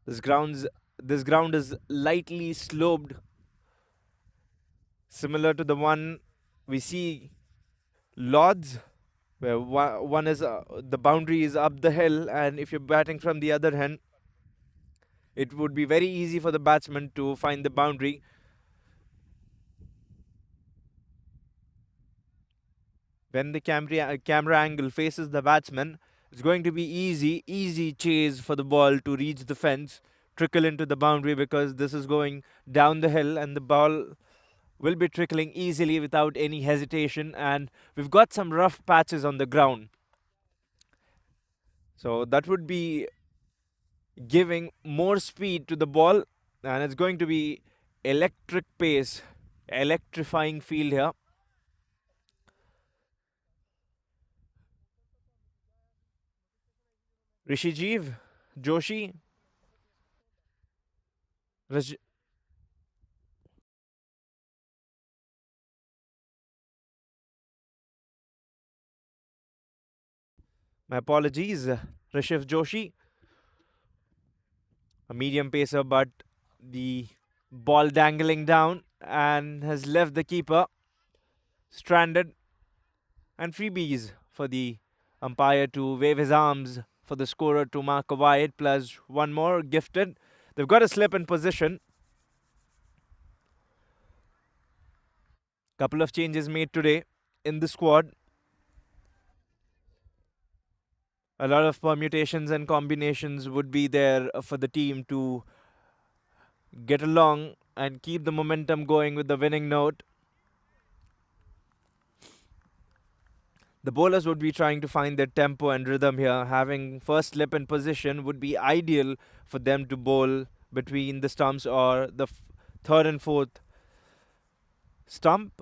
This ground's this ground is lightly sloped, similar to the one we see Lords, where one is the boundary is up the hill, and if you're batting from the other end, it would be very easy for the batsman to find the boundary. When the camera angle faces the batsman, it's going to be easy chase for the ball to reach the fence, trickle into the boundary, because this is going down the hill and the ball will be trickling easily without any hesitation. And we've got some rough patches on the ground. So that would be giving more speed to the ball, and it's going to be electric pace, electrifying field here. Rishijeev Joshi. Raj- my apologies, Rishiv Joshi, a medium pacer, but the ball dangling down and has left the keeper stranded, and freebies for the umpire to wave his arms for the scorer to mark a wide, plus one more gifted. They've got a slip in position. Couple of changes made today in the squad. A lot of permutations and combinations would be there for the team to get along and keep the momentum going with the winning note. The bowlers would be trying to find their tempo and rhythm here. Having first slip in position would be ideal for them to bowl between the stumps or the third and fourth stump.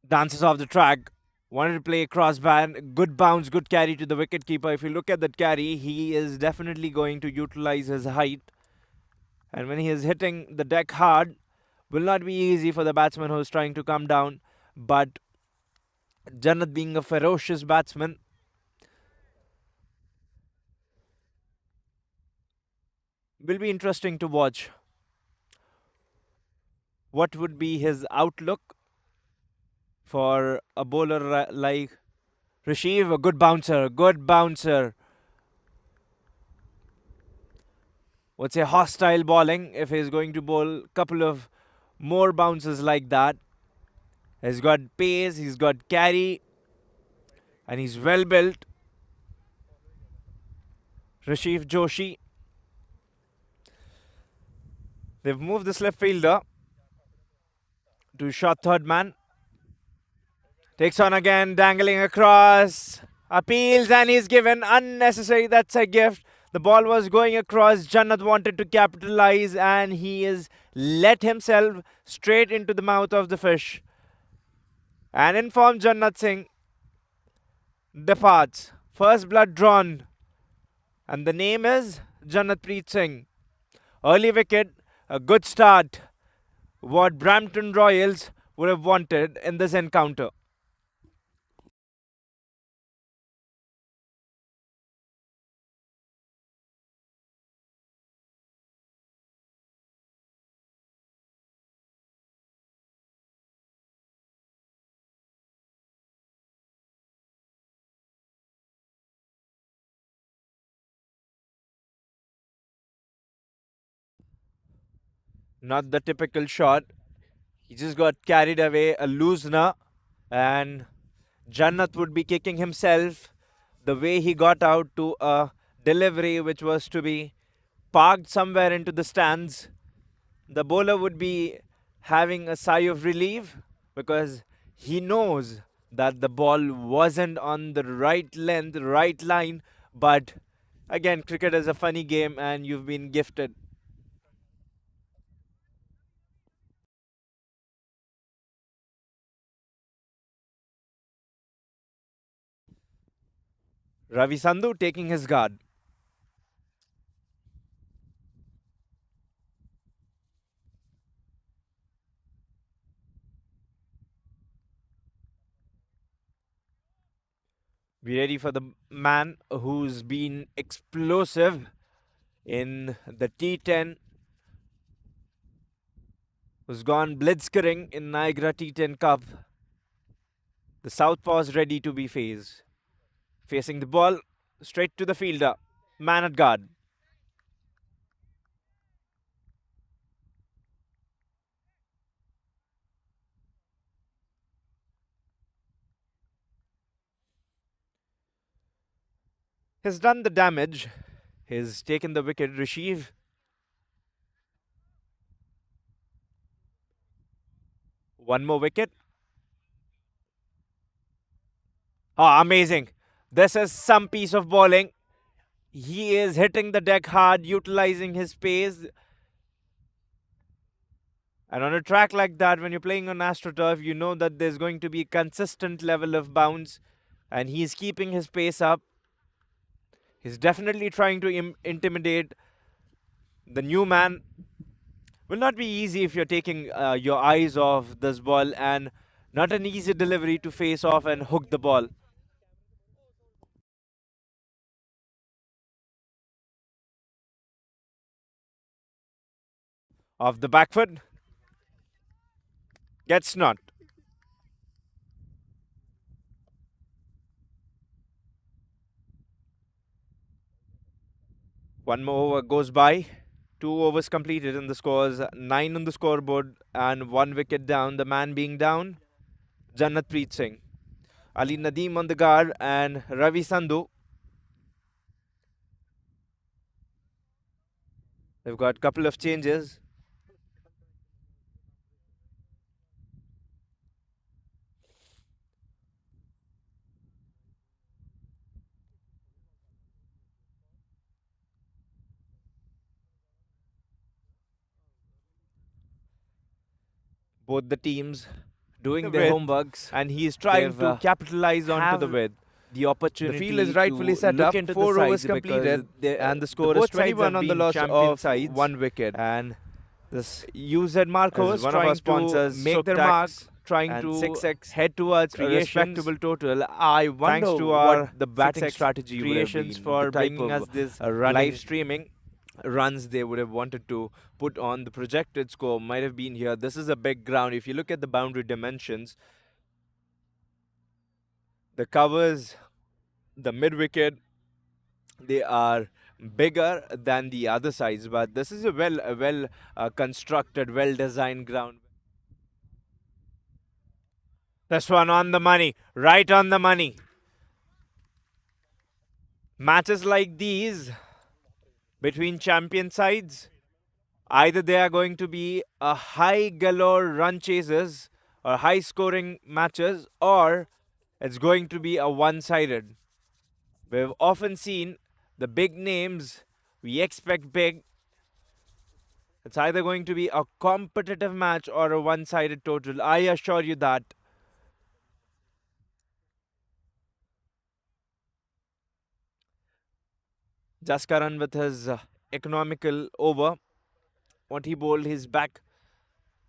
Dances off the track. Wanted to play crossband. Good bounce, good carry to the wicket keeper. If you look at that carry, he is definitely going to utilize his height. And when he is hitting the deck hard, will not be easy for the batsman who is trying to come down. But Jannat, being a ferocious batsman, will be interesting to watch. What would be his outlook for a bowler like Rasheev? A good bouncer, good bouncer. Would say hostile bowling if he's going to bowl a couple of more bounces like that. He's got pace, he's got carry, and he's well built. Rasheev Joshi. They've moved this left fielder to shot third man. Takes on again, dangling across. Appeals, and he's given unnecessary. That's a gift. The ball was going across. Jannat wanted to capitalize, and he is let himself straight into the mouth of the fish. And informed Jannat Singh departs. First blood drawn. And the name is Jannat Preet Singh. Early wicket, a good start. What Brampton Royals would have wanted in this encounter. Not the typical shot. He just got carried away, a loosener, and Jannat would be kicking himself the way he got out to a delivery which was to be parked somewhere into the stands. The bowler would be having a sigh of relief because he knows that the ball wasn't on the right length, right line. But again, cricket is a funny game and you've been gifted. Ravi Sandhu taking his guard. Be ready for the man who's been explosive in the T10, who's gone blitzkrieg in Niagara T10 Cup. The southpaw's ready to be faced. Facing the ball straight to the fielder. Man at guard. Has done the damage. He's taken the wicket. Receive. One more wicket. Oh, amazing. This is some piece of bowling. He is hitting the deck hard, utilizing his pace. And on a track like that, when you're playing on AstroTurf, you know that there's going to be a consistent level of bounce. And he's keeping his pace up. He's definitely trying to intimidate the new man. Will not be easy if you're taking your eyes off this ball, and not an easy delivery to face off and hook the ball. Off the back foot. Gets not. One more over goes by. 2 overs completed and the scores 9 on the scoreboard and 1 wicket down. The man being down, Jannatpreet Singh. Ali Nadeem on the guard and Ravi Sandhu. They've got a couple of changes. Both the teams doing their homeworks, and he is trying to capitalize onto the width. The opportunity. The field is rightfully set up. Into 4 overs completed, and the score is 21 on the loss of sides. 1 wicket. And this UZ Marcos, one of our sponsors, make their mark, trying to 6x head towards a respectable total. I wonder thanks to our the batting strategy creations for bringing us this live streaming runs they would have wanted to put on. The projected score might have been here. This is a big ground. If you look at the boundary dimensions, the covers, the mid wicket, they are bigger than the other sides, but this is a well constructed, well designed ground. This one on the money, right on the money. Matches like these between champion sides, either they are going to be a high galore run chases or high scoring matches, or it's going to be a one-sided. We've often seen the big names, we expect big. It's either going to be a competitive match or a one-sided total. I assure you that. Jaskaran with his economical over. What he bowled, his back.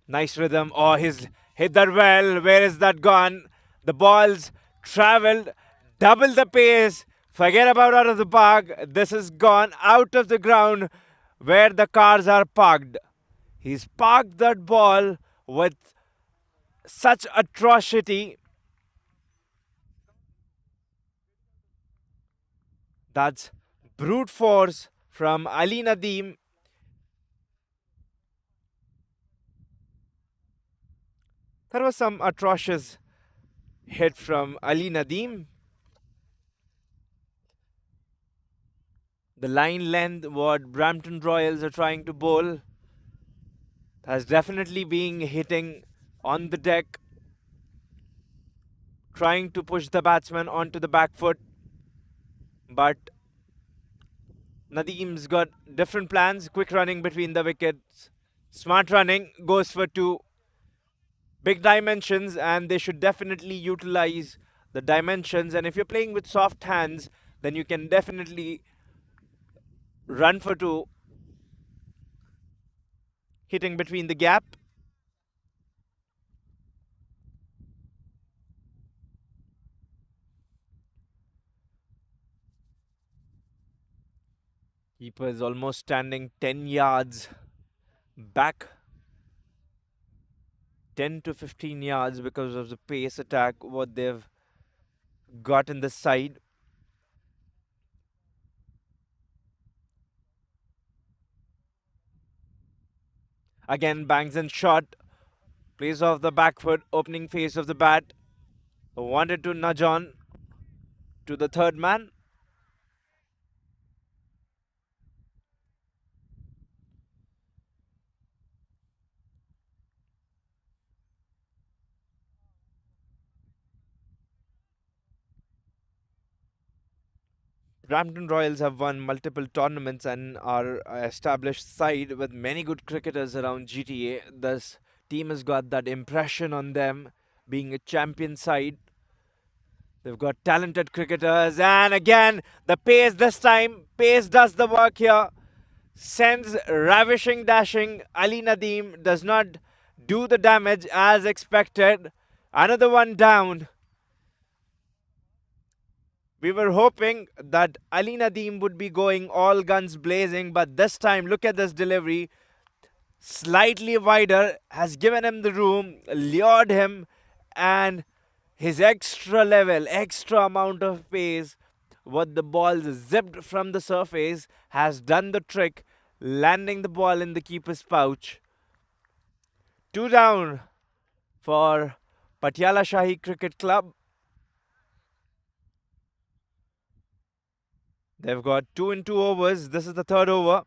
Nice rhythm. Oh, he's hit that well. Where is that gone? The ball's travelled. Double the pace. Forget about out of the park. This has gone out of the ground where the cars are parked. He's parked that ball with such atrocity. That's brute force from Ali Nadeem. There was some atrocious hit from Ali Nadeem. The line length what Brampton Royals are trying to bowl has definitely been hitting on the deck, trying to push the batsman onto the back foot. But Nadeem's got different plans. Quick running between the wickets. Smart running, goes for 2. Big dimensions, and they should definitely utilize the dimensions. And if you're playing with soft hands, then you can definitely run for 2. Hitting between the gap. Keeper is almost standing 10 yards back, 10 to 15 yards because of the pace attack what they've got in the side. Again, bangs and shot. Plays off the back foot, opening face of the bat. Wanted to nudge on to the third man. Brampton Royals have won multiple tournaments and are an established side with many good cricketers around GTA. This team has got that impression on them being a champion side. They've got talented cricketers, and again, the pace this time. Pace does the work here. Sends ravishing dashing. Ali Nadeem does not do the damage as expected. Another one down. We were hoping that Ali Nadeem would be going all guns blazing, but this time, look at this delivery. Slightly wider, has given him the room, lured him, and his extra level, extra amount of pace, what the ball zipped from the surface, has done the trick, landing the ball in the keeper's pouch. Two down for Patiala Shahi Cricket Club. They've got 2 in 2 overs. This is the third over.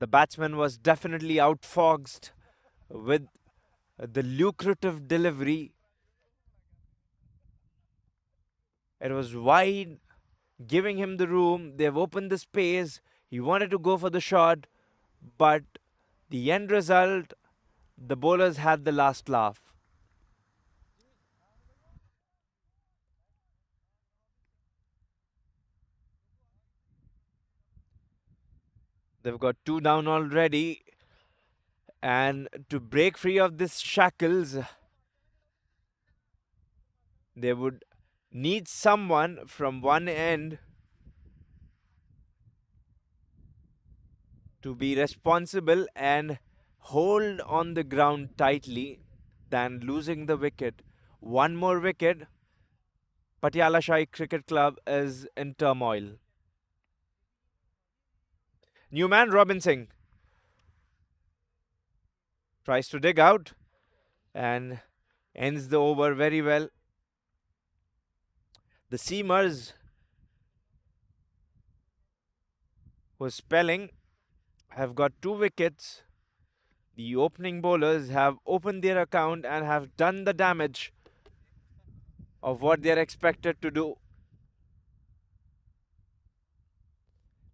The batsman was definitely outfoxed with the lucrative delivery. It was wide, giving him the room. They've opened the space. He wanted to go for the shot, but the end result, the bowlers had the last laugh. They've got two down already, and to break free of this shackles, they would need someone from one end to be responsible and hold on the ground tightly than losing the wicket. One more wicket, Patiala Shahi Cricket Club is in turmoil. Newman Robinson tries to dig out and ends the over very well. The seamers who are spelling have got two wickets. The opening bowlers have opened their account and have done the damage of what they are expected to do,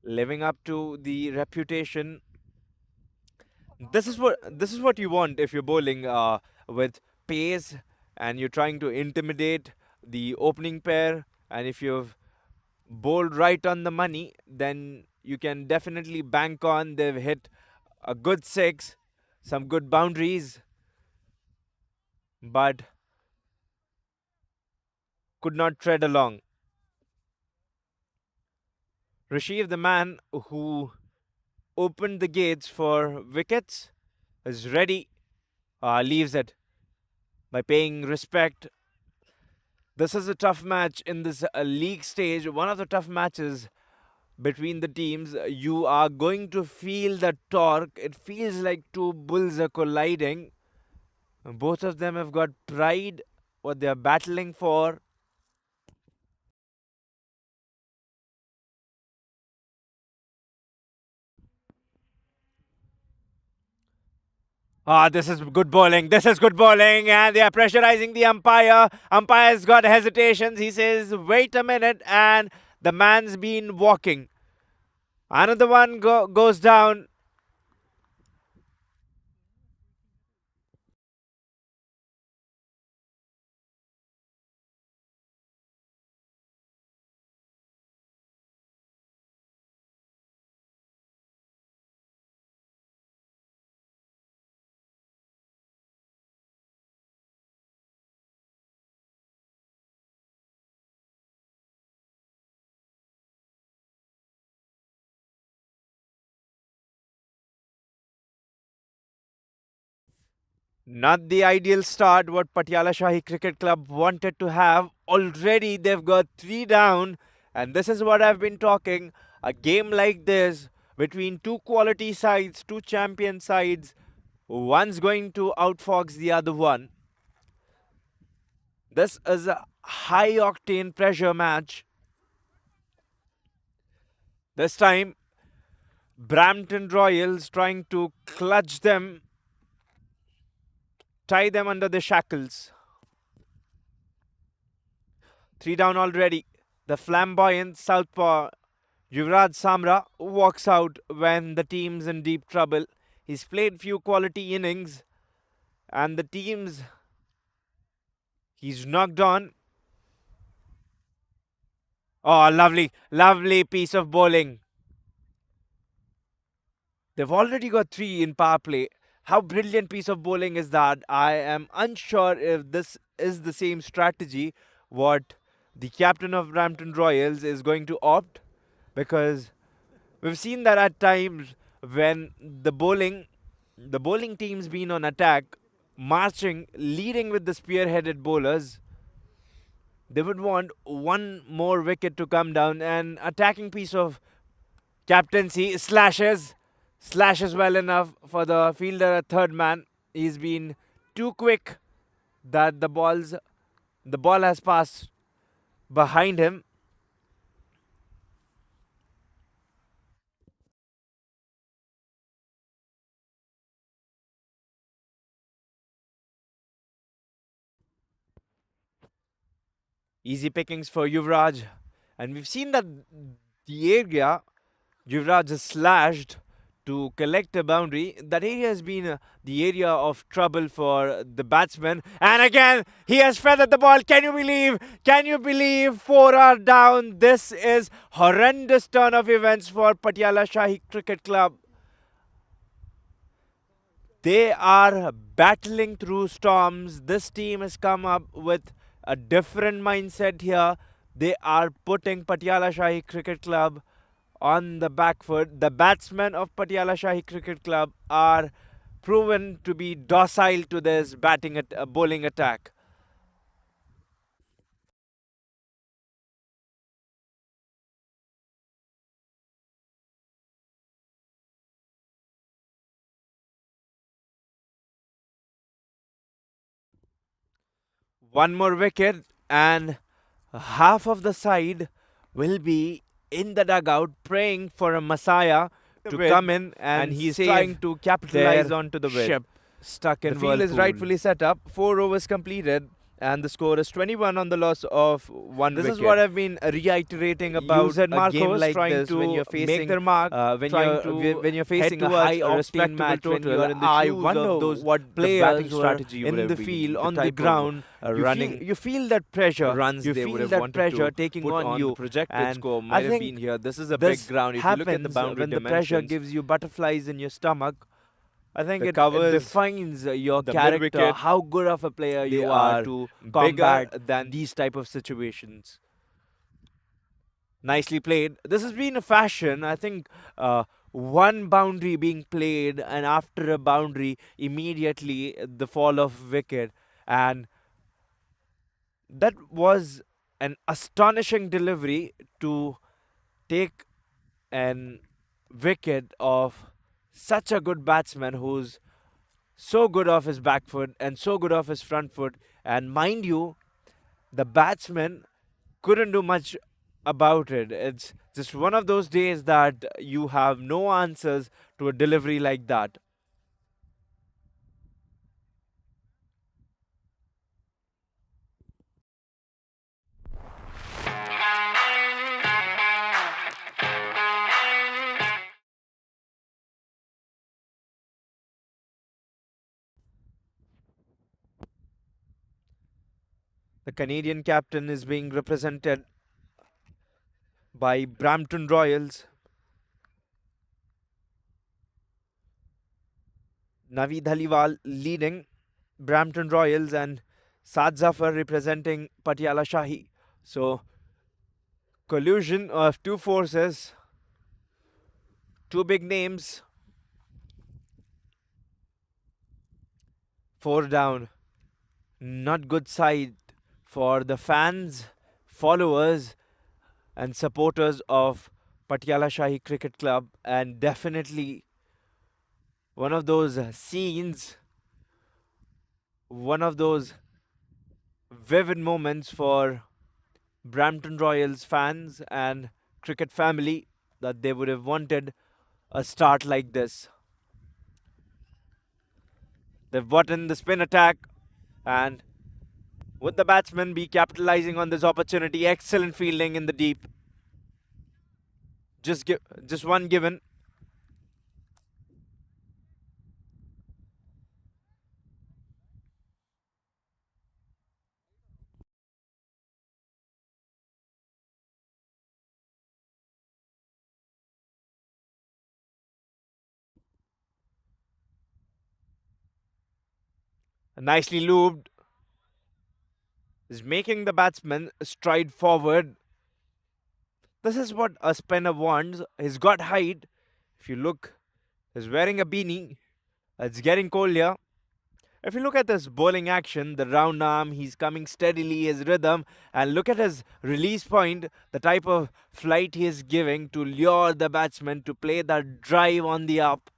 living up to the reputation. This is what you want if you're bowling with pace and you're trying to intimidate the opening pair. And if you've bowled right on the money, then you can definitely bank on they've hit a good six, some good boundaries, but could not tread along. Rasheed, the man who opened the gates for wickets, is ready, leaves it by paying respect. This is a tough match in this league stage, one of the tough matches between the teams. You are going to feel the torque. It feels like two bulls are colliding. Both of them have got pride, what they are battling for. This is good bowling. This is good bowling, and they are pressurizing the umpire. Umpire's got hesitations. He says, "Wait a minute," and the man's been walking. Another one goes down. Not the ideal start what Patiala Shahi Cricket Club wanted to have. Already they've got 3 down, and this is what I've been talking. A game like this between two quality sides, two champion sides, one's going to outfox the other one. This is a high octane pressure match. This time, Brampton Royals trying to clutch them, tie them under the shackles. 3 down already. The flamboyant southpaw Yuvraj Samra walks out when the team's in deep trouble. He's played few quality innings, and the team's he's knocked on. Oh, lovely, lovely piece of bowling. They've already got 3 in power play. How brilliant piece of bowling is that? I am unsure if this is the same strategy what the captain of Brampton Royals is going to opt, because we've seen that at times when the bowling team's been on attack, marching, leading with the spearheaded bowlers, they would want one more wicket to come down. An attacking piece of captaincy slashes well enough for the fielder at third man. He's been too quick that the ball has passed behind him. Easy pickings for Yuvraj. And we've seen that the area Yuvraj has slashed to collect a boundary. That area has been the area of trouble for the batsman. And again, he has feathered the ball. Can you believe? Can you believe? 4 are down. This is horrendous turn of events for Patiala Shahi Cricket Club. They are battling through storms. This team has come up with a different mindset here. They are putting Patiala Shahi Cricket Club on the back foot. The batsmen of Patiala Shahi Cricket Club are proven to be docile to this bowling attack. One more wicket, and half of the side will be in the dugout praying for a messiah to come in, and he's trying to capitalize onto the ship stuck in the field is rightfully set up. 4 overs completed, and the score is 21 on the loss of one wicket. This is what I've been reiterating about a game like this. When you're facing make their mark, when you're facing a high respectable total, you're in the I wonder of those what players strategy in the field on the ground running. You feel that pressure. Runs you feel that pressure taking on you. The projected score might have been here. This is a big ground. If you look at the boundary when the pressure gives you butterflies in your stomach, I think it defines your character, how good of a player you are to combat than these type of situations. Nicely played. This has been a fashion. I think one boundary being played, and after a boundary, immediately the fall of wicket. And that was an astonishing delivery to take an wicket of such a good batsman who's so good off his back foot and so good off his front foot. And mind you, the batsman couldn't do much about it. It's just one of those days that you have no answers to a delivery like that. The Canadian captain is being represented by Brampton Royals. Naveed Haliwal leading Brampton Royals, and Saad Zafar representing Patiala Shahi. So, collusion of two forces, two big names Four down. Not good sight for the fans, followers, and supporters of Patiala Shahi Cricket Club, and definitely one of those scenes, one of those vivid moments for Brampton Royals fans and cricket family that they would have wanted a start like this. They've brought in the spin attack, and would the batsman be capitalizing on this opportunity? Excellent fielding in the deep. Just one given. Nicely looped. Is making the batsman stride forward. This is what a spinner wants. He's got height. If you look, he's wearing a beanie. It's getting cold here. If you look at this bowling action, the round arm, he's coming steadily, his rhythm, and look at his release point, the type of flight he is giving to lure the batsman to play that drive on the up.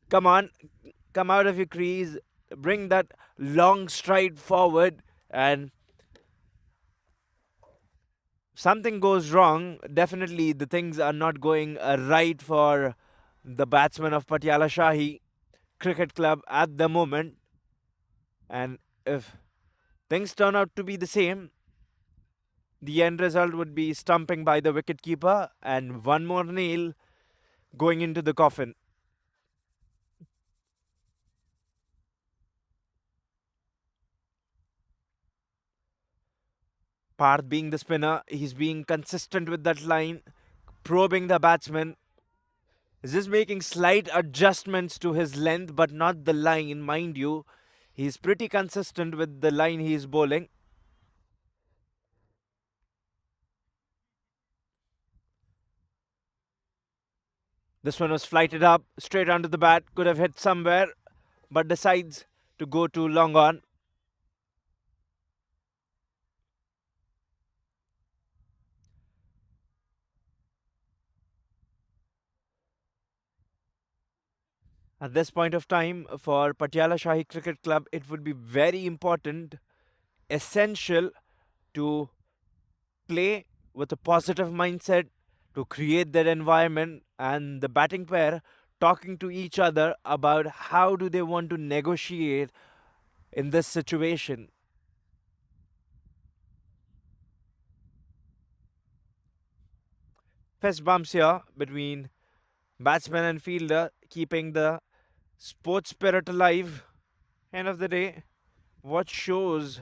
Come on, come out of your crease, bring that long stride forward, and something goes wrong. Definitely, the things are not going right for the batsman of Patiala Shahi Cricket Club at the moment. And if things turn out to be the same, the end result would be stumping by the wicketkeeper and one more nail going into the coffin. Parth being the spinner, he's being consistent with that line, probing the batsman. He's just making slight adjustments to his length, but not the line, mind you. He's pretty consistent with the line he's bowling. This one was flighted up, straight onto the bat, could have hit somewhere, but decides to go too long on. At this point of time, for Patiala Shahi Cricket Club, it would be very important, essential to play with a positive mindset, to create that environment, and the batting pair talking to each other about how do they want to negotiate in this situation. Fist bumps here between batsman and fielder, keeping the sports spirit alive. End of the day, what shows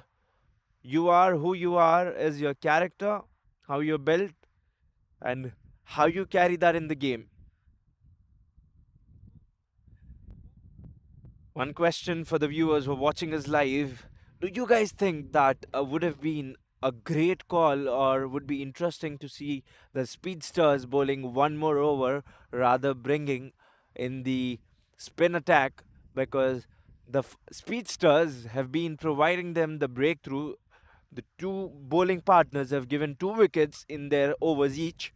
you are who you are is your character, how you're built, and how you carry that in the game. One question for the viewers who are watching us live: do you guys think that would have been a great call, or would be interesting to see the speedsters bowling one more over rather bringing in the spin attack? Because the speedsters have been providing them the breakthrough. The two bowling partners have given two wickets in their overs each.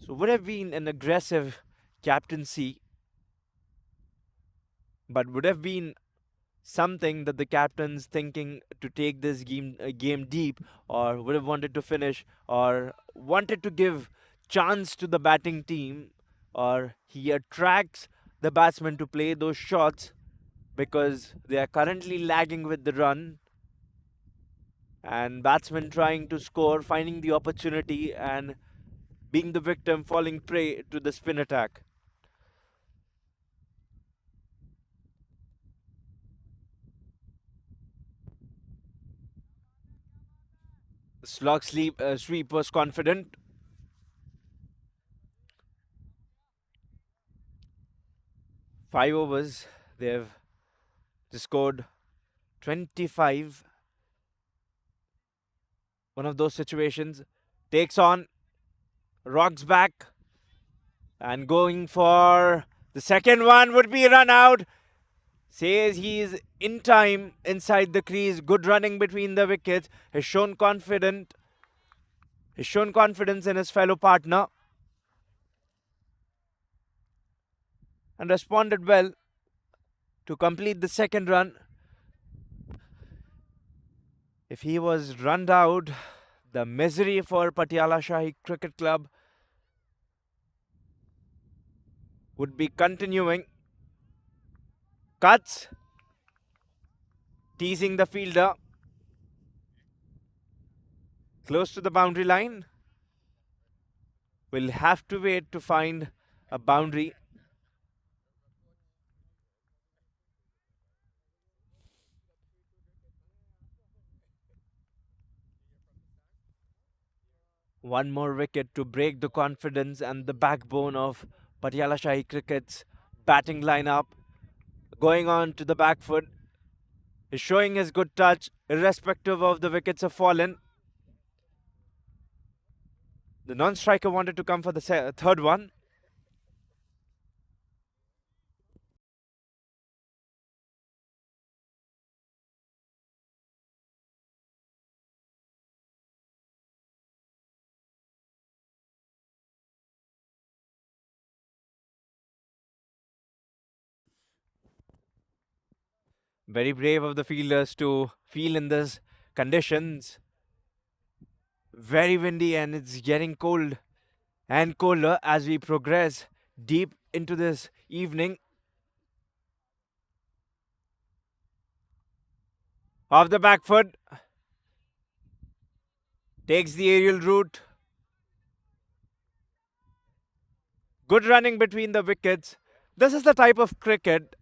So would have been an aggressive captaincy, but would have been something that the captain's thinking to take this game deep, or would have wanted to finish, or wanted to give chance to the batting team, or he attracts the batsman to play those shots because they are currently lagging with the run, and batsmen trying to score, finding the opportunity, and being the victim, falling prey to the spin attack. Sweep was confident. 5 overs, they've just scored 25. One of those situations, takes on, rocks back, and going for the second one would be run out. Says he is in time inside the crease. Good running between the wickets. Has shown confident. Has shown confidence in his fellow partner and responded well to complete the second run. If he was run out, the misery for Patiala Shahi Cricket Club would be continuing. Cuts, teasing the fielder close to the boundary line. Will have to wait to find a boundary. One more wicket to break the confidence and the backbone of Patiala Shahi Cricket's batting lineup. Going on to the back foot. Is showing his good touch, irrespective of the wickets have fallen. The non-striker wanted to come for the third one. Very brave of the fielders to field in these conditions. Very windy and it's getting cold and colder as we progress deep into this evening. Off the back foot. Takes the aerial route. Good running between the wickets. This is the type of cricket,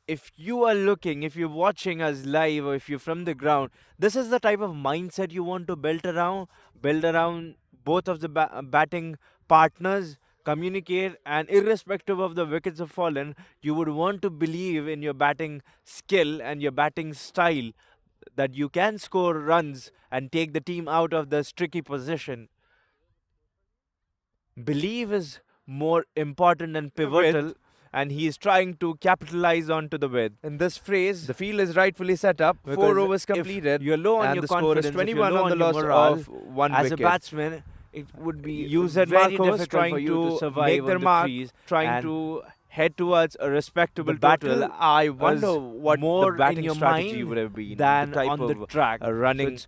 if you are looking, if you're watching us live, or if you're from the ground, this is the type of mindset you want to build around both of the batting partners, communicate, and irrespective of the wickets have fallen, you would want to believe in your batting skill and your batting style that you can score runs and take the team out of this tricky position. Belief is more important and pivotal, and he is trying to capitalize onto the width. In this phrase, the field is rightfully set up. 4 overs completed. You're low on and your the score is confidence. 21 on the loss morale, of one as wicket. a batsman, it would be Use at very Marcos difficult trying for you to survive make on their the mark, crease trying and to head towards a respectable the battle. total. I wonder what more the batting in your strategy mind would have been. than the type on of the track. running So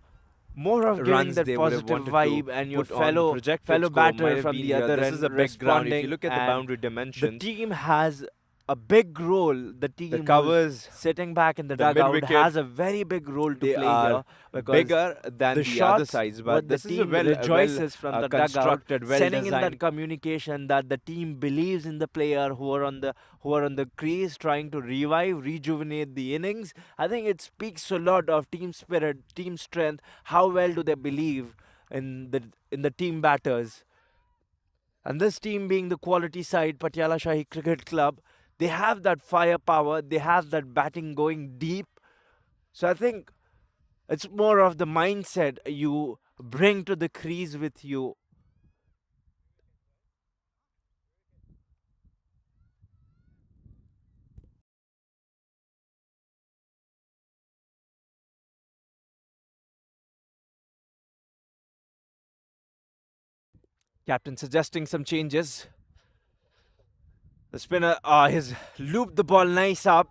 more of giving runs that they would have positive wanted vibe to and your put on the projected fellow score might batter have from been the here. other This end is a big ground. If you responding, look at the and boundary the dimensions, team has a big role. The team the who's covers, sitting back in the the dugout mid-wicket, has a very big role to they play are here because bigger than the the other shots sides. what But the this is a team well rejoices from the dugout, constructed, well sending in that designed. communication that the team believes in the player who are on the crease, trying to rejuvenate the innings. I think it speaks a lot of team spirit, team strength. How well do they believe in the team batters? And this team being the quality side, Patiala Shahi Cricket Club, they have that firepower, they have that batting going deep. So I think it's more of the mindset you bring to the crease with you. Captain suggesting some changes. The spinner has looped the ball nice up.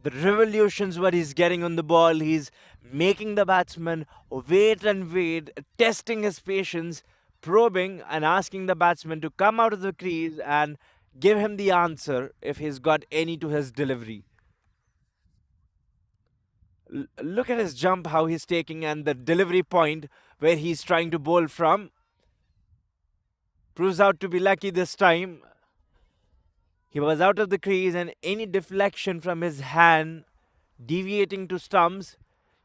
The revolutions what he's getting on the ball, he's making the batsman wait and wait, testing his patience, probing and asking the batsman to come out of the crease and give him the answer if he's got any to his delivery. Look at his jump, how he's taking, and the delivery point where he's trying to bowl from. Proves out to be lucky this time. He was out of the crease, and any deflection from his hand deviating to stumps,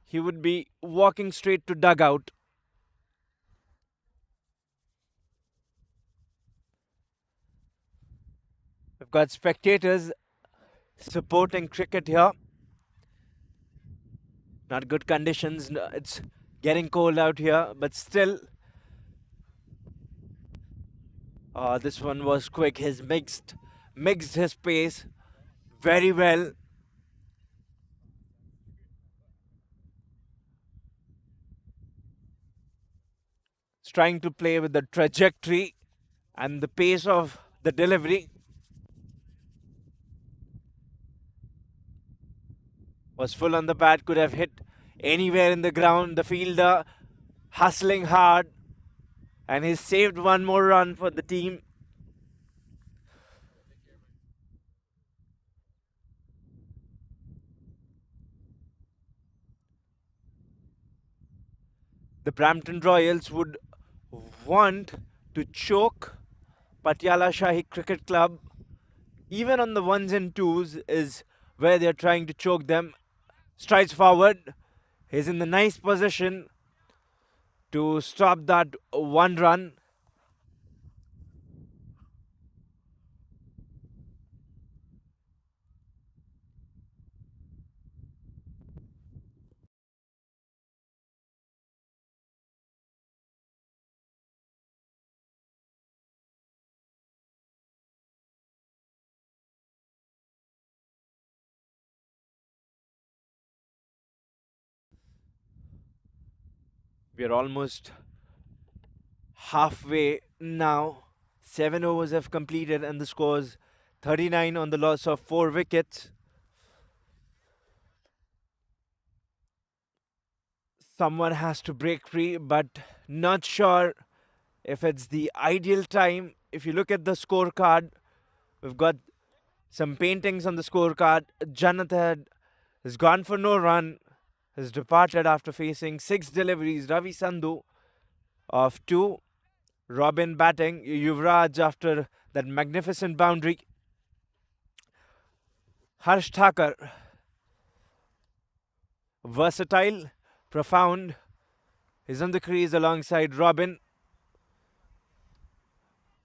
he would be walking straight to dugout. We've got spectators supporting cricket here. Not good conditions. It's getting cold out here, but still. This one was quick. He's mixed his pace very well. trying to play with the trajectory and the pace of the delivery. Was full on the bat, could have hit anywhere in the ground. The fielder hustling hard, and he's saved one more run for the team. The Brampton Royals would want to choke Patiala Shahi Cricket Club. Even on the ones and twos is where they're trying to choke them. Strides forward. He's in the nice position to stop that one run. We're almost halfway now. 7 overs have completed, and the score's 39 on the loss of 4 wickets. Someone has to break free, but not sure if it's the ideal time. If you look at the scorecard, we've got some paintings on the scorecard. Jonathan has gone for no run, has departed after facing 6 deliveries. Ravi Sandhu of 2. Robin batting. Yuvraj after that magnificent boundary. Harsh Thakur, versatile, profound, is on the crease alongside Robin.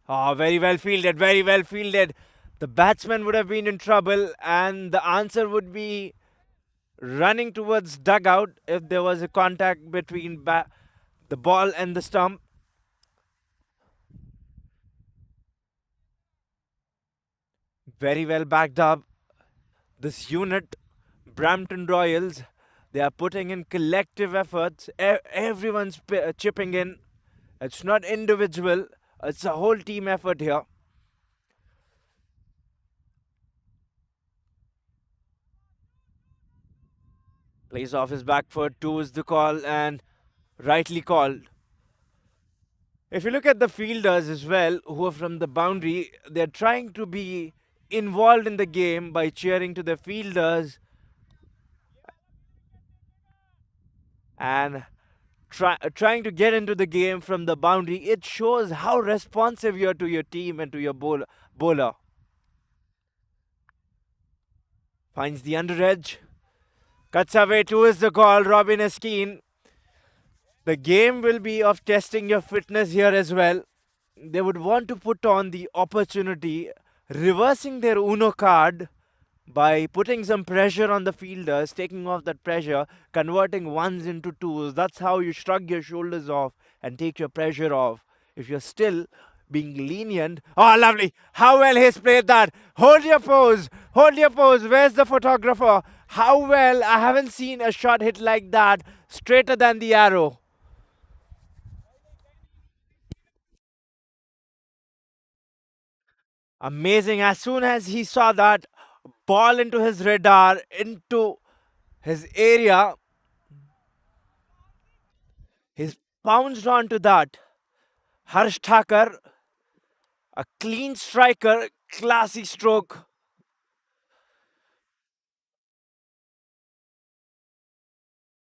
Oh, very well fielded, very well fielded. The batsman would have been in trouble, and the answer would be running towards dugout if there was a contact between the ball and the stump. Very well backed up. This unit, Brampton Royals, they are putting in collective efforts. Everyone's chipping in. It's not individual, it's a whole team effort here. Plays off his back foot, 2 is the call, and rightly called. If you look at the fielders as well, who are from the boundary, they're trying to be involved in the game by cheering to the fielders and trying to get into the game from the boundary. It shows how responsive you are to your team and to your bowler. Finds the under edge. Cuts away, 2 is the call. Robin is keen. The game will be of testing your fitness here as well. They would want to put on the opportunity, reversing their Uno card by putting some pressure on the fielders, taking off that pressure, converting ones into twos. That's how you shrug your shoulders off and take your pressure off. If you're still being lenient. Oh, lovely. How well he's played that. Hold your pose. Hold your pose. Where's the photographer? How well. I haven't seen a shot hit like that. Straighter than the arrow. Amazing. As soon as he saw that ball into his radar, into his area, he's pounced onto that. Harsh Thakur, a clean striker, classy stroke.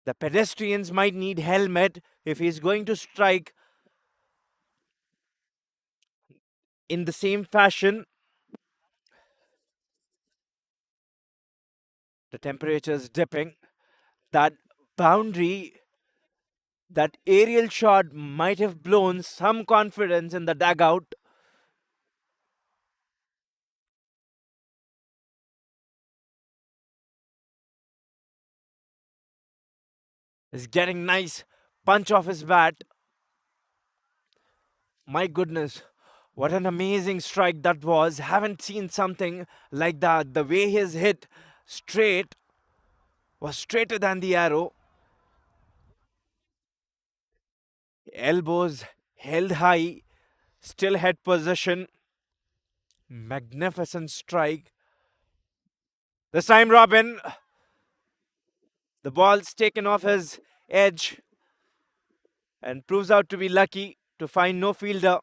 The pedestrians might need helmet if he's going to strike in the same fashion. The temperature's dipping. That boundary, that aerial shot might have blown some confidence in the dugout. Is getting nice punch off his bat. My goodness, what an amazing strike that was. Haven't seen something like that. The way his hit straight was straighter than the arrow. Elbows held high, still head position. Magnificent strike. This time, Robin, the ball's taken off his edge and proves out to be lucky to find no fielder.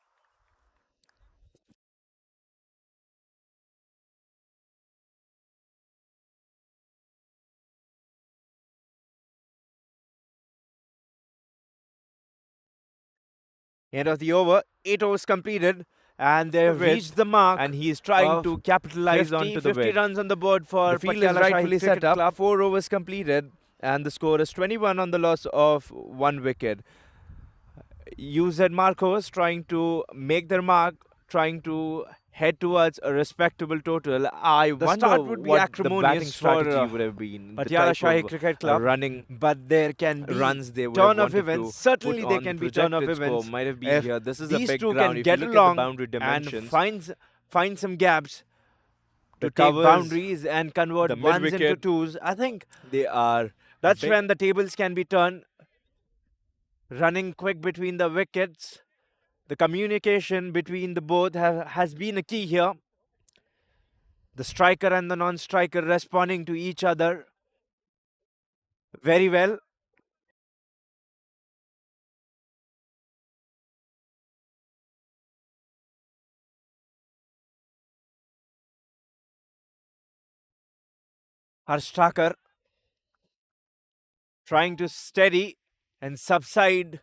End of the over, 8 overs completed, and they've reached the mark. And he is trying of to capitalize 50, onto the 50 win. runs on the board for The field is Patiala rightfully Shahi set Cricket up. Club. 4 overs completed, and the score is 21 on the loss of 1 wicket. UZ Marcos trying to make their mark, trying to head towards a respectable total. I The wonder start would be what the acrimonious batting strategy for, would have been. The Patiala type Shahi of, Cricket Club, running but there can be runs they would turn have of wanted events. to Certainly, put there on. can The be turn of projected score events. might have been If here. This is a these big two ground. can If get you look along at the boundary and dimensions, find some gaps to the take covers, boundaries and convert the ones into mid-wicket, twos, I think they are that's big. when the tables can be turned. Running quick between the wickets, the communication between the both has been a key here. The striker and the non-striker responding to each other very well. Harsh Thakur trying to steady and subside.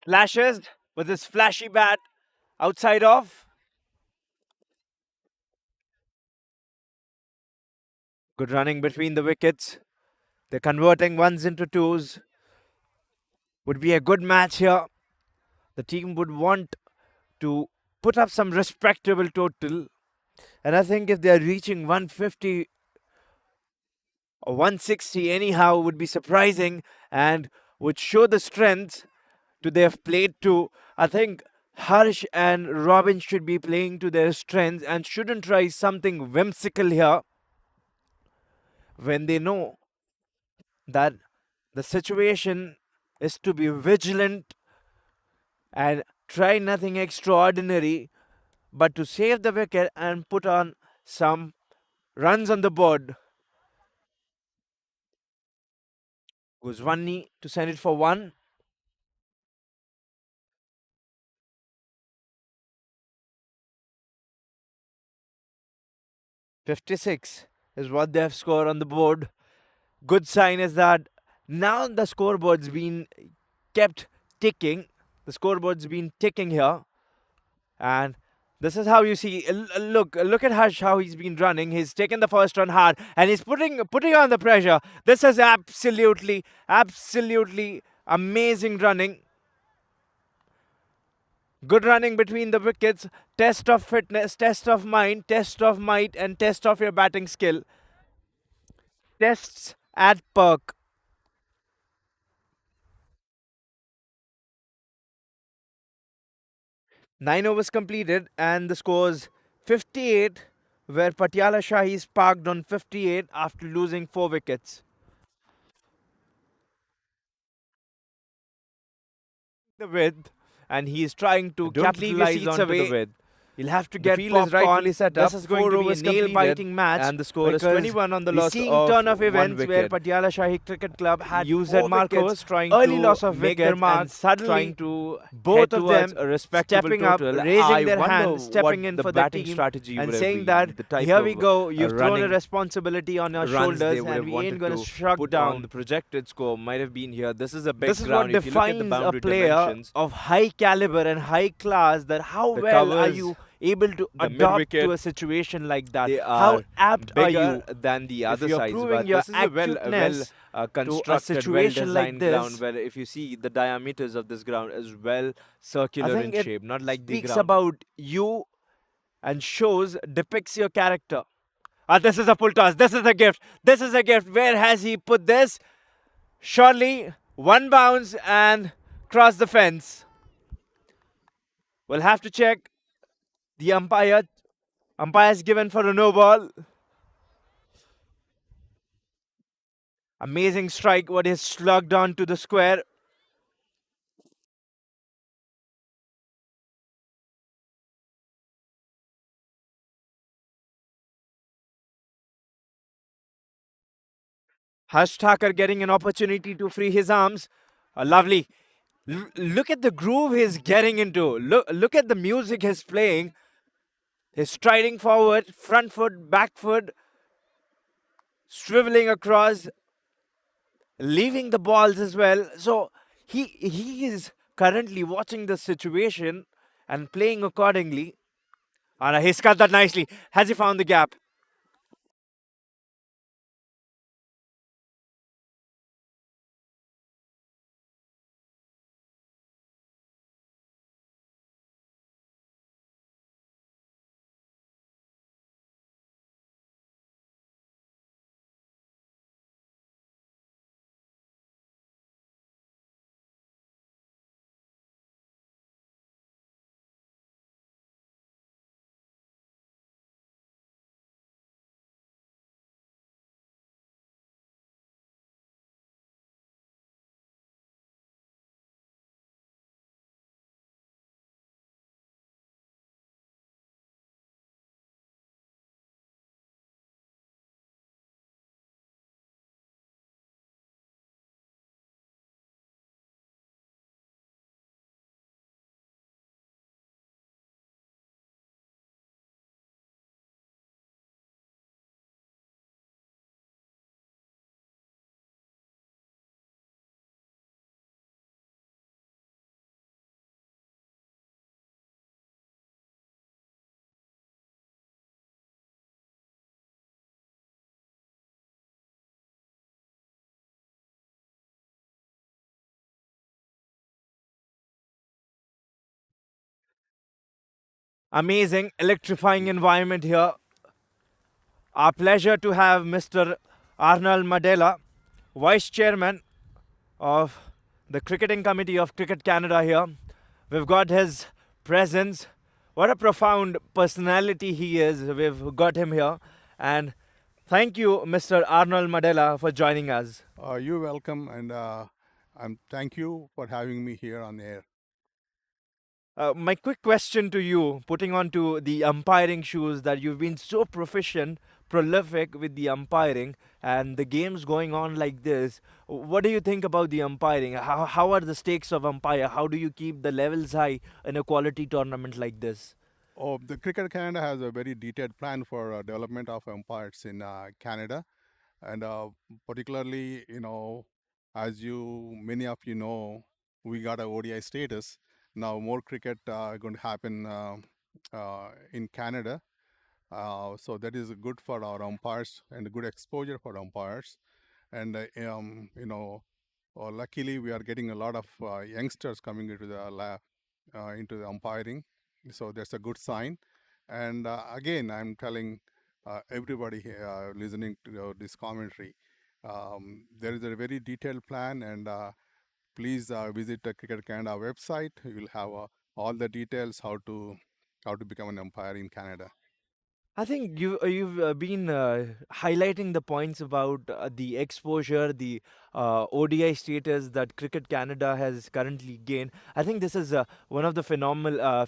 Flashes with his flashy bat outside off. Good running between the wickets. They're converting ones into twos. Would be a good match here. The team would want to put up some respectable total. And I think if they're reaching 150 or 160 anyhow would be surprising and would show the strength to their plate too. I think Harsh and Robin should be playing to their strengths and shouldn't try something whimsical here when they know that the situation is to be vigilant and try nothing extraordinary but to save the wicket and put on some runs on the board. Guzwani to send it for one. 56 is what they have scored on the board. Good sign is that now the scoreboard's been kept ticking. The scoreboard's been ticking here. And this is how you see. Look at Harsh, how he's been running. He's taken the first run hard and he's putting on the pressure. This is absolutely amazing running. Good running between the wickets. Test of fitness, test of mind, test of might, and test of your batting skill. Tests at perk. Nine overs completed, and the score's 58, where Patiala Shahi is parked on 58 after losing 4 wickets. The width, and he is trying to Don't leave your capitalize seats onto the away. width. You'll have to The get field is popcorn. rightfully set up. This is going 4 to be a overs completed, nail-biting match, and the score is because 21 on the we're loss seeing of turn of 1 events where wicket. Patiala Shahi Cricket Club had UZ 4 Marcos wickets, trying early to loss of make their wickets, mark, and suddenly trying to both head of towards them a respectable stepping up, total. raising I their wonder hand, stepping what in the for the batting team, strategy and would have saying been. that The type here we of go, you've thrown a running responsibility on your runs shoulders, they would and have we wanted ain't gonna to shrug put on. down. The projected score might have been here. This is a big This is ground. what If you look at the defines a boundary player dimensions, of high caliber and high class. That how the well are covers, you able to the adapt mid-wicket, to a situation like that? they How are apt are bigger you than the if other you're sides, proving but your this is a well acuteness constructed, situation like well-designed ground this? where if you see the diameters of this ground is well I circular in think it shape, not like the speaks ground. about you and depicts your character. This is a full toss. This is a gift. This is a gift. Where has he put this? Surely One bounce and cross the fence. We'll have to check the umpire. Umpire's given for a no ball. Amazing strike, what is slugged on to the square. Harsh Thakur getting an opportunity to free his arms. Lovely. Look at the groove he's getting into. Look at the music he's playing. He's striding forward, front foot, back foot, swiveling across, leaving the balls as well. So he is currently watching the situation and playing accordingly. And he's cut that nicely. Has he found the gap? Amazing, electrifying environment here. Our pleasure to have Mr. Arnold Madela, Vice Chairman of the Cricketing Committee of Cricket Canada here. We've got his presence. What a profound personality he is. We've got him here. And thank you, Mr. Arnold Madela, for joining us. You're welcome, and thank you for having me here on air. My quick question to you, putting on to the umpiring shoes, that you've been so proficient, prolific with the umpiring, and the games going on like this. What do you think about the umpiring? How are the stakes of umpire? How do you keep the levels high in a quality tournament like this? Oh, the Cricket Canada has a very detailed plan for development of umpires in Canada, and particularly, as you many of you know, we got a ODI status. Now more cricket going to happen in Canada, so that is good for our umpires and good exposure for umpires. And luckily we are getting a lot of youngsters coming into the lab, into the umpiring, so that's a good sign. And again, I'm telling everybody here, listening to this commentary, there is a very detailed plan, and please visit the Cricket Canada website. You will have all the details how to become an umpire in Canada. I think you've been highlighting the points about the exposure, the ODI status that Cricket Canada has currently gained. I think this is one of the phenomenal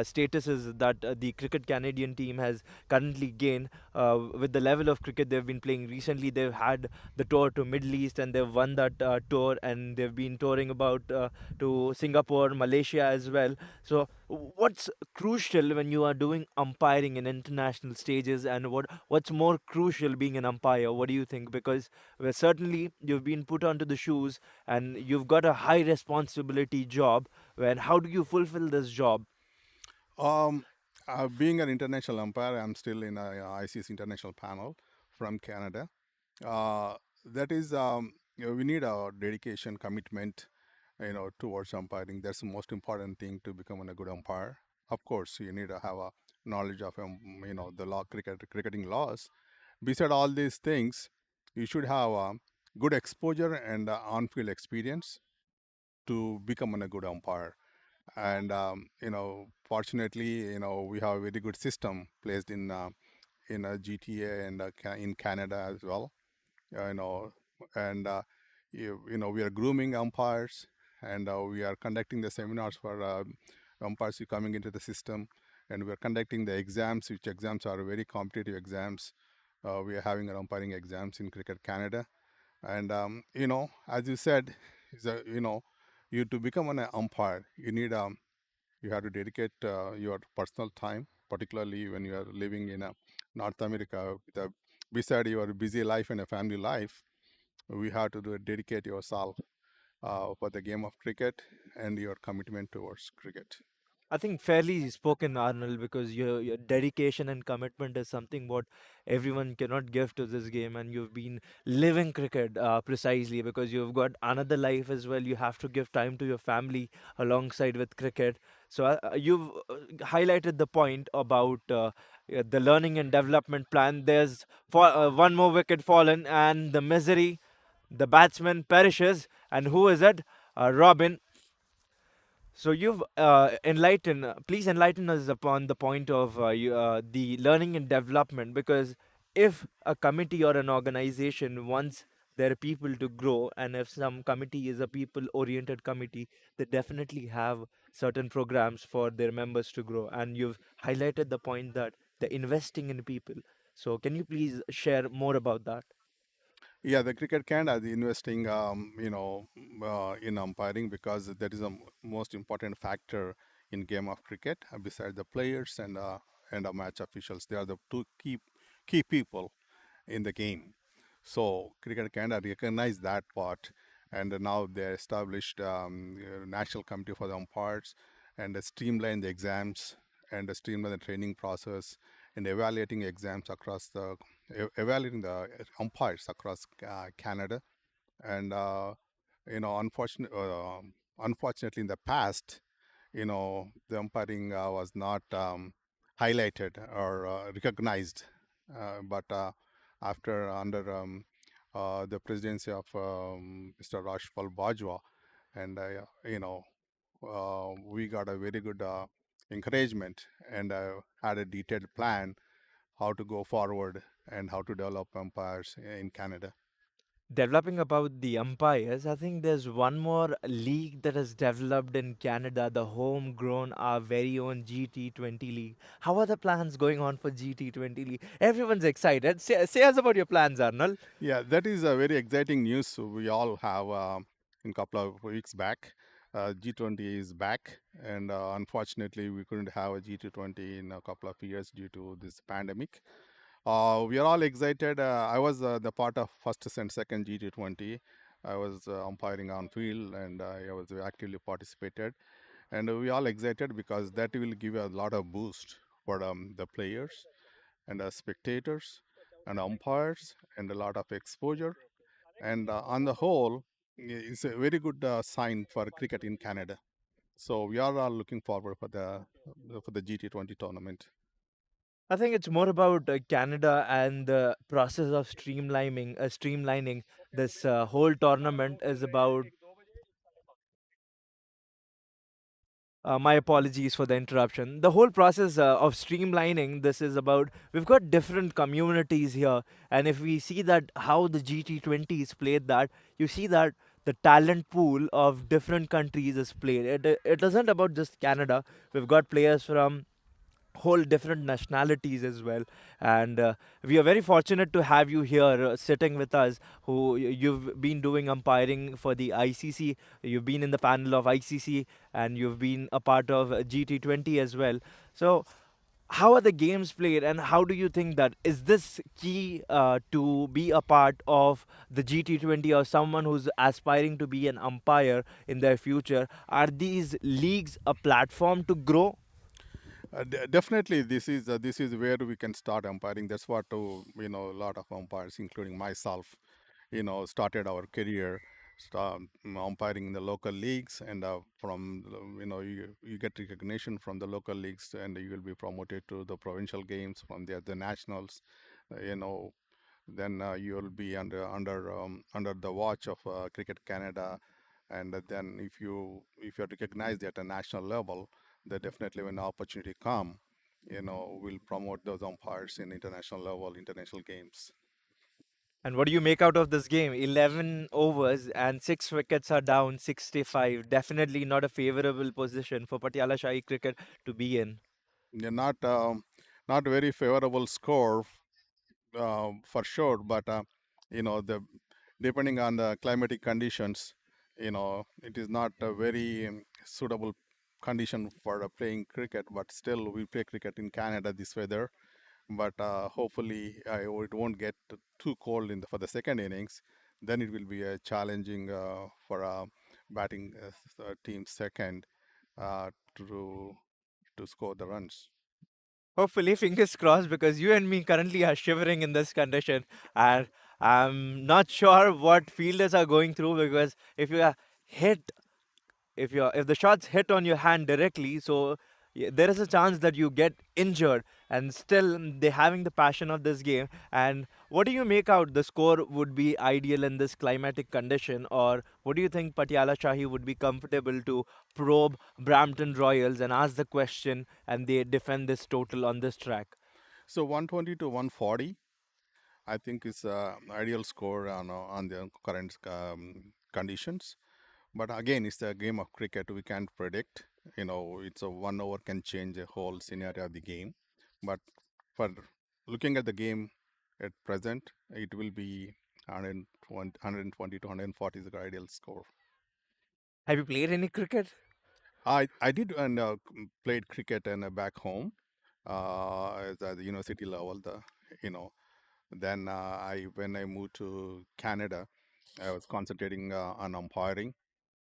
statuses that the Cricket Canadian team has currently gained with the level of cricket they've been playing recently. They've had the tour to Middle East and they've won that tour, and they've been touring about to Singapore, Malaysia as well. So, what's crucial when you are doing umpiring in international stages, and what's more crucial being an umpire? What do you think? Because certainly you've been put onto the shoes, and you've got a high responsibility job. When how do you fulfill this job? Um, Being an international umpire, I'm still in a ICC international panel from Canada. Uh, that is, we need a dedication, commitment, towards umpiring. That's the most important thing to become a good umpire. Of course, you need to have a knowledge of, the cricketing laws. Beside all these things, you should have good exposure and on-field experience to become a good umpire. And fortunately, we have a very good system placed in GTA and in Canada as well. You know, and we are grooming umpires, and we are conducting the seminars for umpires who coming into the system, and we are conducting the exams, which exams are very competitive exams. We are having our umpiring exams in Cricket Canada, and as you said, is a, you to become an umpire, you have to dedicate your personal time, particularly when you are living in North America. Beside your busy life and a family life, we have to dedicate yourself for the game of cricket and your commitment towards cricket. I think fairly spoken, Arnold, because your dedication and commitment is something what everyone cannot give to this game, and you've been living cricket precisely because you've got another life as well. You have to give time to your family alongside with cricket. So you've highlighted the point about the learning and development plan. There's one more wicket fallen, and the misery, the batsman perishes, and who is it? Robin. So you've please enlighten us upon the point of the learning and development, because if a committee or an organization wants their people to grow, and if some committee is a people-oriented committee, they definitely have certain programs for their members to grow. And you've highlighted the point that they're investing in people. So can you please share more about that? Yeah, the cricket can as investing, in umpiring because that is the most important factor in game of cricket. Besides the players and the match officials, they are the two key people in the game. So Cricket Canada recognized that part, and now they established national committee for the umpires, and they streamline the exams and they streamline the training process and evaluating exams across evaluating the umpires across Canada. And unfortunately, in the past, the umpiring was not highlighted or recognized. But after under the presidency of Mr. Rashpal Bajwa, and we got a very good encouragement and had a detailed plan how to go forward and how to develop umpires in Canada. Developing about the umpires, I think there's one more league that has developed in Canada, the homegrown, our very own GT20 league. How are the plans going on for GT20 league? Everyone's excited. Say us about your plans, Arnold. Yeah, that is a very exciting news. We all have in couple of weeks back. G20 is back, and unfortunately, we couldn't have a G20 in a couple of years due to this pandemic. We are all excited. I was the part of first and second G20. I was umpiring on field, and I was actively participated. And we all excited because that will give a lot of boost for the players and spectators and umpires and a lot of exposure. And on the whole, it's a very good sign for cricket in Canada. So we are all looking forward for the GT20 tournament. I think it's more about Canada and the process of streamlining. This whole tournament is about. My apologies for the interruption. The whole process of streamlining this is about, we've got different communities here, and if we see that how the GT20 is played, that you see that the talent pool of different countries is played. It isn't about just Canada. We've got players from whole different nationalities as well, and we are very fortunate to have you here sitting with us, who you've been doing umpiring for the ICC. You've been in the panel of ICC, and you've been a part of GT20 as well. So how are the games played, and how do you think that is this key to be a part of the GT20, or someone who's aspiring to be an umpire in their future? Are these leagues a platform to grow? Definitely, this is where we can start umpiring. That's what a lot of umpires, including myself, started our career, umpiring in the local leagues, and you get recognition from the local leagues, and you will be promoted to the provincial games from there, the nationals, uh, you know. then you'll be under the watch of Cricket Canada, and then if you're recognized at a national level, then definitely when the opportunity come, we'll promote those umpires in international level, international games. And what do you make out of this game? 11 overs and 6 wickets are down, 65. Definitely not a favorable position for Patiala Shahi cricket to be in. Yeah, not very favorable score for sure, but the depending on the climatic conditions, it is not a very suitable condition for playing cricket. But still, we play cricket in Canada this weather. But hopefully, it won't get too cold for the second innings. Then it will be challenging for batting team second to score the runs. Hopefully, fingers crossed, because you and me currently are shivering in this condition, and I'm not sure what fielders are going through, because if you are hit if the shots hit on your hand directly, so there is a chance that you get injured, and still they having the passion of this game. And what do you make out the score would be ideal in this climatic condition, or what do you think Patiala Shahi would be comfortable to probe Brampton Royals and ask the question and they defend this total on this track? So 120 to 140, I think is ideal score on the current conditions. But again, it's a game of cricket. We can't predict. It's a 1 over can change the whole scenario of the game. But for looking at the game at present, it will be 120 to 140 is the ideal score. Have you played any cricket? I did and played cricket and back home at the university level. You know then I when I moved to Canada, I was concentrating on umpiring.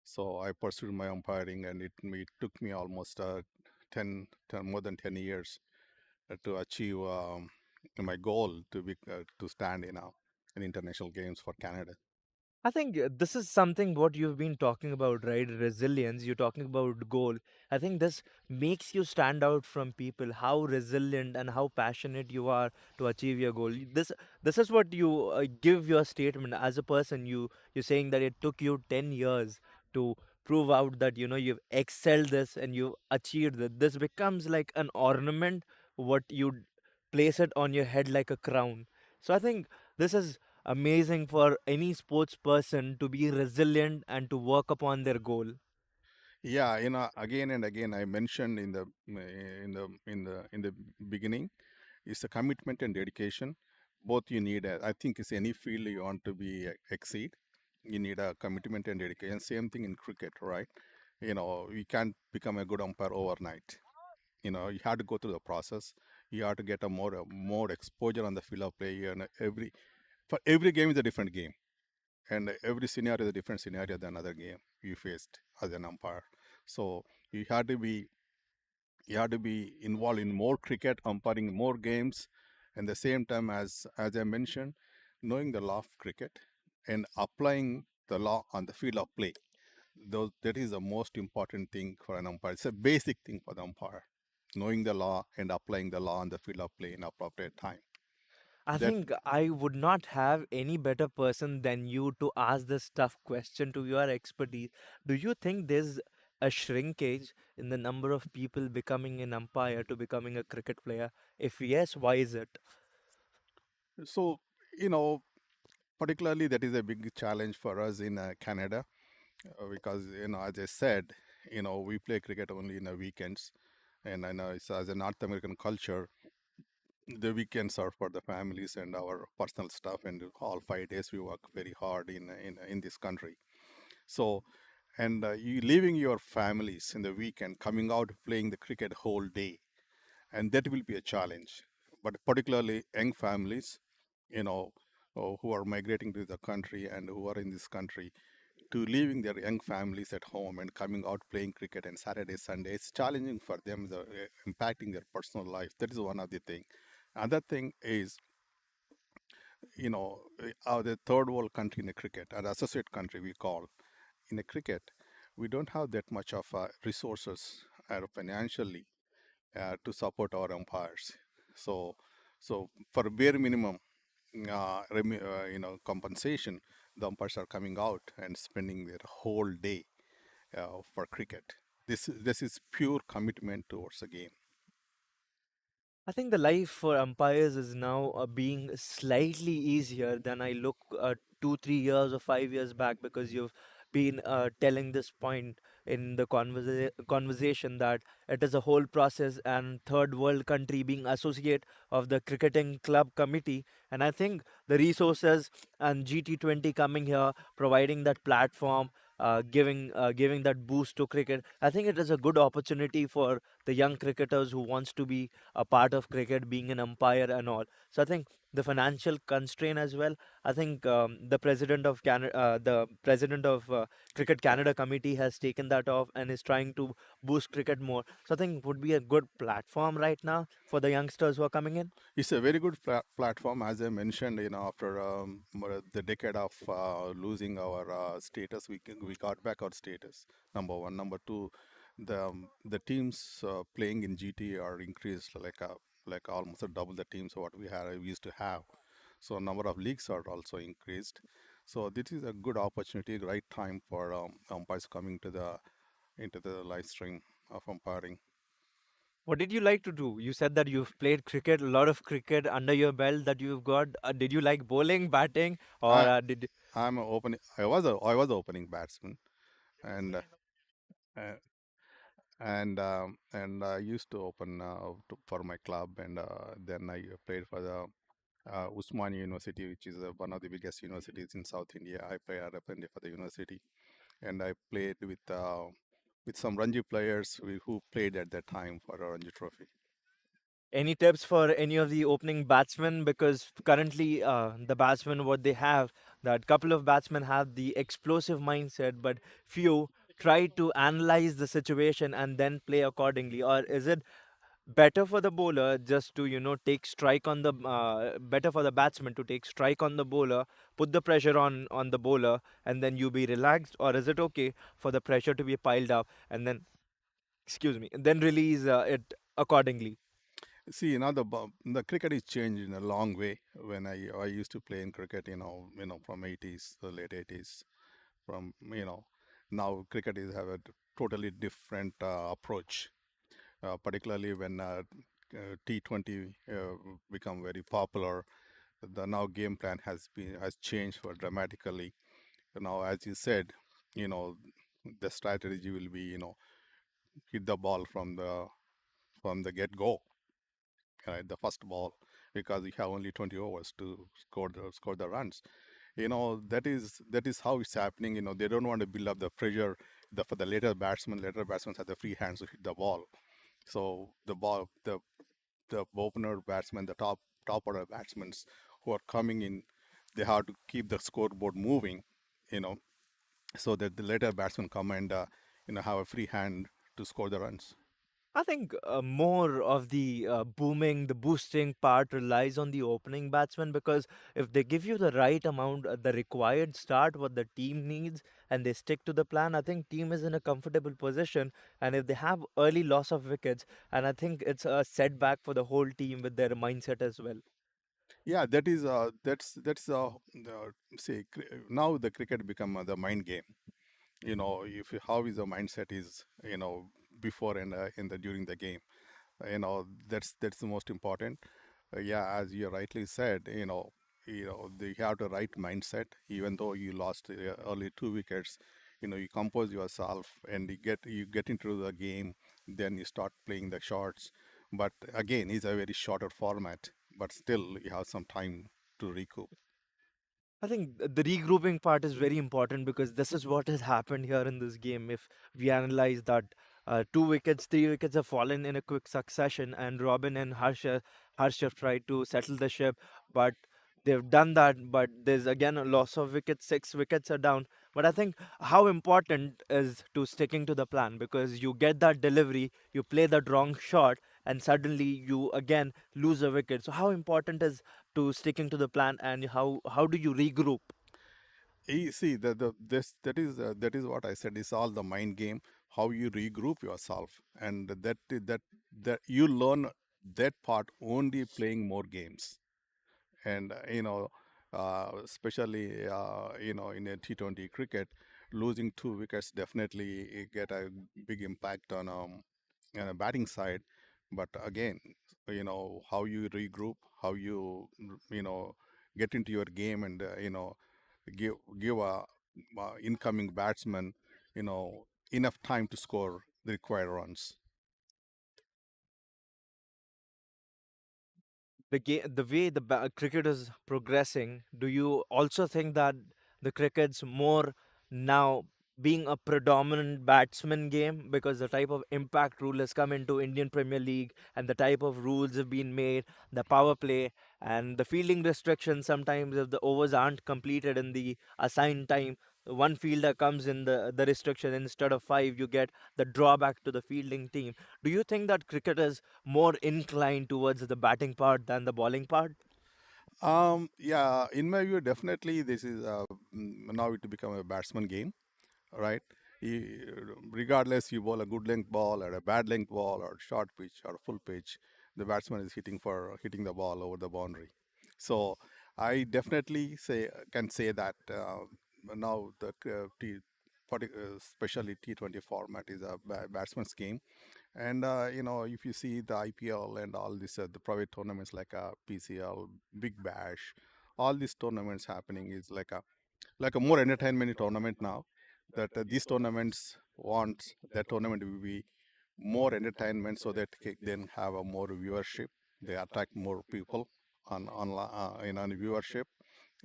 So I pursued my umpiring, and it took me almost more than 10 years to achieve my goal to stand in international games for Canada. I think this is something what you've been talking about, right? Resilience. You're talking about goal. I think this makes you stand out from people. How resilient and how passionate you are to achieve your goal. This is what you give your statement as a person. You're saying that it took you 10 years to prove out that you've excelled this and you've achieved it. This becomes like an ornament. What you place it on your head like a crown. So I think this is amazing for any sports person to be resilient and to work upon their goal. Yeah, again and again I mentioned in the beginning, it's a commitment and dedication. Both you need. I think it's any field you want to be exceed. You need a commitment and dedication. Same thing in cricket, right? You can't become a good umpire overnight. You have to go through the process. You have to get a more exposure on the field of play. And for every game is a different game, and every scenario is a different scenario than other game you faced as an umpire. So you have to be you have to be involved in more cricket, umpiring more games, and the same time, as I mentioned, knowing the law of cricket and applying the law on the field of play. That is the most important thing for an umpire. It's a basic thing for the umpire, knowing the law and applying the law on the field of play in appropriate time. I That think I would not have any better person than you to ask this tough question to your expertise. Do you think there's a shrinkage in the number of people becoming an umpire to becoming a cricket player? If yes, why is it? so you know particularly that is a big challenge for us in Canada, because as I said, we play cricket only in the weekends, and I know it's as a North American culture, the weekends are for the families and our personal stuff, and all 5 days we work very hard in this country. So, and you leaving your families in the weekend, coming out playing the cricket whole day, and that will be a challenge. But particularly young families, who are migrating to the country and who are in this country, to leaving their young families at home and coming out playing cricket and Saturday, Sunday, it's challenging for them, impacting their personal life. That is one of the thing. Another thing is, the third world country in a cricket, an associate country we call in a cricket, we don't have that much of resources financially to support our umpires. So, so for bare minimum, compensation, the umpires are coming out and spending their whole day for cricket. This is pure commitment towards the game. I think the life for umpires is now being slightly easier than I look 2, 3 years or 5 years back, because you've been telling this point in the conversation that it is a whole process, and third world country being associate of the cricketing club committee. And I think the resources and GT20 coming here, providing that platform, giving that boost to cricket. I think it is a good opportunity for the young cricketers who wants to be a part of cricket, being an umpire and all. So I think the financial constraint as well. I think the president of Cricket Canada committee has taken that off and is trying to boost cricket more. So I think would be a good platform right now for the youngsters who are coming in. It's a very good platform, as I mentioned. After the decade of losing our status, we got back our status. Number one, number two, the teams playing in GT are increased like almost double the teams what we used to have. So number of leagues are also increased. So this is a good opportunity, right time for umpires coming to the into the live stream of umpiring. What did you like to do? You said that you've played cricket, a lot of cricket under your belt that you've got. Did you like bowling, batting, or I did I'm a opening. I was a opening batsman, and uh, and I used to open for my club, and then I played for the Usmania University, which is one of the biggest universities in South India. I represented for the university, and I played with some Ranji players who played at that time for a Ranji Trophy. any tips for any of the opening batsmen? Because currently, the batsmen, what they have, that couple of batsmen have the explosive mindset, but few try to analyze the situation and then play accordingly. Or is it better for the bowler just to take strike on the better for the batsman to take strike on the bowler, put the pressure on the bowler, and then you be relaxed? Or is it okay for the pressure to be piled up and then, excuse me, and then release it accordingly? See, the cricket is changed in a long way. When I used to play in cricket, from 80s, the late 80s, from now cricket is have a totally different approach, particularly when T20 become very popular. The now game plan has changed for dramatically. Now, as you said, you know, the strategy will be hit the ball from the get go, right, the first ball, because you have only 20 overs to score the runs. That is how it's happening. They don't want to build up the pressure for the later batsmen. Later batsmen have the free hands to hit the ball. So the opener batsmen, the top order batsmen who are coming in, they have to keep the scoreboard moving, you know, so that the later batsmen come and have a free hand to score the runs. I think more of the booming, the boosting part relies on the opening batsman, because if they give you the right amount, the required start, what the team needs, and they stick to the plan, I think team is in a comfortable position. And if they have early loss of wickets, and I think it's a setback for the whole team with their mindset as well. Yeah, that's say now the cricket become the mind game. If how is the mindset is before and in the during the game. That's the most important. Yeah, as you rightly said, they have the right mindset. Even though you lost early 2 wickets, you compose yourself and you get into the game. Then you start playing the shots. But again, it's a very shorter format. But still, you have some time to recoup. I think the regrouping part is very important, because this is what has happened here in this game. If we analyze that, 2 wickets, 3 wickets have fallen in a quick succession, and Robin and Harsha have tried to settle the ship, but they've done that. But there's again a loss of wickets, 6 wickets are down. But I think how important is to sticking to the plan, because you get that delivery, you play that wrong shot, and suddenly you again lose a wicket. So how important is to sticking to the plan, and how do you regroup? See, that is what I said. It's all the mind game. How you regroup yourself, and that you learn that part only playing more games. And especially in a T20 cricket, losing 2 wickets definitely get a big impact on a batting side. But again, how you regroup, how you get into your game, and give a incoming batsman you know enough time to score the required runs. The way the cricket is progressing, do you also think that the cricket's more now being a predominant batsman game because the type of impact rule has come into Indian Premier League and the type of rules have been made, the power play and the fielding restrictions sometimes if the overs aren't completed in the assigned time, one fielder comes in the restriction instead of five, you get the drawback to the fielding team. Do you think that cricket is more inclined towards the batting part than the bowling part? Yeah, in my view, definitely this is now it become a batsman game, right? Regardless, you bowl a good length ball or a bad length ball or short pitch or full pitch, the batsman is hitting the ball over the boundary. So I definitely can say that now the especially T20 format is a batsman's game. And if you see the IPL and all these the private tournaments like PCL, Big Bash, all these tournaments happening is like a more entertainment tournament now. That these tournaments want that tournament to be more entertainment so that they then have a more viewership. They attract more people on viewership.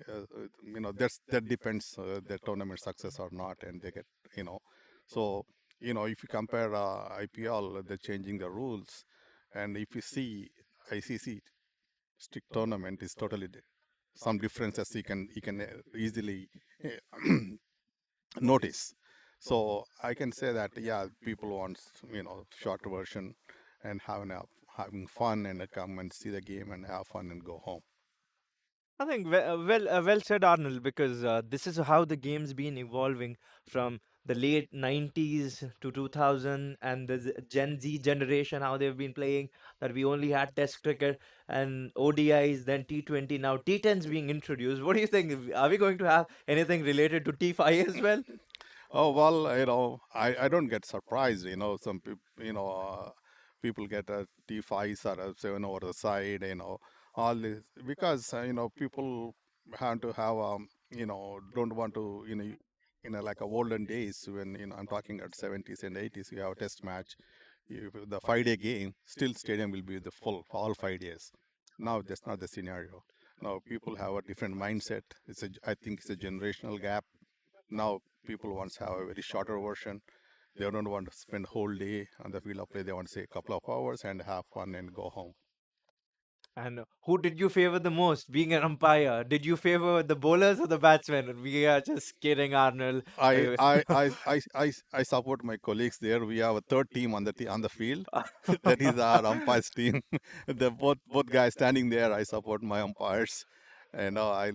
That depends the tournament success or not, and they get you know. So if you compare IPL, they're changing the rules, and if you see ICC strict tournament is totally some differences you can easily notice. So I can say that yeah, people want short version and having fun and come and see the game and have fun and go home. I think well said, Arnold, because this is how the game's been evolving from the late 90s to 2000 and the Gen Z generation, how they've been playing, that we only had Test cricket and ODIs, then T20, now T10's being introduced. What do you think? Are we going to have anything related to T5 as well? Oh well, I don't get surprised. Some people, people get a T5s or a 7 over the side. All this because people have to have don't want to like a olden days when I'm talking at 70s and 80s. You have a test match, the 5 day game. Still, stadium will be the full for all 5 days. Now that's not the scenario. Now people have a different mindset. I think it's a generational gap. Now people want to have a very shorter version. They don't want to spend whole day on the field of play. They want to say a couple of hours and have fun and go home. And who did you favor the most being an umpire? Did you favor the bowlers or the batsmen? We are just kidding, Arnold. I I I I I support my colleagues there. We have a third team on the field. That is our umpires team. The both guys standing there. I support my umpires, and I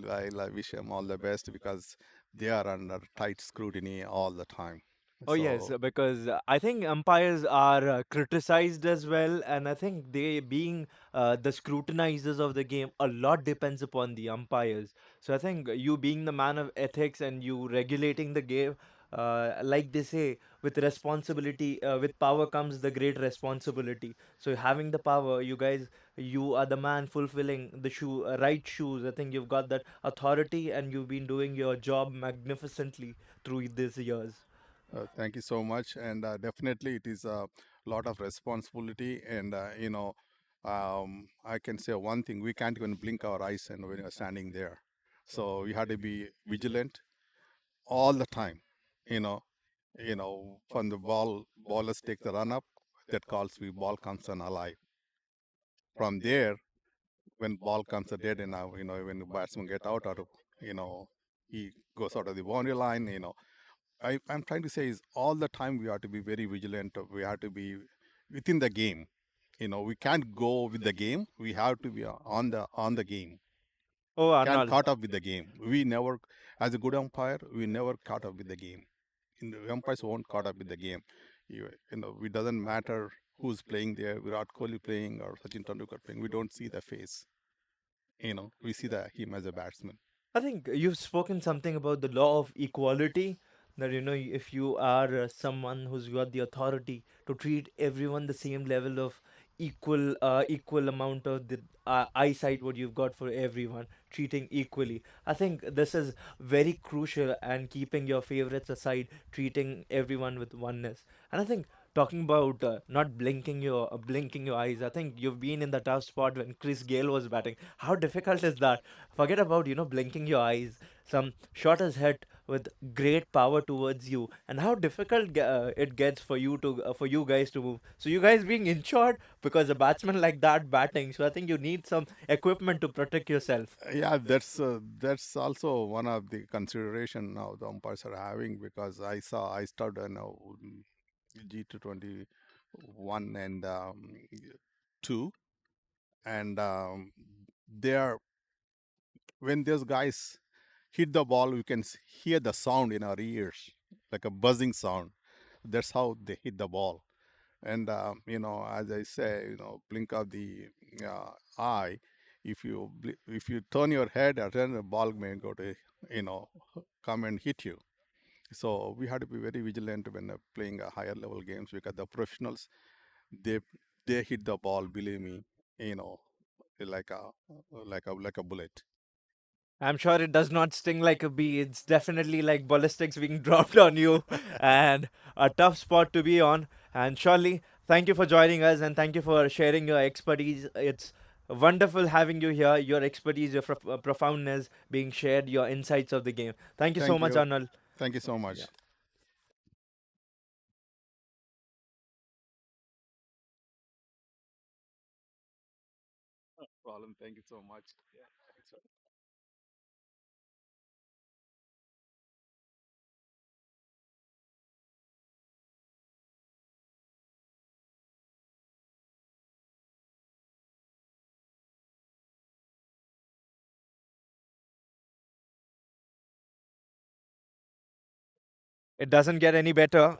wish them all the best because they are under tight scrutiny all the time. Oh yes, So because I think umpires are criticized as well, and I think they being the scrutinizers of the game, a lot depends upon the umpires. So I think you being the man of ethics and you regulating the game, like they say, with responsibility, with power comes the great responsibility. So having the power, you guys, you are the man fulfilling the right shoes. I think you've got that authority, and you've been doing your job magnificently through these years. thank you so much, and definitely it is a lot of responsibility. And I can say one thing: we can't even blink our eyes, and when you're standing there, so we have to be vigilant all the time. You know, when the ballers take the run up, that calls we ball comes on alive. From there, when ball comes a dead, and now when the batsman get out, or he goes out of the boundary line. I'm trying to say is all the time we have to be very vigilant. We have to be within the game. We can't go with the game. We have to be on the game. Oh, Can't Arnold. caught up with the game. We never, as a good umpire, we never caught up with the game. The umpires won't caught up with the game. It doesn't matter who's playing there. Virat Kohli playing or Sachin Tendulkar playing. We don't see the face. we see that him as a batsman. I think you've spoken something about the law of equality. That if you are someone who's got the authority to treat everyone the same level of equal amount of the eyesight what you've got for everyone, treating equally. I think this is very crucial, and keeping your favorites aside, treating everyone with oneness. And I think talking about not blinking your eyes. I think you've been in the tough spot when Chris Gale was batting. How difficult is that? Forget about blinking your eyes. Some shot is hit with great power towards you, and how difficult it gets for you guys to move. So you guys being insured because a batsman like that batting. So I think you need some equipment to protect yourself. Yeah, that's also one of the consideration now the umpires are having, because I started G221 and two, and they are when those guys hit the ball, we can hear the sound in our ears, like a buzzing sound. That's how they hit the ball. And as I say, blink of the eye. If you turn your head, then the ball may go to you know come and hit you. So we have to be very vigilant when playing higher level games, because the professionals, they they hit the ball. Believe me, you know, like a like a bullet. I'm sure it does not sting like a bee. It's definitely like ballistics being dropped on you, and a tough spot to be on. And surely, thank you for joining us, and thank you for sharing your expertise. It's wonderful having you here. Your expertise, your profoundness being shared, your insights of the game. Thank you so Thank much, you, Arnold. thank you so Yeah. much. Problem. Thank you so much. Yeah, thanks. It doesn't get any better.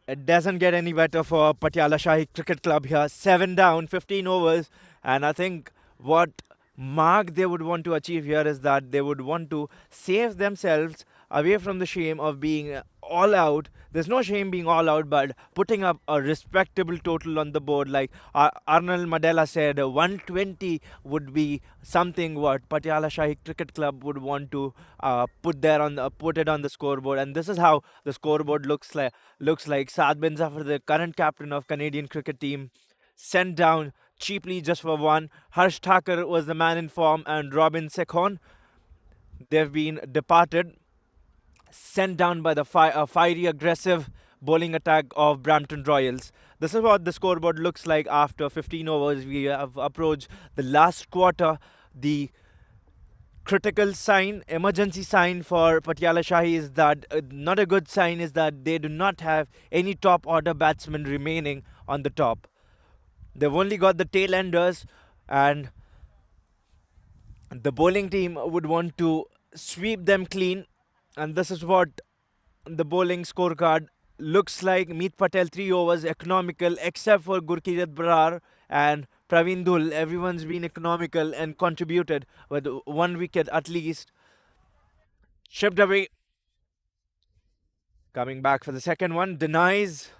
It doesn't get any better for Patiala Shahi Cricket Club here. 7 down, 15 overs. And I think what mark they would want to achieve here is that they would want to save themselves away from the shame of being all out. There's no shame being all out, but putting up a respectable total on the board. Like Arnold Madela said, 120 would be something what Patiala Shahi Cricket Club would want to put it on the scoreboard. And this is how the scoreboard looks like. Saad Bin Zafar, the current captain of Canadian cricket team, sent down cheaply just for one. Harsh Thakur was the man in form, and Robin Sekhon, they've been departed, sent down by the fiery, aggressive bowling attack of Brampton Royals. This is what the scoreboard looks like after 15 overs. We have approached the last quarter. The critical sign, emergency sign for Patiala Shahi is that not a good sign is that they do not have any top order batsmen remaining on the top. They've only got the tail enders, and the bowling team would want to sweep them clean. And this is what the bowling scorecard looks like. Meet Patel 3 overs, economical, except for Gurkirat Brar and Praveen Dhul. Everyone's been economical and contributed with 1 wicket at least. Shipped away, coming back for the second one, denies.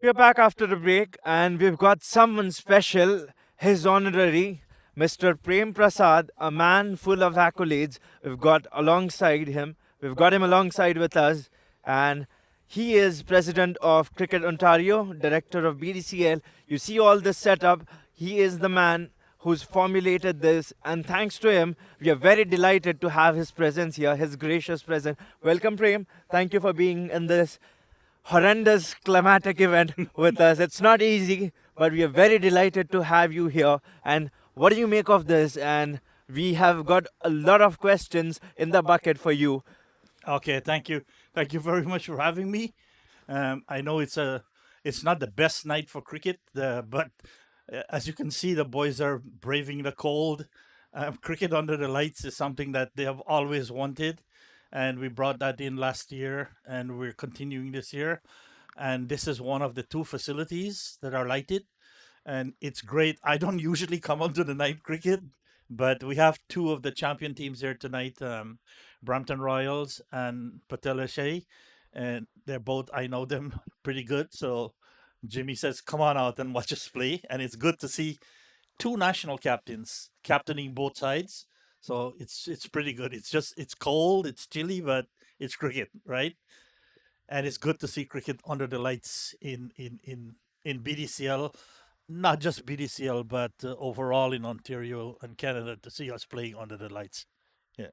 We're back after the break, and we've got someone special, his honorary, Mr. Prem Prasad, a man full of accolades. We've got him alongside with us, and he is president of Cricket Ontario, director of BDCL. You see all this setup. He is the man who's formulated this, and thanks to him, we are very delighted to have his presence here, his gracious presence. Welcome, Prem. Thank you for being in this horrendous climatic event with us. It's not easy, but we are very delighted to have you here. And what do you make of this? And we have got a lot of questions in the bucket for you. Okay, thank you very much for having me. I know it's not the best night for cricket, but as you can see, the boys are braving the cold. Cricket under the lights is something that they have always wanted, and we brought that in last year, and we're continuing this year. And this is one of the two facilities that are lighted, and it's great. I don't usually come onto the night cricket, but we have two of the champion teams here tonight, Brampton Royals and Patiala Shahi, and they're both, I know them pretty good. So Jimmy says, "Come on out and watch us play," and it's good to see two national captains captaining both sides. So it's pretty good. It's cold, it's chilly, but it's cricket, right? And it's good to see cricket under the lights in BDCL, not just BDCL, but overall in Ontario and Canada to see us playing under the lights. Yeah.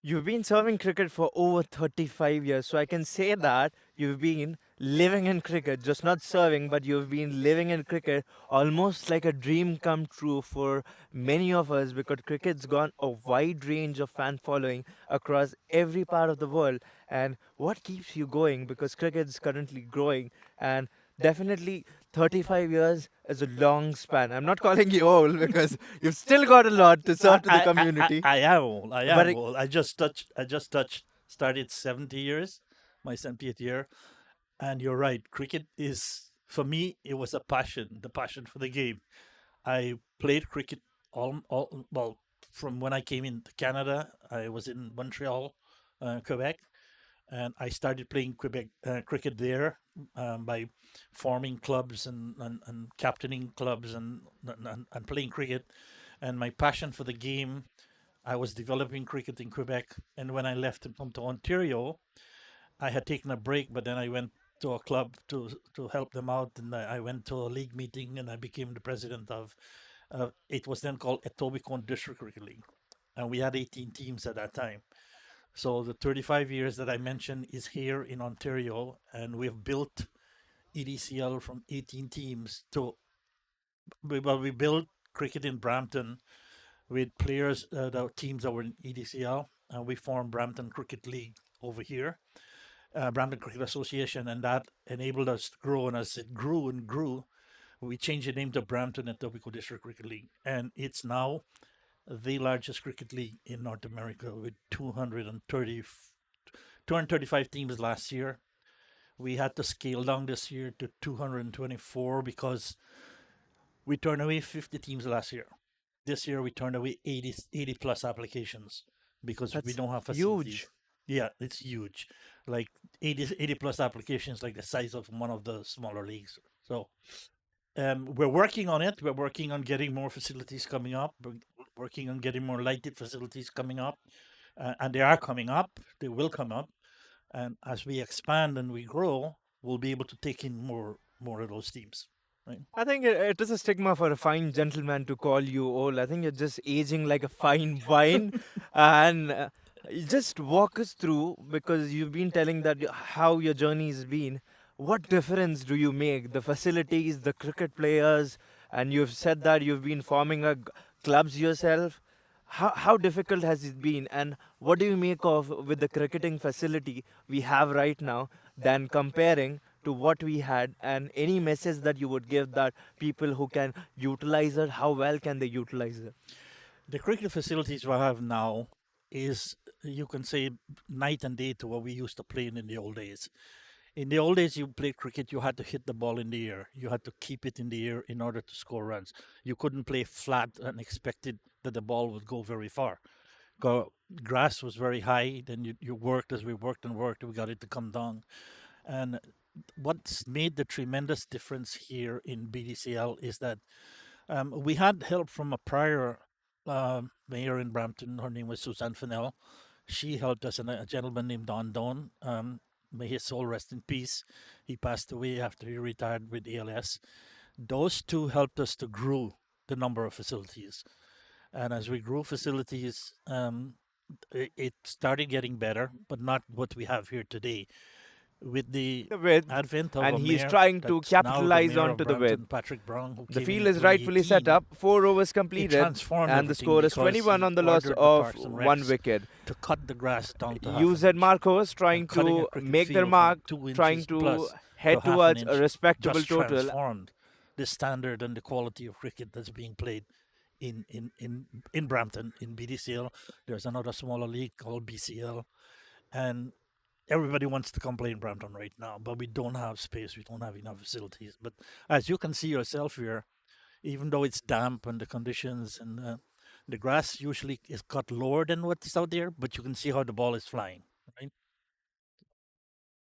You've been serving cricket for over 35 years, so I can say that you've been living in cricket, just not serving, but you've been living in cricket almost like a dream come true for many of us because cricket's got a wide range of fan following across every part of the world. And what keeps you going? Because cricket's currently growing, and definitely 35 years is a long span. I'm not calling you old because you've still got a lot to serve to the community. I am old. I But am old. I just touched started 70 years, my 70th year. And you're right. Cricket is, for me, it was a passion, the passion for the game. I played cricket well, from when I came into Canada. I was in Montreal, Quebec, and I started playing Quebec cricket there by forming clubs and captaining clubs and playing cricket. And my passion for the game, I was developing cricket in Quebec. And when I left and come to Ontario, I had taken a break, but then I went to a club to help them out, and I went to a league meeting, and I became the president of. It was then called Etobicoke District Cricket League, and we had 18 teams at that time. So the 35 years that I mentioned is here in Ontario, and we've built EDCL from 18 teams to we built cricket in Brampton with players, the teams that were in EDCL, and we formed Brampton Cricket League over here, Brampton Cricket Association, and that enabled us to grow. And as it grew and grew, we changed the name to Brampton and Etobicoke District Cricket League, and it's now the largest cricket league in North America with 235 teams last year. We had to scale down this year to 224 because we turned away 50 teams last year. This year we turned away 80 plus applications because we that's don't have facilities. huge. Yeah, it's huge. Like 80 plus applications, like the size of one of the smaller leagues. So we're working on it. We're working on getting more facilities coming up. We're working on getting more lighted facilities coming up. And they are coming up. They will come up. And as we expand and we grow, we'll be able to take in more of those teams. right? I think it is a stigma for a fine gentleman to call you old. I think you're just aging like a fine wine. And you just walk us through, because you've been telling that how your journey's been. What difference do you make? The facilities, the cricket players, and you've said that you've been forming clubs yourself. How difficult has it been, and what do you make of with the cricketing facility we have right now than comparing to what we had, and any message that you would give that people who can utilize it, how well can they utilize it? The cricket facilities we have now is, you can say, night and day to what we used to play in the old days. In the old days, you played cricket, you had to hit the ball in the air. You had to keep it in the air in order to score runs. You couldn't play flat and expected that the ball would go very far. Grass was very high, then you worked as we worked and worked, we got it to come down. And what's made the tremendous difference here in BDCL is that we had help from a prior mayor in Brampton. Her name was Susan Fennell. She helped us, and a gentleman named Don Don. May his soul rest in peace. He passed away after he retired with ALS. Those two helped us to grow the number of facilities. And as we grew facilities, it started getting better, but not what we have here today. With the The width, advent of and a he's mayor trying to that's now the capitalize mayor of onto the width. Brampton, Patrick Brown, who The came in field in is rightfully set 2018, up, 4 overs it completed, transformed and the everything score is because 21 he on the loss ordered the of Parks and 1 Recs wicket. to cut the grass down to half an UZ inch. Marcos trying And cutting a to cricket make their field from mark, 2 inches trying to plus to head half an towards a inch respectable just total. transformed the standard and the quality of cricket that's being played in Brampton, in BDCL. There's another smaller league called BCL. And everybody wants to come play in Brampton right now, but we don't have space. We don't have enough facilities. But as you can see yourself here, even though it's damp and the conditions and the grass usually is cut lower than what is out there, but you can see how the ball is flying, right?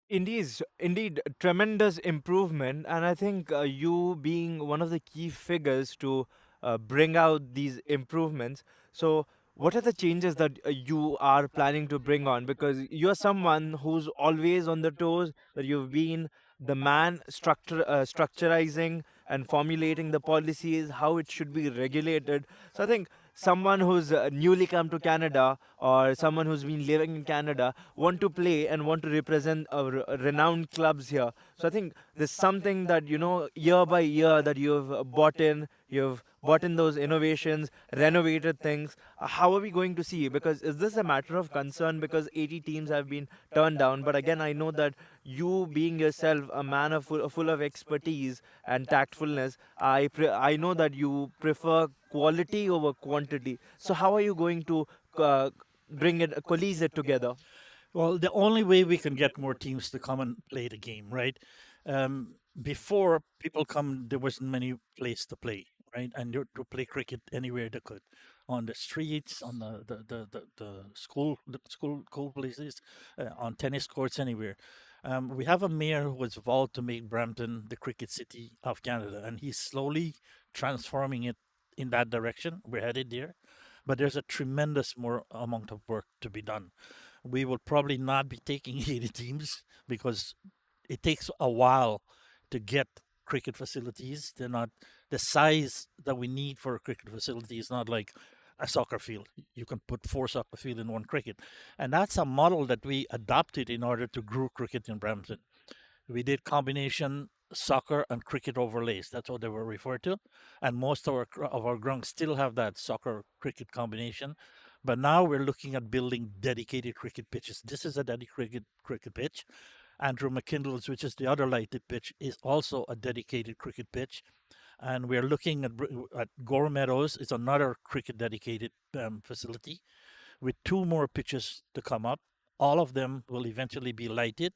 Indeed, tremendous improvement, and I think you being one of the key figures to bring out these improvements. So, what are the changes that you are planning to bring on? Because you're someone who's always on the toes. That you've been the man structurizing and formulating the policies, how it should be regulated. So, I think someone who's newly come to Canada, or someone who's been living in Canada, want to play and want to represent renowned clubs here. So I think there's something that, year by year, that you've bought in those innovations, renovated things. How are we going to see? Because is this a matter of concern? Because 80 teams have been turned down. But again, I know that you being yourself a man full of expertise and tactfulness, I know that you prefer quality over quantity. So how are you going to uh, coalesce it together? Well, the only way we can get more teams to come and play the game, right? Before people come, there wasn't many place to play, right? And to play cricket anywhere they could, on the streets, on the school places, on tennis courts, anywhere. We have a mayor who was vowed to make Brampton the cricket city of Canada, and he's slowly transforming it in that direction. We're headed there, but there's a tremendous more amount of work to be done. We will probably not be taking 80 teams because it takes a while to get cricket facilities. They're not the size that we need for a cricket facility is not like a soccer field. You can put 4 soccer field in one cricket. And that's a model that we adopted in order to grow cricket in Brampton. We did combination soccer and cricket overlays. That's what they were referred to, and most of our grounds still have that soccer cricket combination. But now we're looking at building dedicated cricket pitches. This is a dedicated cricket pitch. Andrew McKindle's, which is the other lighted pitch, is also a dedicated cricket pitch. And we're looking at Gore Meadows. It's another cricket dedicated facility with 2 more pitches to come up. All of them will eventually be lighted.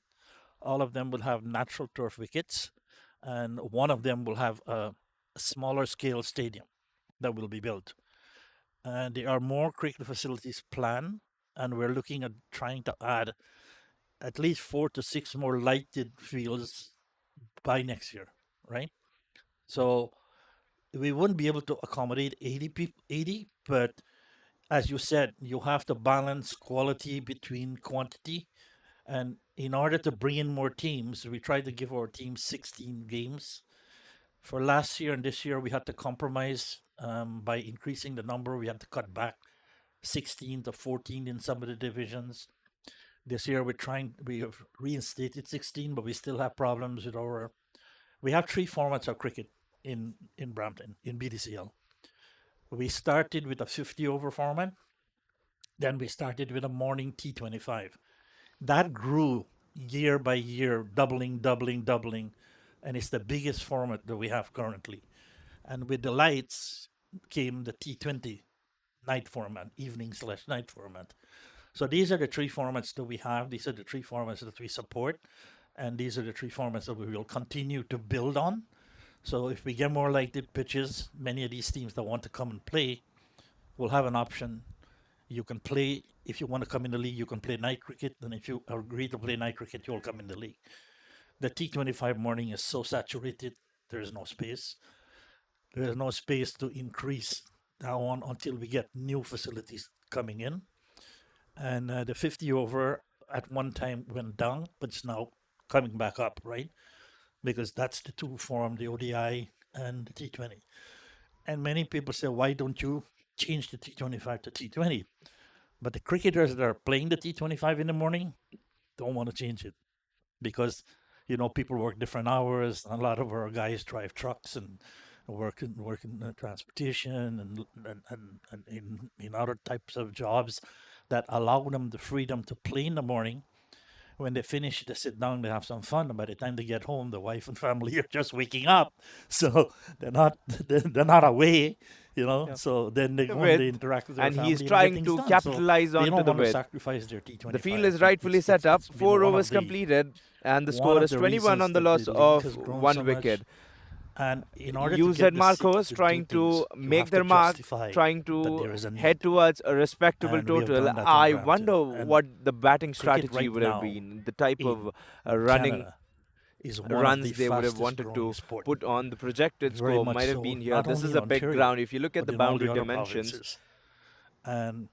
All of them will have natural turf wickets, and one of them will have a smaller scale stadium that will be built. And there are more cricket facilities planned, and we're looking at trying to add at least 4 to 6 more lighted fields by next year, right? So we wouldn't be able to accommodate 80 people, 80, but as you said, you have to balance quality between quantity. And in order to bring in more teams, we try to give our team 16 games For last year and this year, we had to compromise by increasing the number. We had to cut back 16 to 14 in some of the divisions. This year, we have reinstated 16, but we still have problems with our. We have three formats of cricket in Brampton, in BDCL. We started with a 50 over format, then we started with a morning T25. That grew year by year, doubling, doubling, doubling, and it's the biggest format that we have currently. And with the lights came the T20 night format, evening/night format. So these are the three formats that we have. These are the three formats that we support. And these are the three formats that we will continue to build on. So if we get more lighted pitches, many of these teams that want to come and play will have an option. You can play, if you want to come in the league, you can play night cricket. And if you agree to play night cricket, you'll come in the league. The T25 morning is so saturated, there is no space. There is no space to increase that one until we get new facilities coming in. And the 50 over at one time went down, but it's now coming back up, right? Because that's the two form, the ODI and the T20. And many people say, why don't you change the T25 to T20? But the cricketers that are playing the T25 in the morning don't want to change it because, people work different hours. A lot of our guys drive trucks and work in transportation and in other types of jobs that allow them the freedom to play in the morning. When they finish, they sit down, they have some fun. And by the time they get home, the wife and family are just waking up, so they're not away, Yeah. So then they go and With they interact with their and family he's and get trying things to done. So capitalize they onto don't the want to width. sacrifice their T25. The field is rightfully set up. It's been 4 one overs of the completed, and the one score of is the 21 reasons on the that loss the league of has grown one so much. wicket. And in order to UZ get the Marcos city to trying do things, to you make have their to mark, justify trying that to there is a head need. towards a respectable And we have total. done that in I Brampton. wonder And what the batting cricket strategy right would have now been, the type of in running Canada is one of the runs they would have fastest wanted growing to sport. put on. The projected Very score much might have so, been here. not This only is in a big Ontario, ground. If you look at but the in all boundary the other dimensions, provinces. And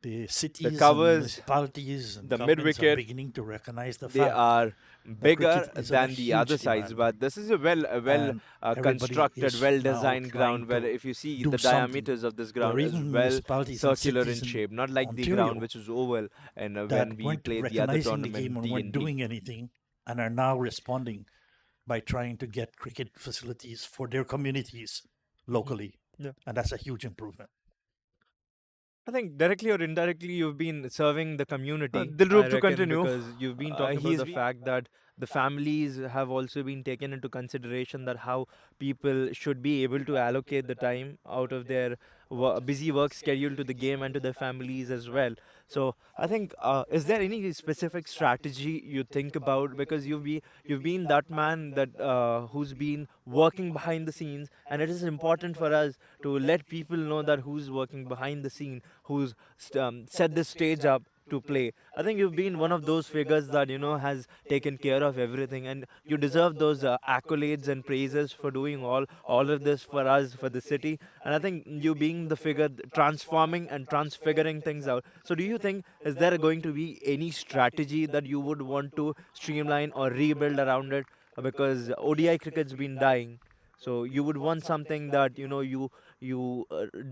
the the cities and covers, municipalities and the mid governments are wicket, beginning to recognize the they fact are that bigger cricket is in a than the other huge sides, demand. but this is a well And everybody constructed, is well now designed trying ground where to if you see do the something. diameters of this There are ground is even well municipalities and circular in cities in shape, not like the ground Ontario which is oval. And when that we weren't played the other recognizing the game tournament, and weren't D&D. doing anything and are now responding by trying to get cricket facilities for their communities locally. Yeah. And that's a huge improvement. I think directly or indirectly, you've been serving the community. Dilrup I to reckon, continue. because you've been talking about He's the fact that the families have also been taken into consideration, that how people should be able to allocate the time out of their busy work schedule to the game and to their families as well. So I think, is there any specific strategy you think about, because you've been that man that who's been working behind the scenes, and it is important for us to let people know that who's working behind the scene, who's set the stage up to play. I think you've been one of those figures that has taken care of everything, and you deserve those accolades and praises for doing all of this for us, for the city. And I think you being the figure transforming and transfiguring things out. So do you think, is there going to be any strategy that you would want to streamline or rebuild around it? Because ODI cricket's been dying, so you would want something that you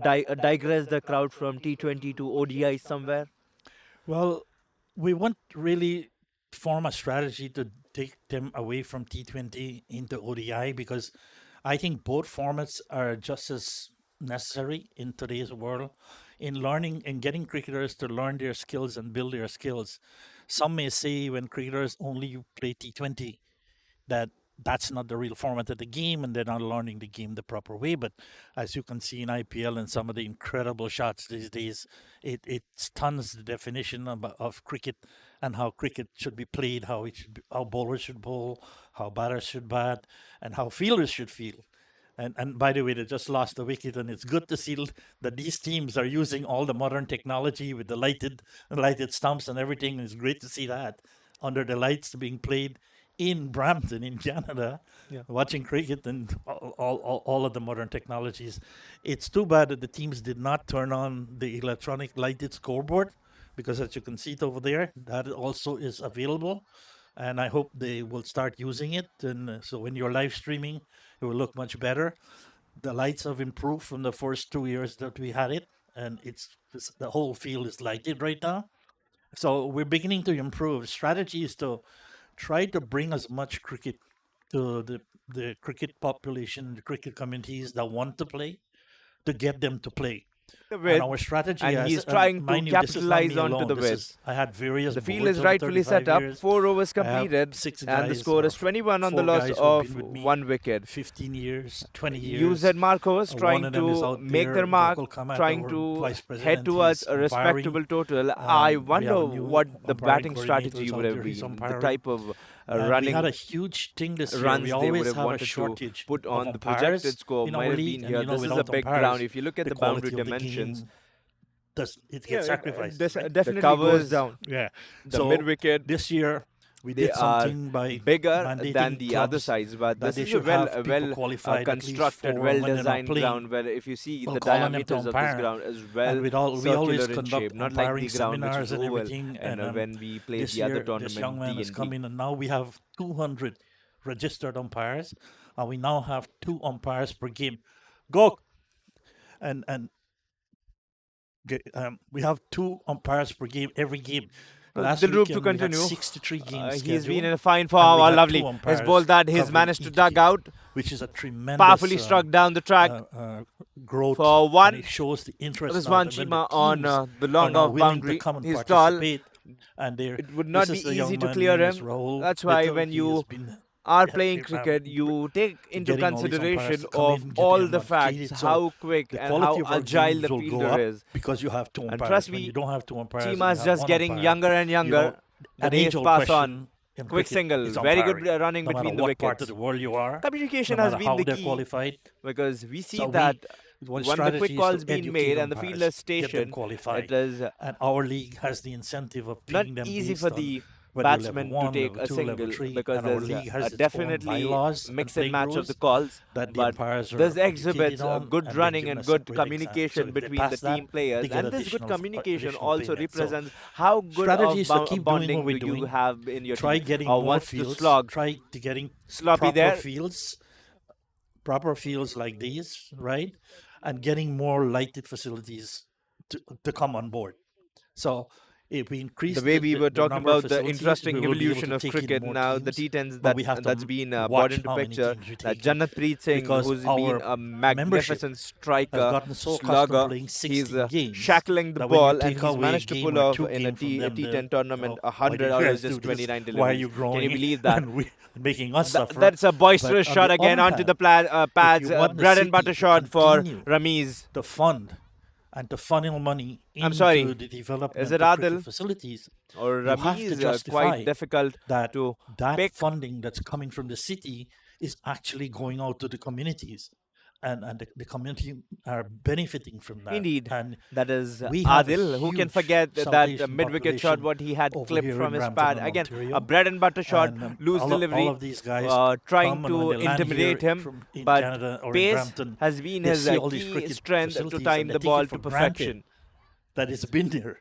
digress the crowd from T20 to ODI somewhere. Well, we want really form a strategy to take them away from T20 into ODI because I think both formats are just as necessary in today's world in learning and getting cricketers to learn their skills and build their skills. Some may say when cricketers only play T20 that that's not the real format of the game and they're not learning the game the proper way. But as you can see in IPL and some of the incredible shots these days, it stuns the definition of cricket and how cricket should be played, how bowlers should bowl, how batters should bat, and how fielders should field. And by the way, they just lost the wicket, and it's good to see that these teams are using all the modern technology with the lighted stumps and everything. It's great to see that under the lights being played in Brampton, in Canada, Yeah. watching cricket and all of the modern technologies. It's too bad that the teams did not turn on the electronic lighted scoreboard because, as you can see it over there, that also is available. and I hope they will start using it. And so when you're live streaming, it will look much better. The lights have improved from the first 2 years that we had it, and the whole field is lighted right now. So we're beginning to improve. Strategy is to try to bring as much cricket to the cricket population, the cricket communities that want to play, to get them to play. The And width, our strategy and is, he's trying to mind you, this is not capitalize me onto alone. the This width. is I had various The field boards is over rightfully set 35 up. years. 4 overs I have completed, 6 and the guys score is or 21 on the 4 loss guys who have of been with me 1 wicket. 15 years, 20 years. UZ Marcos One trying of them is to out make there, their mark, Gokul Kamath, trying our to vice head president. towards He's a umpiring. respectable total. I We have wonder a new what the umpiring batting coordinator strategy who's would out have there. He's been, the umpiring. type of And we running had a huge thing this year. runs We they would always have have a wanted to shortage put of on. The umpires projected score in might our have league, been and here. This is a without big umpires, ground. If you look at the quality boundary of the dimensions, game it yeah, gets sacrificed. this right? definitely covers goes down. Yeah. The So mid wicket, this year we they did are something by bigger mandating than the other clubs sides, but that this they is a should well, have a people well qualified at least constructed, 4 well when they're not designed playing. ground. Where if you see We'll the call on them to diameters of this umpire. ground is And well we always circular in conduct shape, not like umpiring the ground which seminars is and oval. everything. And when we played This the other year, this young tournament, man has come D&D. in, and now we have 200 registered umpires, and we now have 2 umpires per game. Go and we have 2 umpires per game every game. Last Dilrup to weekend we had continue. 63 games He's been scheduled, in a fine and form. we Oh, had lovely. 2 His umpires ball that he's covering managed to each dug game, out, which is a tremendous powerfully struck down the track growth for and one. it shows the interest This now one that when Chima the on teams the are long now off willing boundary. to come and He's tall. participate, and It would not this be is a young easy to man clear named him. Raul That's why Patel. when He you has been are playing cricket, you take into getting all these umpires consideration to come of in, getting all them the facts, educated, so how quick the and how quality of our agile games the will go fielder up is. because you have 2 And umpires. trust When me, you don't have 2 umpires, and you Chima's have just 1 getting umpire, younger and younger. The an days age-old pass on. question in Quick cricket single, is very good umpiring. running No matter between the what part wickets. of the world you are, no Communication has matter been how the they're key qualified. because we see So that one when the strategy quick is call's to been educate made and the umpires, fielder get them station, qualified, it is and our league has the incentive of not paying them easy based for on the whether you're batsman level 1, to take level a 2, single level 3, because and our there's league has its own definitely bylaws mix and and playing match of the rules calls. that the But umpires are this educated exhibits on, good and running they're and given a good separate exam. So communication if they between the pass that, team players, they get and this good additional communication additional also payment. So represents how good strategy is to of keep doing bonding what we're do you doing. have in your Try team. getting Or more once the fields. slog Try to getting sloppy proper there. proper fields like these, right? And getting more lighted facilities to come on board. So if we increase The way we were the talking number of about the facilities, interesting we will be able evolution to of take in cricket, more now the teams, T10s but we have that's to been watch brought into how many picture. teams we That take in, Jannat Preet Singh, because who's been our a membership magnificent has striker, gotten so accustomed to slugger. playing He's 16 games shackling the that when you ball and take he's away a managed to game pull or off 2 in a games from them, T10 tournament why do 100 you out of guys do just this? 29 Why are deliveries. you growing? Can you believe that? And making us suffer. That's a boisterous But on shot the again other onto the hand, pads. you want the Bread and city butter to shot for continue Ramiz. to fund and to funnel money I'm into sorry, the development is it of cricket Adil facilities, or you have to Ramiz? justify Quite difficult that to that pick. funding that's coming from the city is actually going out to the communities, and the community are benefiting from that. Indeed, And that is we have a Adil. Who can huge forget South that Asian mid-wicket shot population what he had over clipped here from in his Brampton pad? and Again, Ontario. a bread and butter shot, And loose delivery, all of these guys trying come, and when to they land intimidate here him. in But Canada or in pace Brampton, has been they his see all these key cricket strength to facilities time and they the take ball it to for granted perfection. that it's been there,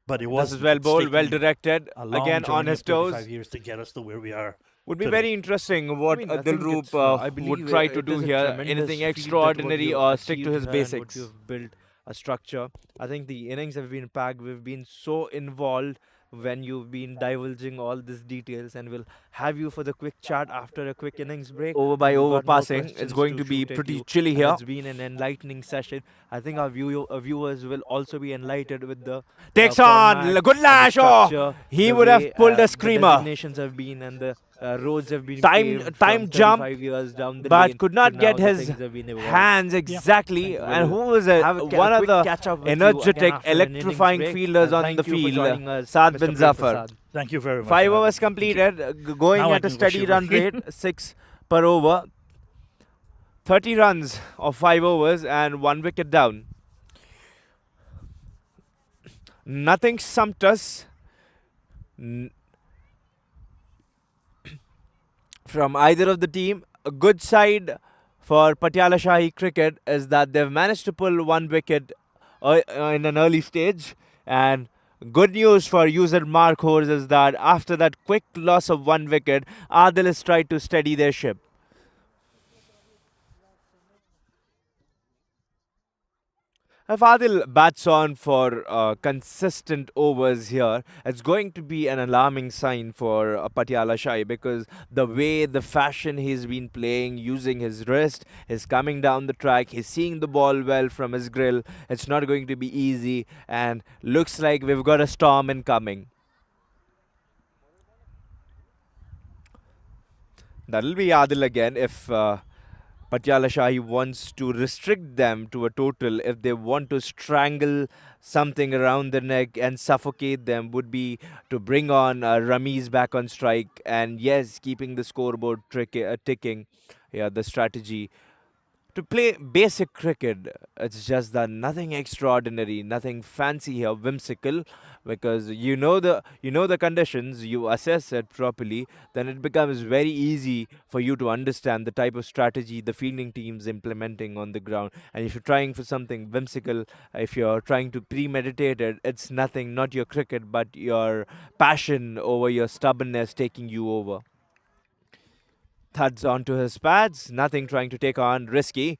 but it This wasn't. is well It's bowled, well taken directed. a long Again on journey his of 35 toes. years to get us to where we are. Would be today. very interesting what I think Dilrup it's, I would believe try to it do is a here. tremendous Anything feat that what extraordinary you or stick to achieved his here and what basics? you've built a structure. I think the innings have been packed. We've been so involved when you've been divulging all these details, and we'll have you for the quick chat after a quick innings break. Over by We've got more overpassing. It's questions going to be shoot at pretty you, chilly and here. It's been an enlightening session. I think our viewers will also be enlightened with the Takes on. format Good and the lash. Oh, structure, he the would have way, pulled a the screamer. designations have been and the roads have been Time- paved time from jump, 35 years down the but lane could to not now get the his things have been evolved. hands exactly. We'll And who was have a one of quick the catch-up with you again energetic, after an innings electrifying break. fielders on Thank the you for field? joining us, Saad Mr. bin Prem Zafar. Prasad. Thank you very much. 5 for having overs me. completed, going Now I at a can go steady run Shubham. rate, 6 per over. 30 runs of 5 overs and 1 wicket down. Nothing stumped us from either of the team. A good side for Patiala Shahi cricket is that they've managed to pull 1 wicket in an early stage, and Good news for user Mark Hores is that after that quick loss of 1 wicket, Adil has tried to steady their ship. If Adil bats on for consistent overs here, it's going to be an alarming sign for Patiala Shahi, because the way, the fashion he's been playing, using his wrist, he's coming down the track, he's seeing the ball well from his grill. It's not going to be easy, and looks like we've got a storm incoming. That'll be Adil again if Patiala Shahi wants to restrict them to a total. If they want to strangle something around the neck and suffocate them, would be to bring on Ramiz back on strike, and yes, keeping the scoreboard ticking. Yeah, the strategy to play basic cricket. It's just that nothing extraordinary, nothing fancy here, whimsical, because you know the conditions, you assess it properly, then it becomes very easy for you to understand the type of strategy the fielding team's implementing on the ground. And if you're trying for something whimsical, if you're trying to premeditate it, it's nothing, not your cricket, but your passion over your stubbornness taking you over. Thuds onto his pads, nothing trying to take on risky.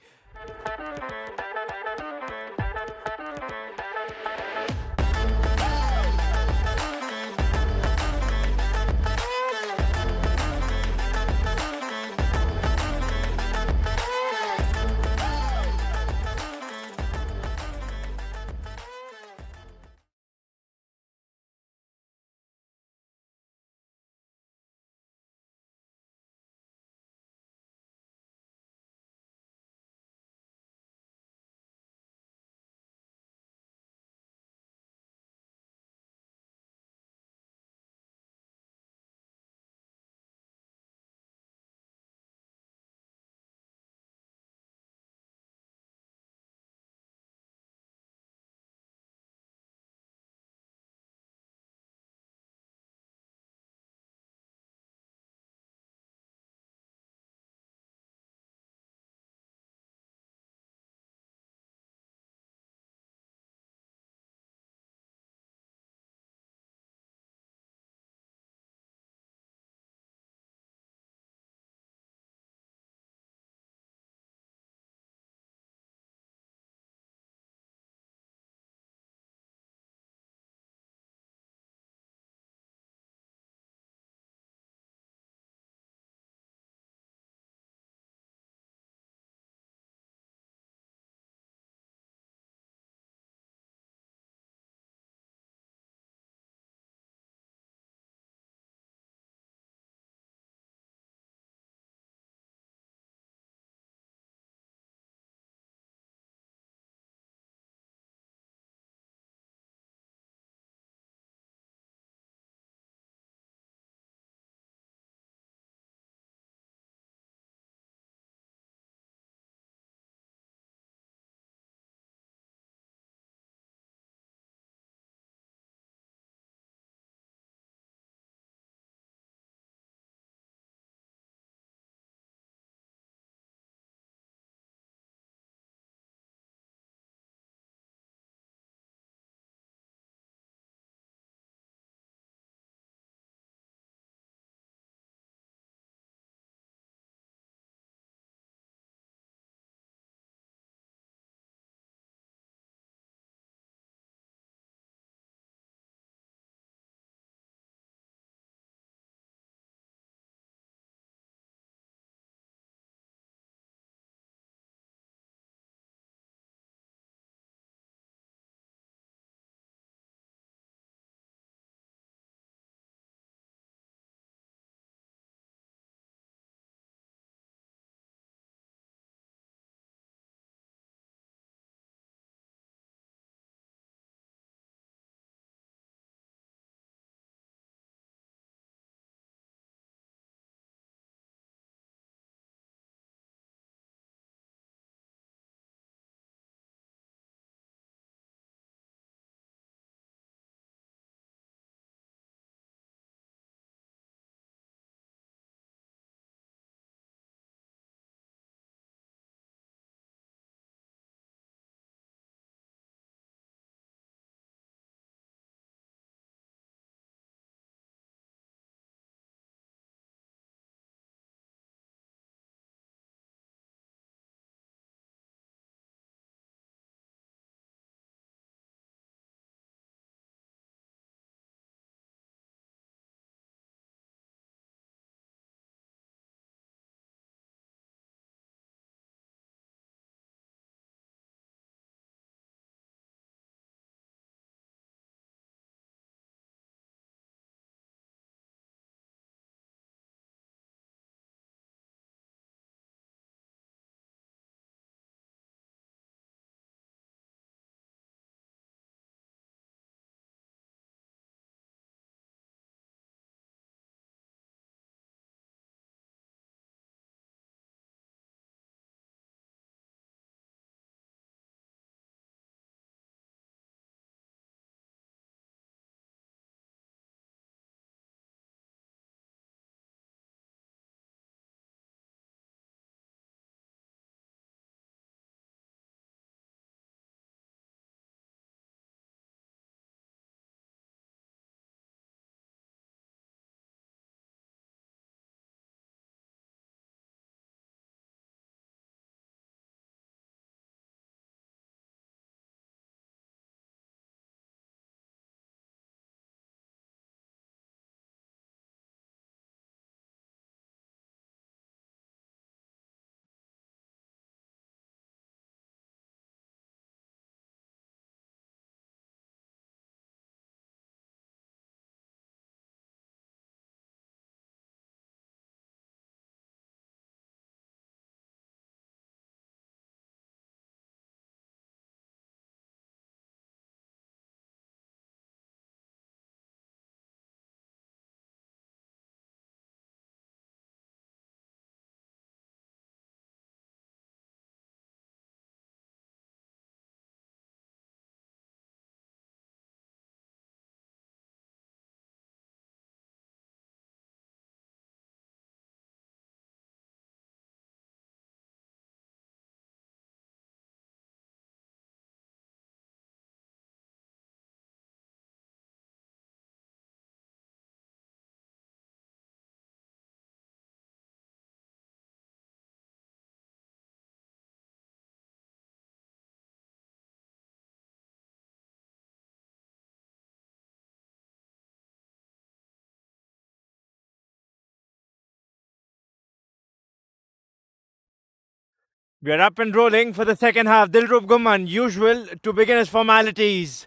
We are up and rolling for the second half. Dilrup Gumman, usual to begin his formalities.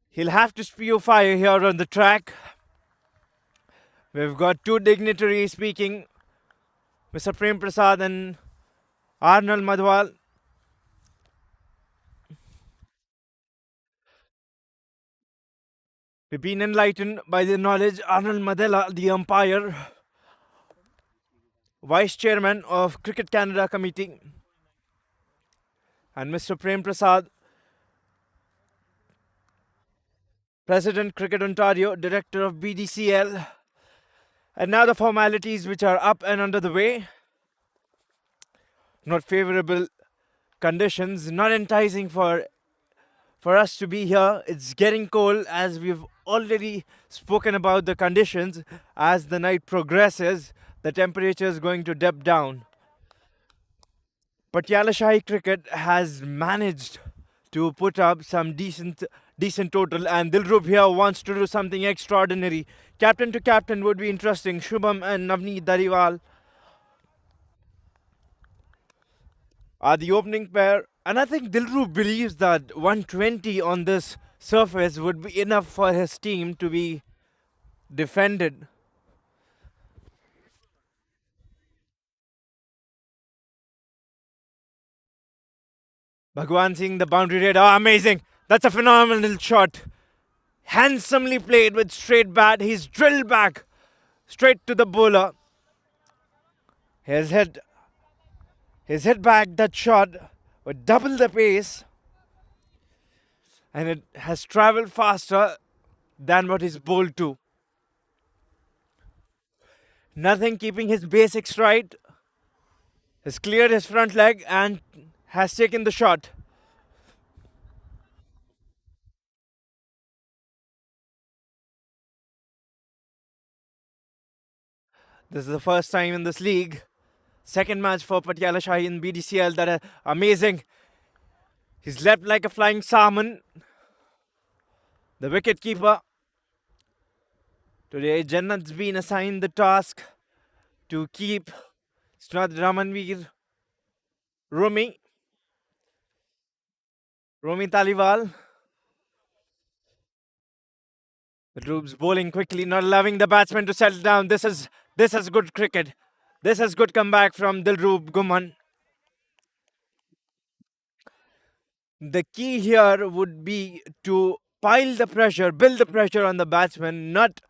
He'll have to spew fire here on the track. We've got two dignitaries speaking, Mr. Prem Prasad and Arnold Madhwal. We've been enlightened by the knowledge Arnold Madela, the umpire, Vice Chairman of Cricket Canada Committee, and Mr. Prem Prasad, President Cricket Ontario, Director of BDCL. And now the formalities which are up and under the way. Not favorable conditions, not enticing for us to be here. It's getting cold, as we've already spoken about the conditions. As the night progresses, the temperature is going to dip down. Patiala Shahi cricket has managed to put up some decent total, and Dilrup here wants to do something extraordinary. Captain to captain would be interesting. Shubham and Navneet Dariwal are the opening pair, and I think Dilrup believes that 120 on this surface would be enough for his team to be defended. Bhagwan seeing the boundary rate. Oh, amazing! That's a phenomenal shot. Handsomely played with straight bat. He's drilled back straight to the bowler. He's hit back that shot with double the pace, and it has travelled faster than what is bowled to. Nothing keeping his basics right. Has cleared his front leg and has taken the shot. This is the first time in this league. Second match for Patiala Shahi in BDCL. That are amazing. He's leapt like a flying salmon. The wicket keeper. Today, Jannat's been assigned the task to keep Snad Ramanveer Rumi Taliwal. The troops bowling quickly, not allowing the batsman to settle down. This is good cricket. This is good comeback from Dilrup Gumman. The key here would be to pile the pressure, build the pressure on the batsman, not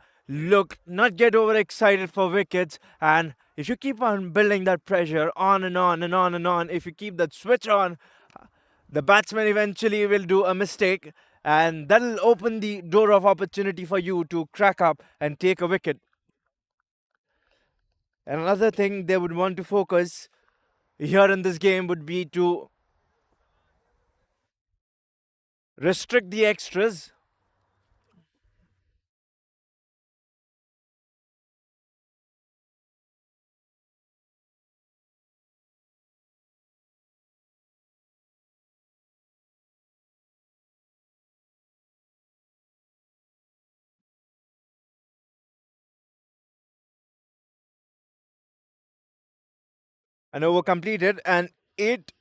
get overexcited for wickets. And if you keep on building that pressure on and on and on and on, if you keep that switch on, the batsman eventually will do a mistake, and that'll open the door of opportunity for you to crack up and take a wicket. And another thing they would want to focus here in this game would be to restrict the extras. An over completed, and 8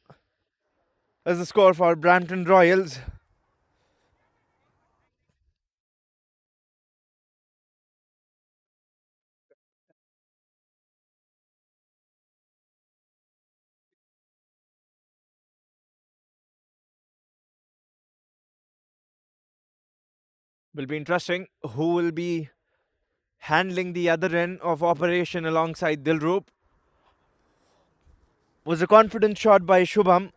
is the score for Brampton Royals. Will be interesting who will be handling the other end of operation alongside Dilrup. Was a confident shot by Shubham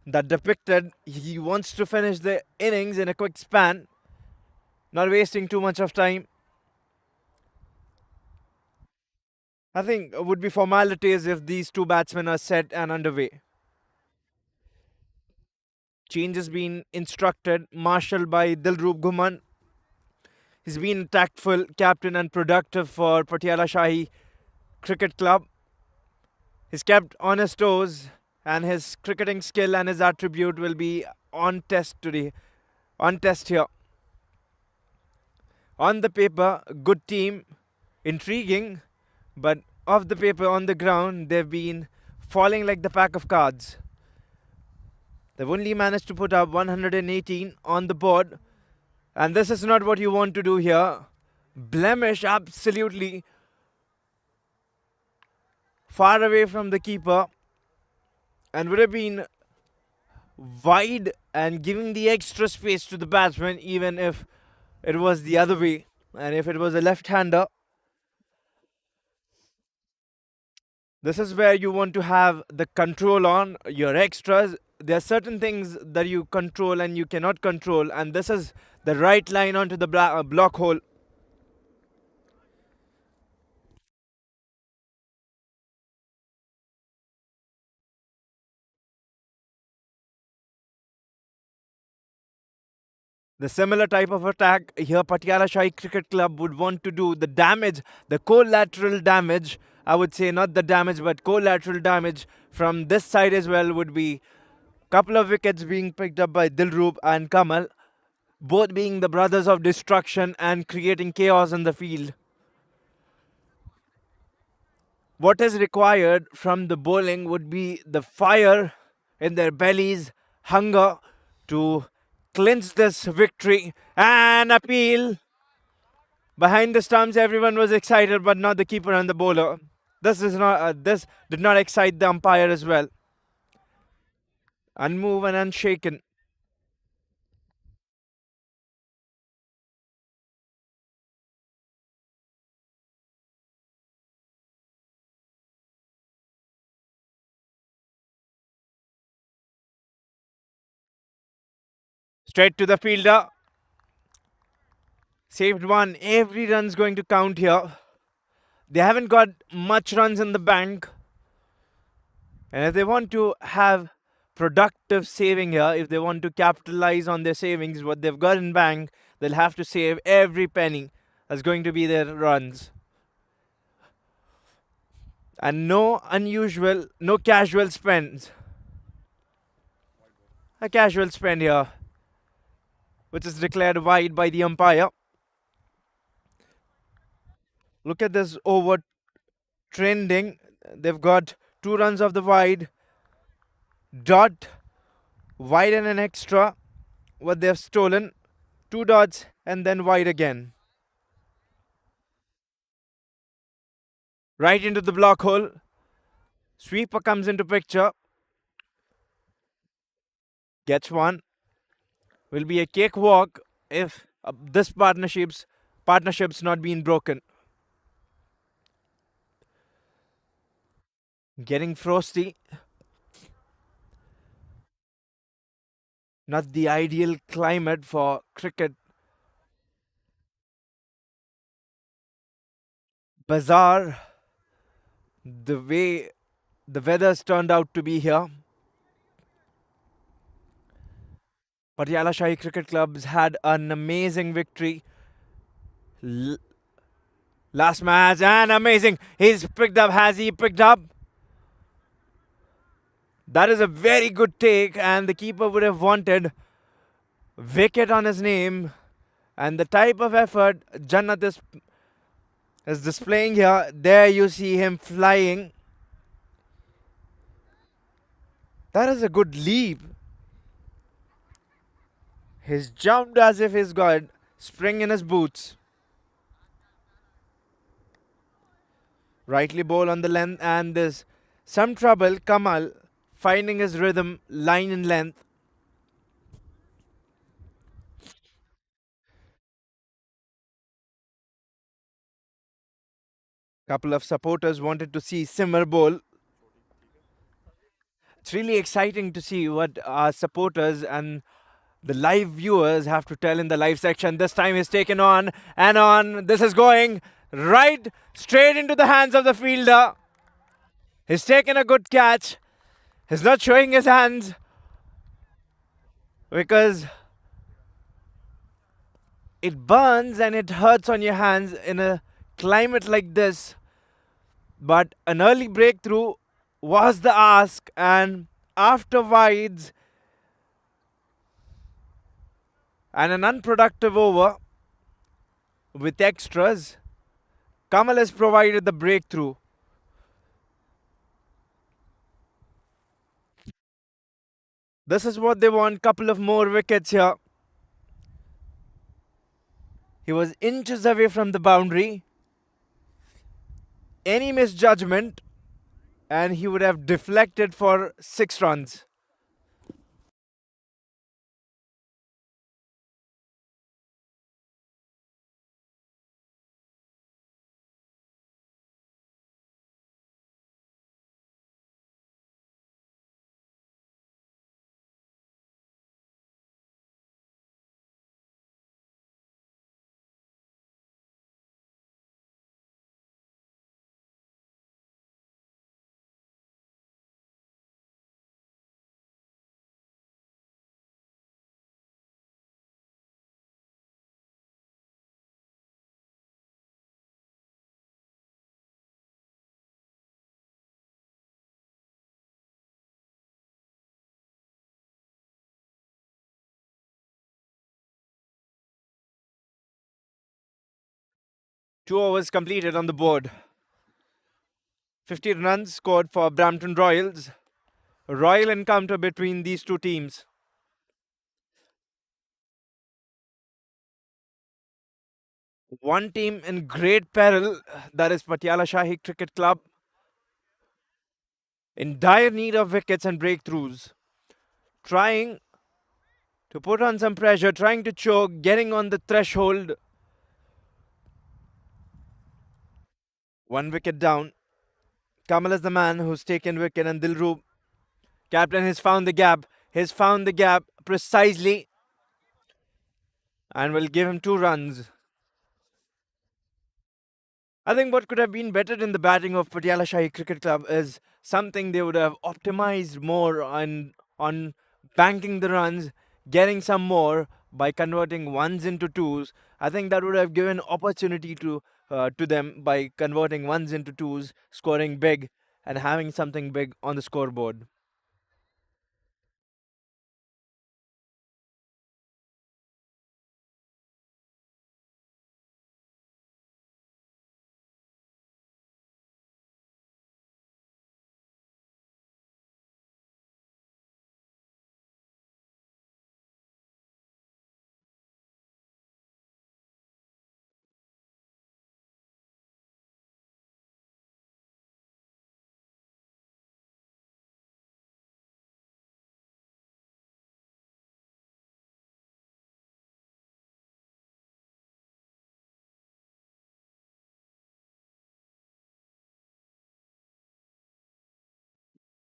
that depicted he wants to finish the innings in a quick span, not wasting too much of time. I think it would be formalities if these two batsmen are set and underway. Changes been instructed, marshalled by Dilrup Gumman. He's been tactful, captain, and productive for Patiala Shahi Cricket Club. He's kept on his toes, and his cricketing skill and his attribute will be on test today. On test here. On the paper, good team, intriguing, but of the paper on the ground, they've been falling like the pack of cards. They've only managed to put up 118 on the board, and this is not what you want to do here. Blemish absolutely far away from the keeper, and would have been wide and giving the extra space to the batsman, even if it was the other way. And if it was a left-hander, this is where you want to have the control on your extras. There are certain things that you control and you cannot control, and this is the right line onto the block hole. The similar type of attack here Patiala Shahi Cricket Club would want to do. The damage, the collateral damage, I would say not the damage but collateral damage from this side as well would be couple of wickets being picked up by Dilroob and Kamal, both being the brothers of destruction and creating chaos in the field. What is required from the bowling would be the fire in their bellies, hunger to clinch this victory and appeal. Behind the stumps, everyone was excited, but not the keeper and the bowler. This did not excite the umpire as well. Unmoved and unshaken. Straight to the fielder. Saved one. Every run's going to count here. They haven't got much runs in the bank. And if they want to have productive saving here, if they want to capitalize on their savings, what they've got in bank, they'll have to save every penny that's going to be their runs. And no unusual, no casual spends. A casual spend here, which is declared wide by the umpire. Look at this over trending. They've got 2 runs of the wide. Dot, wide and an extra. What they've stolen. 2 dots and then wide again. Right into the block hole. Sweeper comes into picture. Gets one. Will be a cakewalk if this partnership's not been broken. Getting frosty. Not the ideal climate for cricket. Bizarre the way the weather's turned out to be here. Patiala Shahi Cricket Club's had an amazing victory last match and amazing. He's picked up. Has he picked up? That is a very good take, and the keeper would have wanted wicket on his name. And the type of effort Jannat is displaying here, there you see him flying. That is a good leap. He's jumped as if he's got spring in his boots. Rightly bowl on the length, and there's some trouble. Kamal finding his rhythm, line in length. Couple of supporters wanted to see Simmer bowl. It's really exciting to see what our supporters and the live viewers have to tell in the live section. This time he's taken on and on. This is going right straight into the hands of the fielder. He's taken a good catch. He's not showing his hands because it burns and it hurts on your hands in a climate like this. But an early breakthrough was the ask, and after wides and an unproductive over with extras, Kamal has provided the breakthrough. This is what they want. Couple of more wickets here. He was inches away from the boundary. Any misjudgment, and he would have deflected for 6 runs. Two overs completed on the board. 15 runs scored for Brampton Royals. A royal encounter between these two teams. One team in great peril, that is Patiala Shahi Cricket Club, in dire need of wickets and breakthroughs. Trying to put on some pressure, trying to choke, getting on the threshold. One wicket down. Kamal is the man who's taken wicket, and Dilroob, captain, has found the gap. Has found the gap precisely and will give him 2 runs. I think what could have been better in the batting of Patiala Shahi Cricket Club is something they would have optimized more on banking the runs, getting some more by converting ones into twos. I think that would have given opportunity to them by converting ones into twos, scoring big, and having something big on the scoreboard.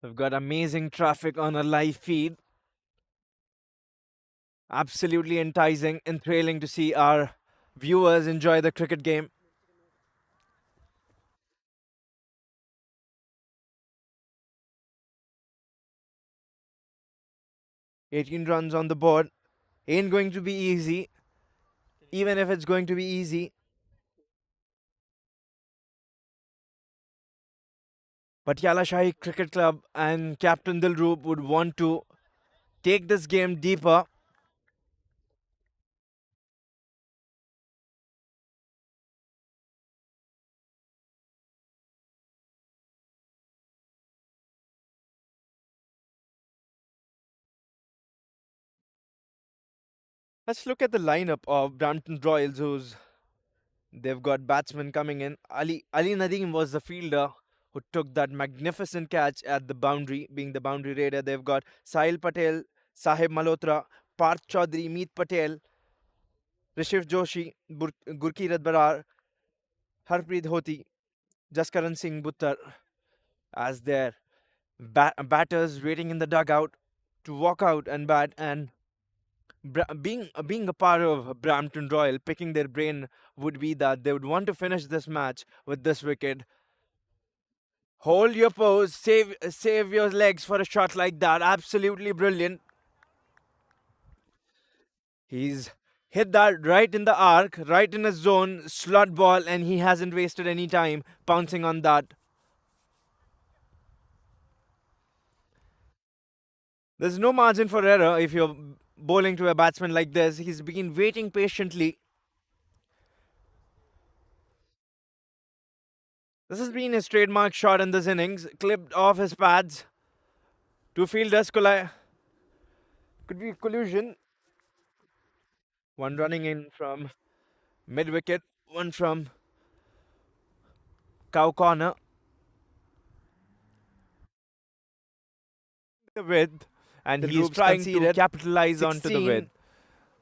We've got amazing traffic on a live feed. Absolutely enticing, enthralling to see our viewers enjoy the cricket game. 18 runs on the board. Ain't going to be easy. Even if it's going to be easy, Patiala Shahi Cricket Club and Captain Dilroop would want to take this game deeper. Let's look at the lineup of Brampton Royals, who's they've got batsmen coming in. Ali Nadeem was the fielder who took that magnificent catch at the boundary, being the boundary raider. They've got Sahil Patel, Sahib Malhotra, Parth Chaudhary, Meet Patel, Rishiv Joshi, Gurkirat Barar, Harpreet Hoti, Jaskaran Singh Buttar as their batters waiting in the dugout to walk out and bat. And being a part of Brampton Royal, picking their brain would be that they would want to finish this match with this wicket. Hold your pose, save your legs for a shot like that. Absolutely brilliant. He's hit that right in the arc, right in his zone, slot ball, and he hasn't wasted any time pouncing on that. There's no margin for error if you're bowling to a batsman like this. He's been waiting patiently. This has been his trademark shot in this innings, clipped off his pads. Two fielders collide. Could be a collusion. One running in from mid wicket, one from cow corner. The width, and The he's groups trying to conceded capitalize onto the 16 width.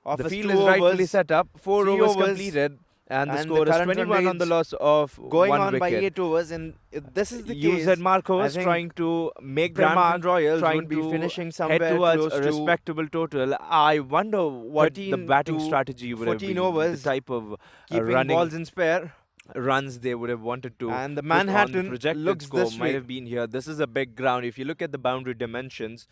of The his field 2 is rightfully overs, set up. Four 3 overs overs, completed, and the and the score is current run 21 on the rates loss of going one on by wicket. 8 overs. And if this is the UZ case, I Marcos think trying to make their Brampton mark, Royals trying would be to finishing head somewhere towards close a to respectable total. I wonder what the 13 batting to strategy would have 14 been, the overs, type of keeping running balls in spare. runs they would have wanted to And the put on. The Manhattan projected looks score this might way. have been here. This is a big ground. If you look at the boundary dimensions,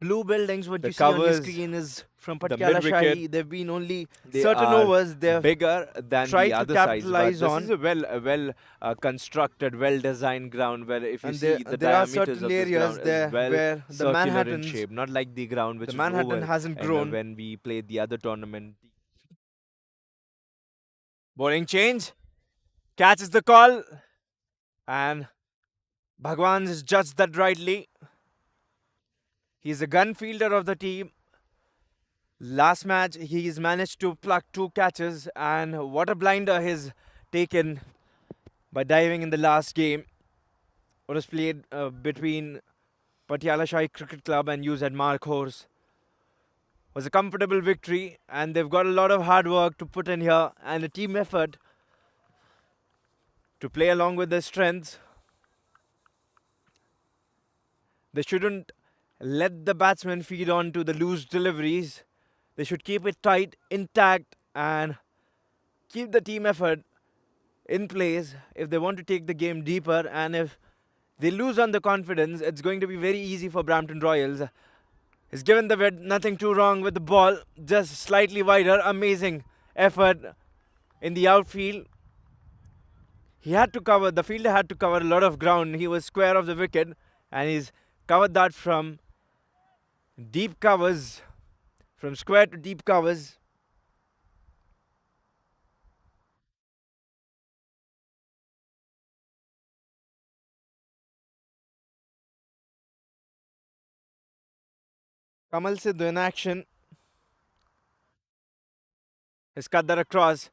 Blue buildings, what the you see on your covers, screen is from the Patiala mid wicket, Shahi. They've been only they certain are overs they've bigger than the tried to other sides, but capitalize this is on. a well constructed, well designed ground where if you And see the there are diameters certain of this areas ground is there well where circular in shape, not like the ground the which is Manhattan oval. hasn't And grown. when we played the other tournament, Bowling change, catches the call, and Bhagwan has judged that rightly. He's a gun fielder of the team. Last match, he's managed to pluck 2 catches, and what a blinder he's taken by diving in the last game. What was played between Patiala Shahi Cricket Club and UZ Mark Horse was a comfortable victory, and they've got a lot of hard work to put in here and a team effort to play along with their strengths. They shouldn't let the batsmen feed on to the loose deliveries. They should keep it tight, intact, and keep the team effort in place if they want to take the game deeper. And if they lose on the confidence, it's going to be very easy for Brampton Royals. He's given the width, nothing too wrong with the ball, just slightly wider. Amazing effort in the outfield. The fielder had to cover a lot of ground. He was square of the wicket, and he's covered that from deep covers, from square to deep covers. Kamal Sidhu in action. Has cut that across.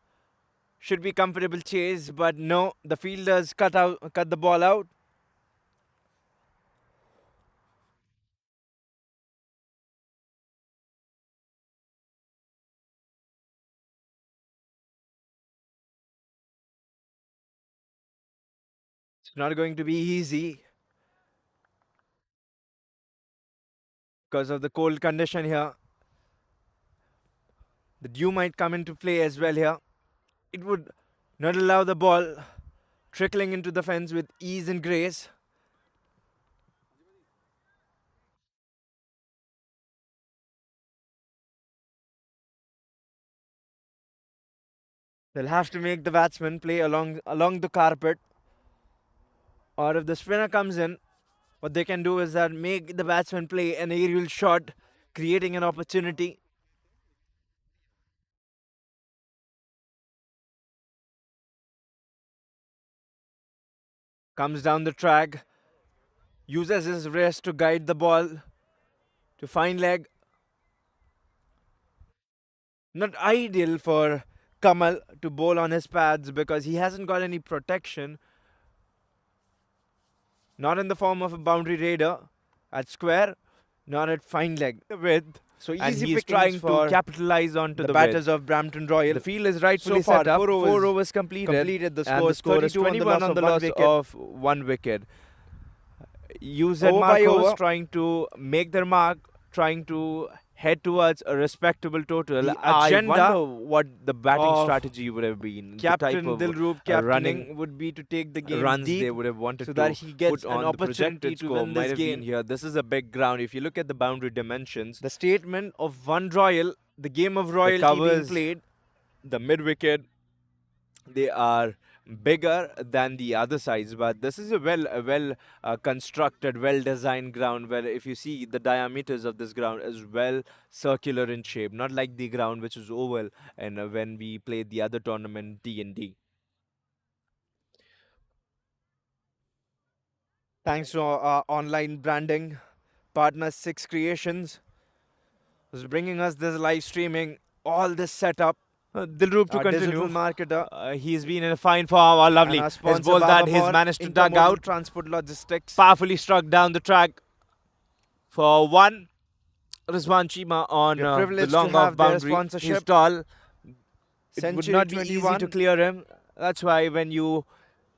Should be comfortable chase, but no, the fielders cut the ball out. It's not going to be easy because of the cold condition here. The dew might come into play as well here. It would not allow the ball trickling into the fence with ease and grace. They'll have to make the batsman play along the carpet. Or if the spinner comes in, what they can do is that make the batsman play an aerial shot, creating an opportunity. Comes down the track, uses his wrist to guide the ball to fine leg. Not ideal for Kamal to bowl on his pads because he hasn't got any protection. Not in the form of a boundary raider at square, not at fine leg. Width. So and easy he's pickings trying for to capitalize onto the the batters width. of Brampton Royal. The field is rightfully So far, set up. 4 overs Completed. The And score the is score is 32 21 on the loss of of 1 wicket. one wicket. UZ Over by Marcos over. trying to make their mark, trying to head towards a respectable total. The I agenda wonder what the batting of strategy would have been. The type Captain of Dilroop running captaining would be to take the game runs they deep would have wanted so to that he gets put an on. The opportunity projected to score win might this have game. been here. This is a big ground. If you look at the boundary dimensions, The statement of one royal, the game of royalty being covers, played. the mid wicket, they are bigger than the other sides, but this is a well constructed, well designed ground where if you see the diameters of this ground is well circular in shape, not like the ground which is oval. And when we played the other tournament D&D, Thanks to online branding, partner 6 Creations, who's bringing us this live streaming, all this setup. Dilrup to Our digital continue. marketer He's been in a fine form. Oh, and lovely. our His sponsor ball that Baba he's More, managed to dug Intermodal out. Transport Logistics. Powerfully struck down the track for one. Rizwan Chima on We're the privileged to long off have their boundary. He's sponsorship. tall. It would Century not be easy to 21. clear him. That's why when you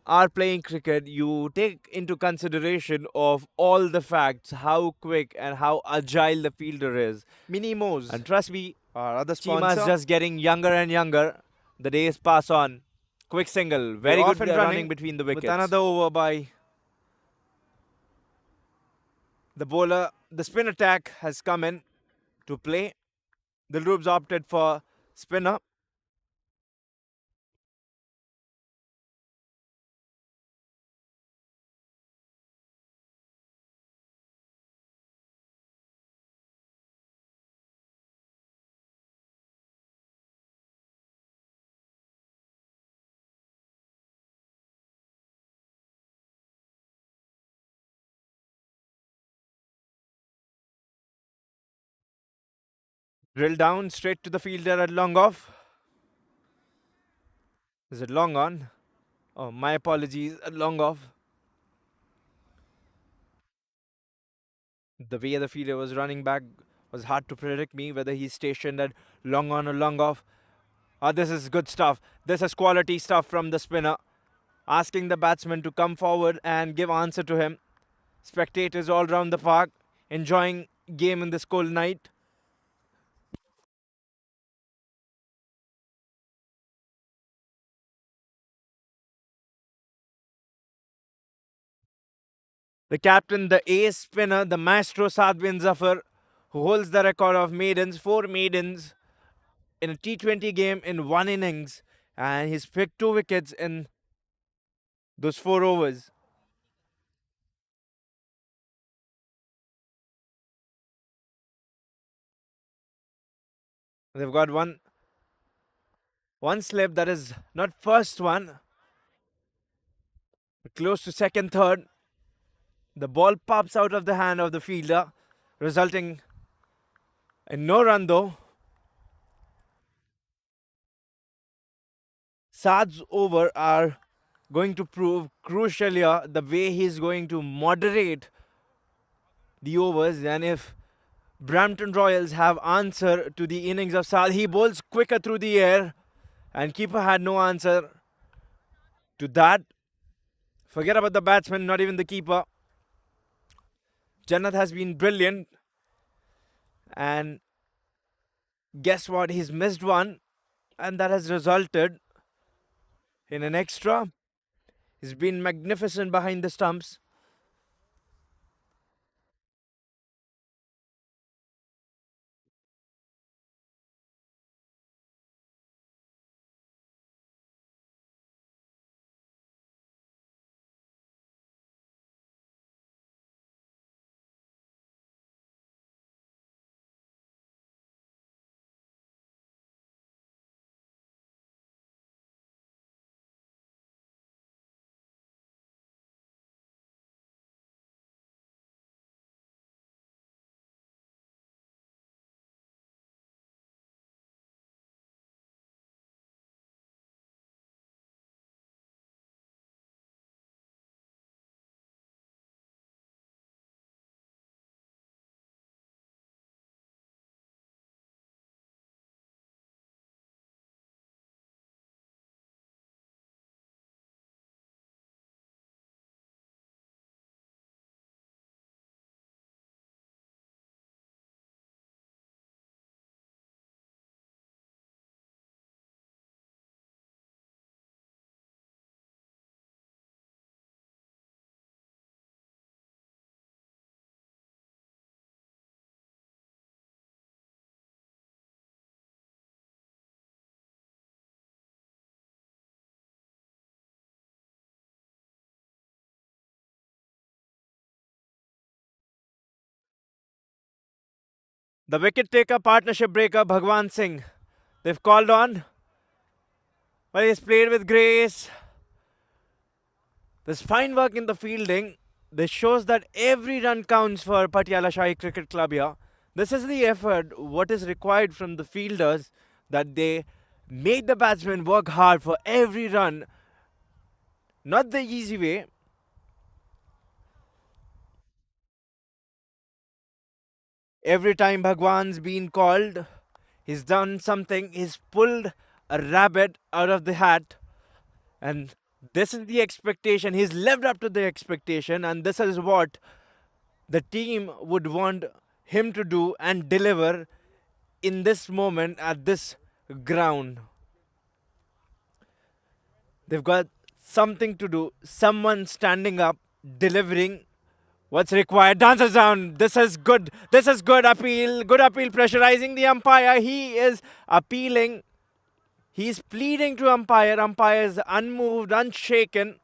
are playing cricket, you take into consideration of all the facts, how quick and how agile the fielder is. Minimos, And trust me, our other Chima is sponsor. just getting younger and younger. The days pass on. Quick single. We're Very off good and running running between the with wickets. another over by the bowler. The spin attack has come in to play. Dilrup's opted for spinner. Drill down straight to the fielder at long off. Is it long on? Oh, my apologies. At long off. The way the fielder was running back was hard to predict me whether he's stationed at long on or long off. This is good stuff. This is quality stuff from the spinner. Asking the batsman to come forward and give answer to him. Spectators all around the park enjoying game in this cold night. The captain, the ace spinner, the maestro Saad bin Zafar, who holds the record of maidens, 4 maidens in a T20 game in 1 innings, and he's picked 2 wickets in those 4 overs. They've got one slip that is not first one, but close to second, third. The ball pops out of the hand of the fielder, resulting in no run though. Saad's over are going to prove crucial here the way he's going to moderate the overs, and if Brampton Royals have answer to the innings of Saad, he bowls quicker through the air and keeper had no answer to that. Forget about the batsman, not even the keeper. Jannat has been brilliant, and guess what? He's missed one, and that has resulted in an extra. He's been magnificent behind the stumps. The wicket taker, partnership breaker, Bhagwan Singh. They've called on, but he's played with grace. There's fine work in the fielding. This shows that every run counts for Patiala Shahi Cricket Club here. This is the effort, what is required from the fielders, that they make the batsmen work hard for every run. Not the easy way. Every time Bhagwan's been called, he's done something, he's pulled a rabbit out of the hat, and this is the expectation. He's lived up to the expectation, and this is what the team would want him to do and deliver in this moment at this ground. They've got something to do, someone standing up, delivering what's required. Dances down. This is good. This is good appeal. Good appeal, pressurizing the umpire. He is appealing. He's pleading to umpire. Umpire is unmoved, unshaken.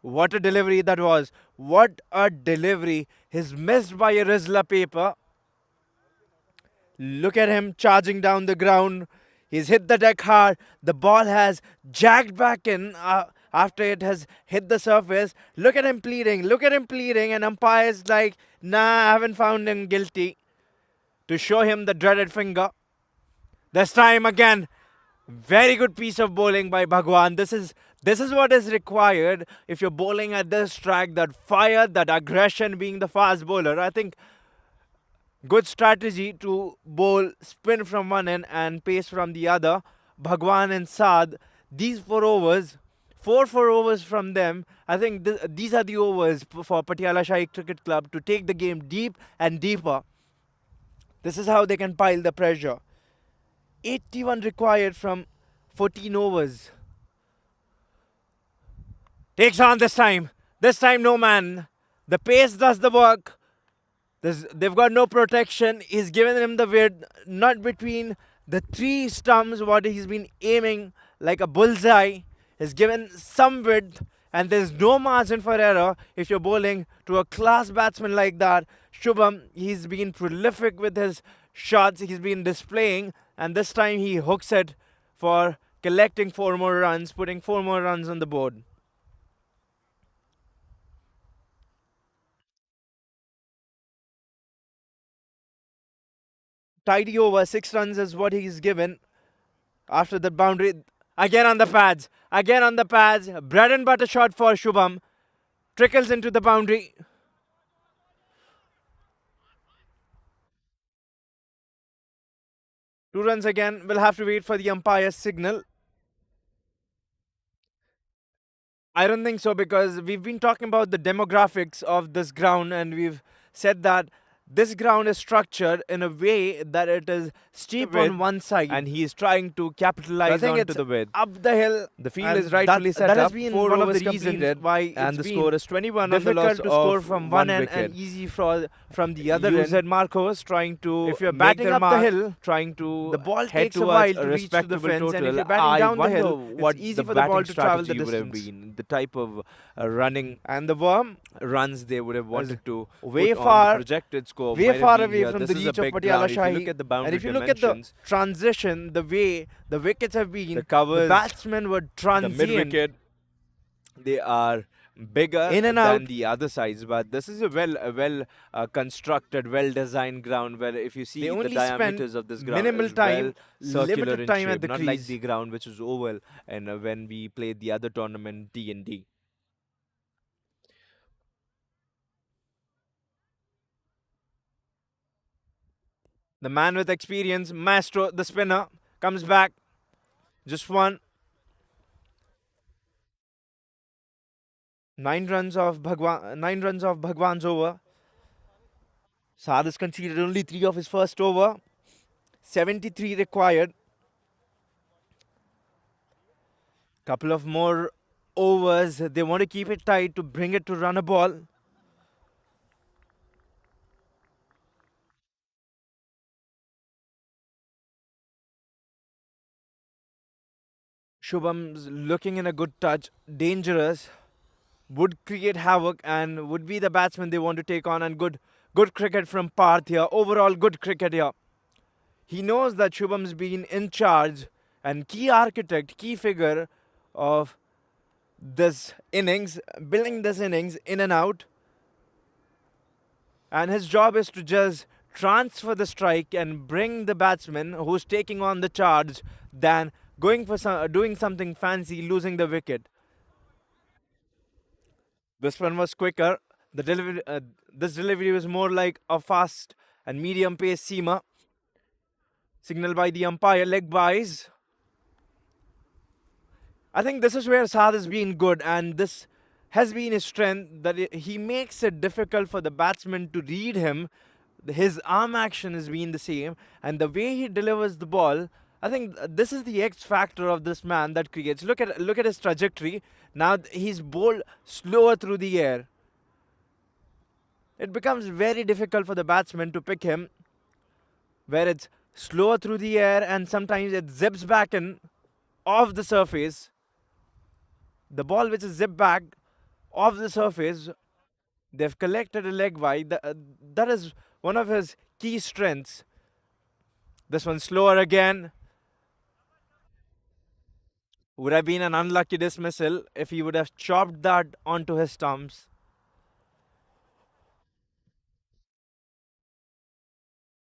What a delivery that was. What a delivery. He's missed by a Rizla paper. Look at him charging down the ground. He's hit the deck hard. The ball has jagged back in after it has hit the surface. Look at him pleading. Look at him pleading. And umpire's like, nah, I haven't found him guilty. To show him the dreaded finger. This time again, very good piece of bowling by Bhagwan. This is what is required if you're bowling at this track. That fire, that aggression, being the fast bowler. I think good strategy to bowl spin from one end and pace from the other. Bhagwan and Saad, these 4 overs, 4 overs from them. I think these are the overs for Patiala Shahi Cricket Club to take the game deep and deeper. This is how they can pile the pressure. 81 required from 14 overs. Takes on this time. This time, no man. The pace does the work. They've got no protection. He's given him the width, not between the 3 stumps, what he's been aiming like a bullseye. He's given some width, and there's no margin for error if you're bowling to a class batsman like that. Shubham, he's been prolific with his shots. He's been displaying, and this time he hooks it for collecting 4 more runs, putting 4 more runs on the board. Tidy over, 6 runs is what he's given after the boundary. Again on the pads. Again on the pads. Bread and butter shot for Shubham. Trickles into the boundary. Two runs again. We'll have to wait for the umpire's signal. I don't think so, because we've been talking about the demographics of this ground, and we've said that this ground is structured in a way that it is steep on one side, and he is trying to capitalize onto the width. Up the hill, the field is rightfully set up. That has been 4 one of the reasons why and the score is 21 on the loss to score from one end and easy from the other end. Said Marcos trying to, if you're batting up the hill, trying to the ball takes a while to reach to the fence, and if you're batting down the hill, what it's easy for the ball to travel the distance. Would have been the type of running and the worm runs they would have wanted to way far projected score. Way far away from the reach of Patiala Shahi. And if you look at the transition, the way the wickets have been, the covers, the batsmen were transient. The mid-wicket, they are bigger in and than the other sides. But this is a well constructed, well-designed ground where if you see the diameters of this ground, minimal time, circular in time shape, at the not crease. Like the ground which is oval. And when we played the other tournament, D&D. The man with experience, Maestro, the spinner, comes back. Just one. 9 runs of Bhagwan's over. Saad has conceded only 3 of his first over. 73 required. Couple of more overs. They want to keep it tight to bring it to run a ball. Shubham's looking in a good touch, dangerous, would create havoc and would be the batsman they want to take on, and good cricket from Parth here. Overall good cricket here. He knows that Shubham's been in charge and key architect, key figure of this innings, building this innings in and out. and his job is to just transfer the strike and bring the batsman who's taking on the charge than going for doing something fancy, losing the wicket. This one was quicker. This delivery was more like a fast and medium pace seamer, signaled by the umpire leg buys. I think this is where Saad has been good, and this has been his strength that he makes it difficult for the batsman to read him. His arm action has been the same, and the way he delivers the ball. I think this is the X factor of this man that creates. Look at his trajectory. Now he's bowled slower through the air. It becomes very difficult for the batsman to pick him, where it's slower through the air and sometimes it zips back in off the surface. The ball which is zipped back off the surface, they've collected a leg wide. That is one of his key strengths. This one slower again. Would have been an unlucky dismissal if he would have chopped that onto his stumps.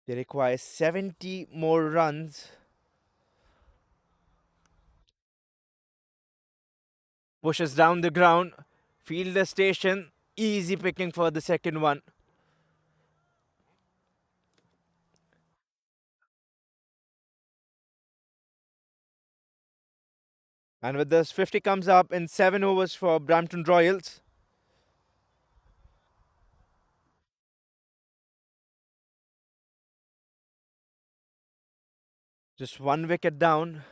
They require 70 more runs. Pushes down the ground. Fielder station. Easy picking for the second one. And with this, 50 comes up in 7 overs for Brampton Royals. Just one wicket down.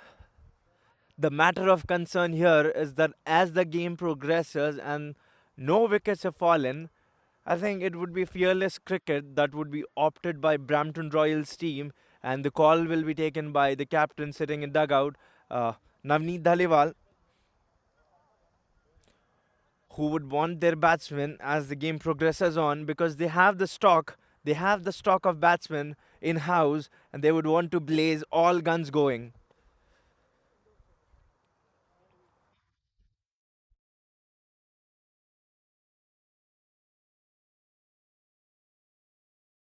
The matter of concern here is that as the game progresses and no wickets have fallen, I think it would be fearless cricket that would be opted by Brampton Royals team, and the call will be taken by the captain sitting in dugout, Navneet Dhaliwal, who would want their batsmen as the game progresses on because they have the stock of batsmen in house, and they would want to blaze all guns going.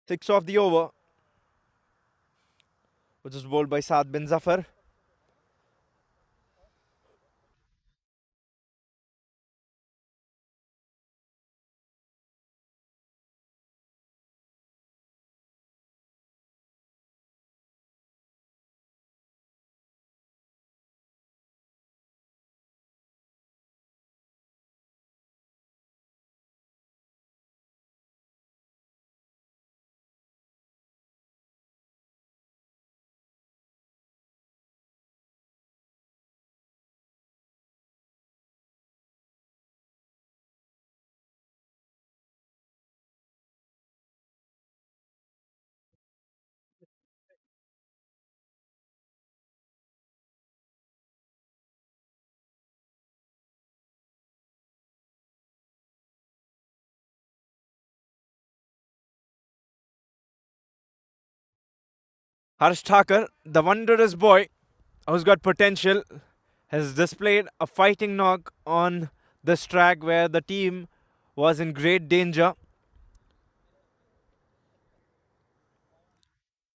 Six off the over, which is bowled by Saad bin Zafar. Harsh Thakur, the wondrous boy who's got potential, has displayed a fighting knock on this track where the team was in great danger.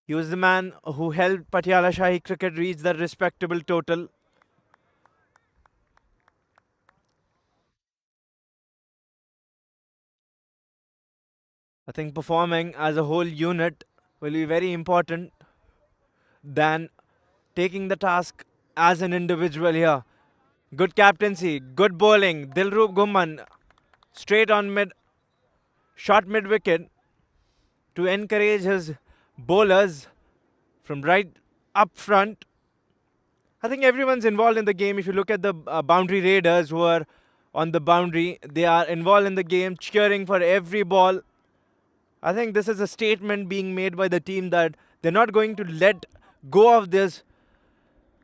He was the man who helped Patiala Shahi cricket reach the respectable total. I think performing as a whole unit will be very important than taking the task as an individual here. Good captaincy, good bowling. Dilrup Gumman straight on mid, short mid wicket to encourage his bowlers from right up front. I think everyone's involved in the game. If you look at the boundary raiders who are on the boundary, they are involved in the game, cheering for every ball. I think this is a statement being made by the team that they're not going to let go of this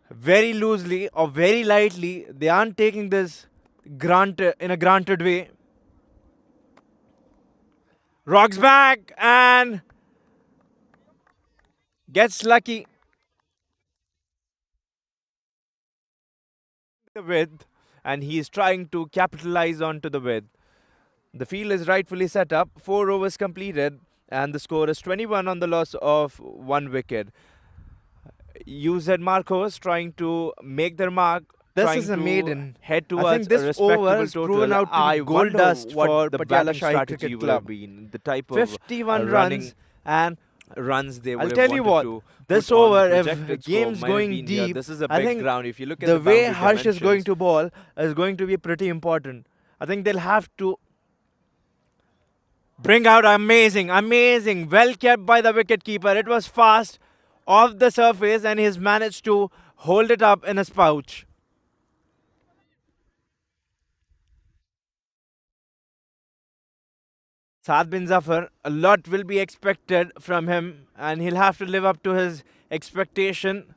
very loosely or very lightly. They aren't taking this in a granted way. Rocks back and gets lucky. The width, and he is trying to capitalize onto the width. The field is rightfully set up. 4 overs completed, and the score is 21 on the loss of 1 wicket. UZ Marcos trying to make their mark, This is trying a to maiden. head I think towards a this over respectable has proven total. out to be I gold wonder dust what for the Patiala batting Shahi strategy Cricket would have Club. been, the type of 51 running runs, and runs they I'll would have tell you wanted what, to put this on. The over, if projected score game's might have going been here. deep, This is a I big think ground. If you look at the the way boundary Harsh is going dimensions, to ball is going to be pretty important. I think they'll have to bring out amazing, well kept by the wicketkeeper. It was fast off the surface, and he's managed to hold it up in his pouch. Saad bin Zafar, a lot will be expected from him, and he'll have to live up to his expectation.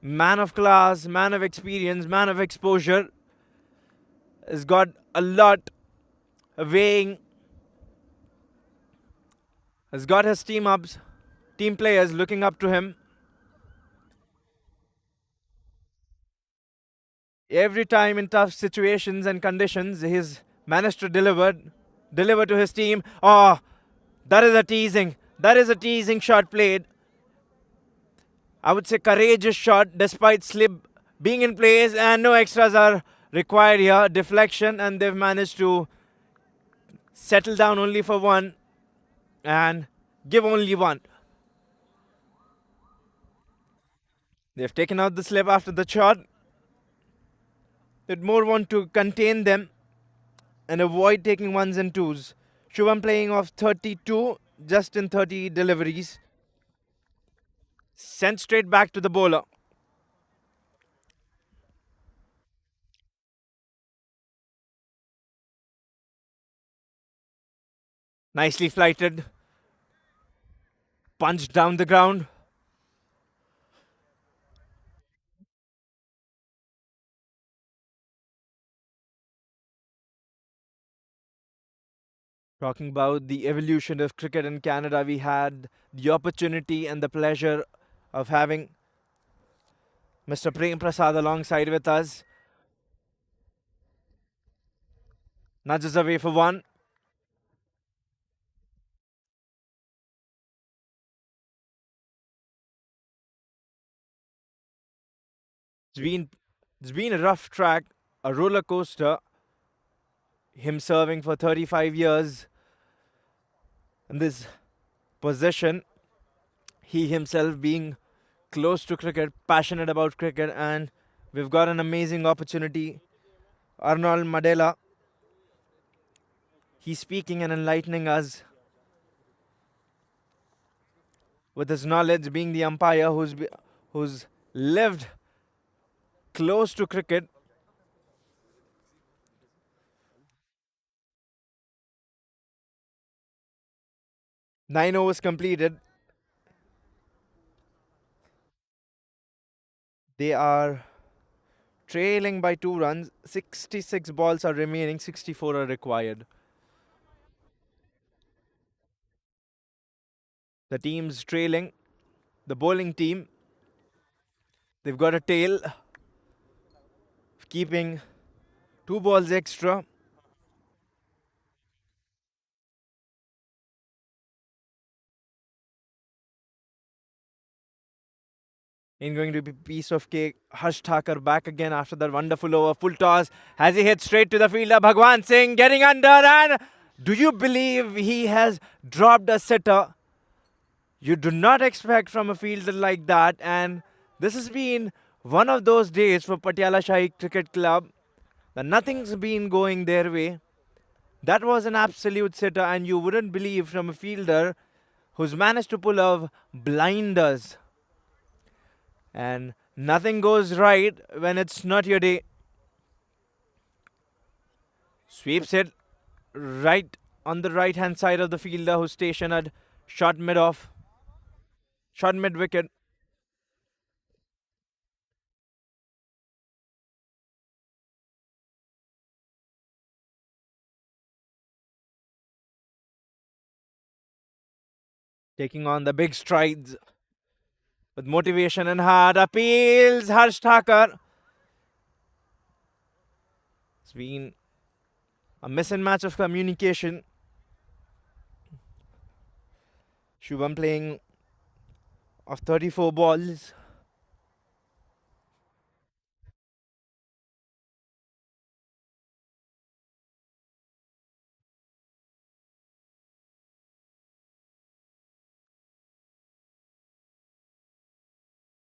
Man of class, man of experience, man of exposure, has got a lot weighing, has got his team players looking up to him. Every time in tough situations and conditions, he's managed to deliver to his team. Oh, that is a teasing. That is a teasing shot played. I would say courageous shot despite slip being in place, and no extras are required here. Deflection, and they've managed to settle down only for one and give only one. They've taken out the slip after the shot. They'd more want to contain them and avoid taking ones and twos. Shubham playing off 32 just in 30 deliveries. Sent straight back to the bowler. Nicely flighted. Punched down the ground. Talking about the evolution of cricket in Canada, we had the opportunity and the pleasure of having Mr. Prem Prasad alongside with us. Nudges away for one. It's been it's been a rough track, a roller coaster. Him serving for 35 years in this position, he himself being close to cricket, passionate about cricket, and we've got an amazing opportunity. Arnold Madela, he's speaking and enlightening us with his knowledge, being the umpire who's lived close to cricket. Nine overs completed. They are trailing by 2 runs. 66 balls are remaining, 64 are required. The team's trailing. The bowling team, they've got a tail, keeping 2 balls extra. Ain't going to be piece of cake. Harsh Thakur back again after that wonderful over. Full toss as he hits straight to the fielder. Bhagwan Singh getting under, and do you believe he has dropped a sitter? You do not expect from a fielder like that, and this has been one of those days for Patiala Shahi Cricket Club that nothing's been going their way. That was an absolute sitter, and you wouldn't believe from a fielder who's managed to pull off blinders. And nothing goes right when it's not your day. Sweeps it right on the right hand side of the fielder who's stationed at short mid off, short mid wicket. Taking on the big strides with motivation and heart. Appeals Harsh Thakur. It's been A mismatch of communication. Shubham playing of 34 balls.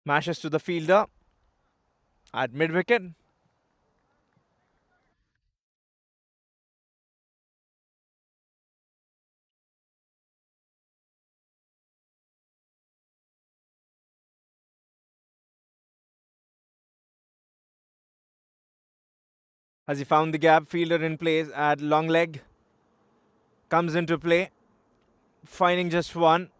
Mashes to the fielder at mid wicket. Has he found the gap? Fielder in place at long leg. Comes into play. Finding just one.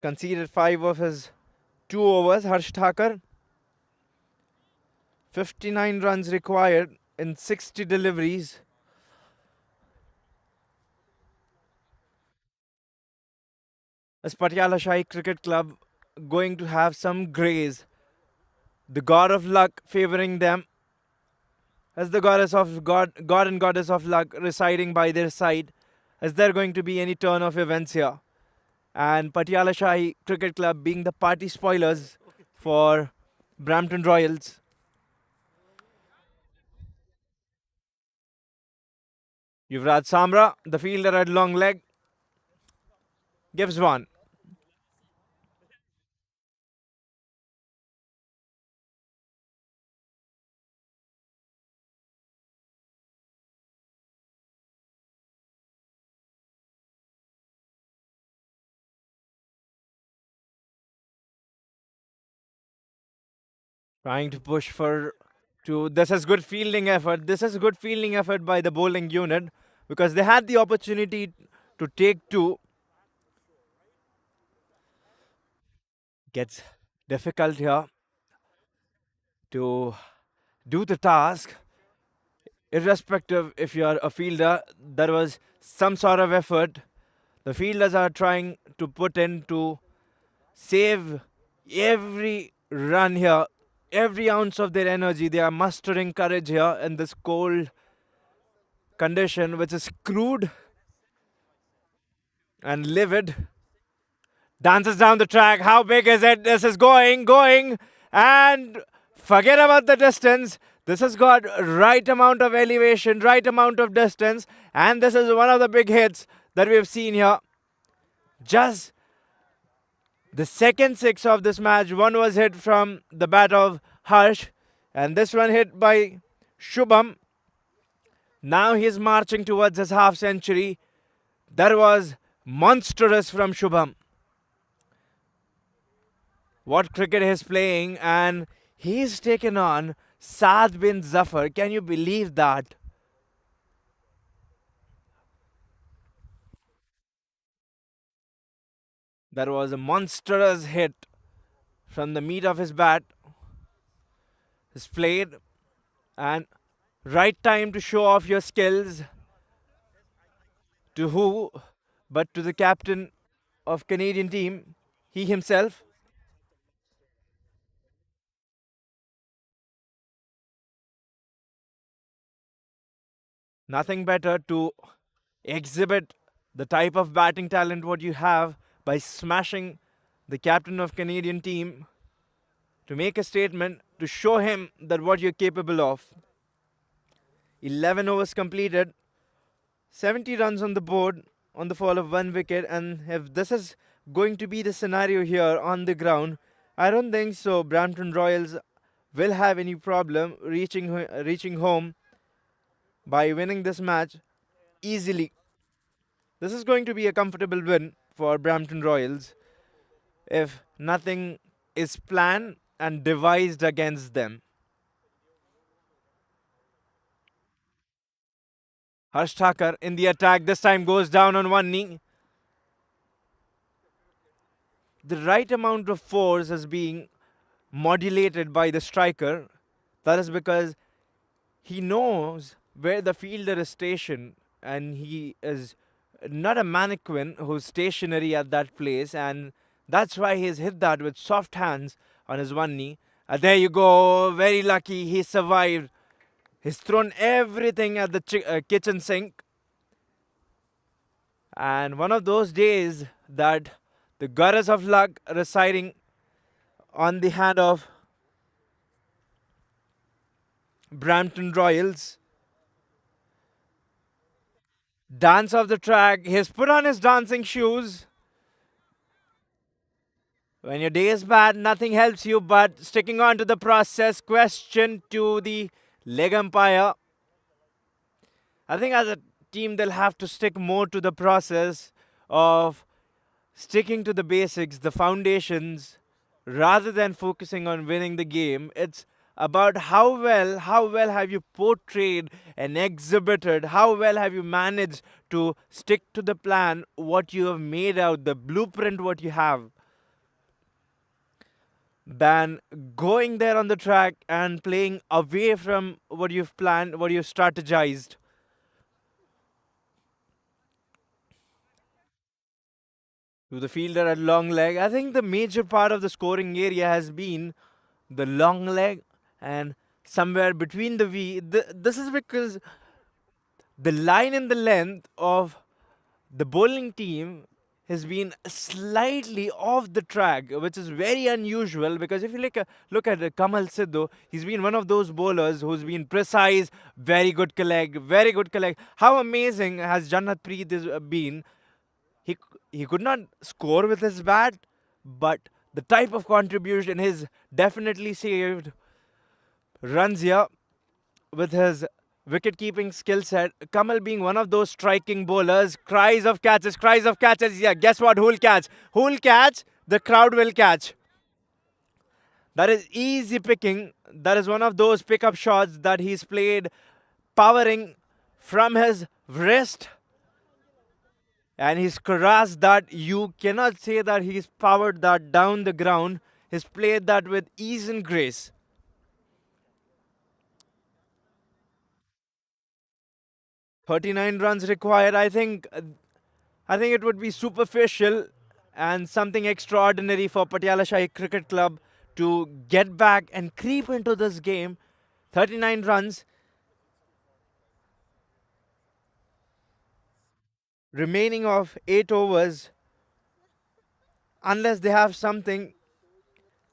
Conceded 5 of his 2 overs. Harsh Thakur. 59 runs required in 60 deliveries. Is Patiala Shahi Cricket Club going to have some grays? The god of luck favoring them as the goddess of god and goddess of luck residing by their side. Is there going to be any turn of events here? And Patiala Shahi Cricket Club being the party spoilers for Brampton Royals. Yuvraj Samra, the fielder at long leg, gives one. Trying to push for two. This is good fielding effort. This is good fielding effort by the bowling unit because they had the opportunity to take two. Gets difficult here to do the task. Irrespective if you are a fielder, there was some sort of effort the fielders are trying to put in to save every run here, every ounce of their energy. They are mustering courage here in this cold condition, which is crude and livid. Dances down the track. How big is it? This is going, and forget about the distance. This has got right amount of elevation, right amount of distance, and this is one of the big hits that we have seen here. Just the second six of this match. One was hit from the bat of Harsh, and this one hit by Shubham. Now he's marching towards his half century. That was monstrous from Shubham. What cricket he's playing, and he's taken on Saad bin Zafar. Can you believe that? That was a monstrous hit from the meat of his bat. He's played, and right time to show off your skills. To who? But to the captain of Canadian team, he himself. Nothing better to exhibit the type of batting talent what you have by smashing the captain of Canadian team to make a statement to show him that what you're capable of. 11 overs completed, 70 runs on the board on the fall of one wicket, and if this is going to be the scenario here on the ground, I don't think so Brampton Royals will have any problem reaching home by winning this match easily. This is going to be a comfortable win for Brampton Royals if nothing is planned and devised against them. Harsh Thakur in the attack this time goes down on one knee. The right amount of force is being modulated by the striker. That is because he knows where the fielder is stationed and he is not a mannequin who's stationary at that place, and that's why he's hit that with soft hands on his one knee. There you go, very lucky he survived. He's thrown everything at the kitchen sink, and one of those days that the goddess of luck residing on the hand of Brampton Royals. Dance of the track. He's put on his dancing shoes. When your day is bad, nothing helps you but sticking on to the process. Question to the leg umpire. I think as a team, they'll have to stick more to the process of sticking to the basics, the foundations, rather than focusing on winning the game. It's about how well have you portrayed and exhibited, how well have you managed to stick to the plan, what you have made out, the blueprint, what you have, than going there on the track and playing away from what you've planned, what you've strategized. To the fielder at long leg, I think the major part of the scoring area has been the long leg and somewhere between the V. This is because the line and the length of the bowling team has been slightly off the track, which is very unusual because if you look at Kamal Sidhu, he's been one of those bowlers who's been precise, very good collect, very good collect. How amazing has Jannat Preet been? He, he could not score with his bat, but the type of contribution he's definitely saved runs here with his wicket keeping skill set. Kamal being one of those striking bowlers, cries of catches, cries of catches. Yeah, guess what? Who'll catch? Who'll catch? The crowd will catch. That is easy picking. That is one of those pickup shots that he's played, powering from his wrist. And he's caressed that. You cannot say that he's powered that down the ground. He's played that with ease and grace. 39 runs required. I think it would be superficial and something extraordinary for Patiala Shahi Cricket Club to get back and creep into this game. 39 runs remaining of 8 overs, unless they have something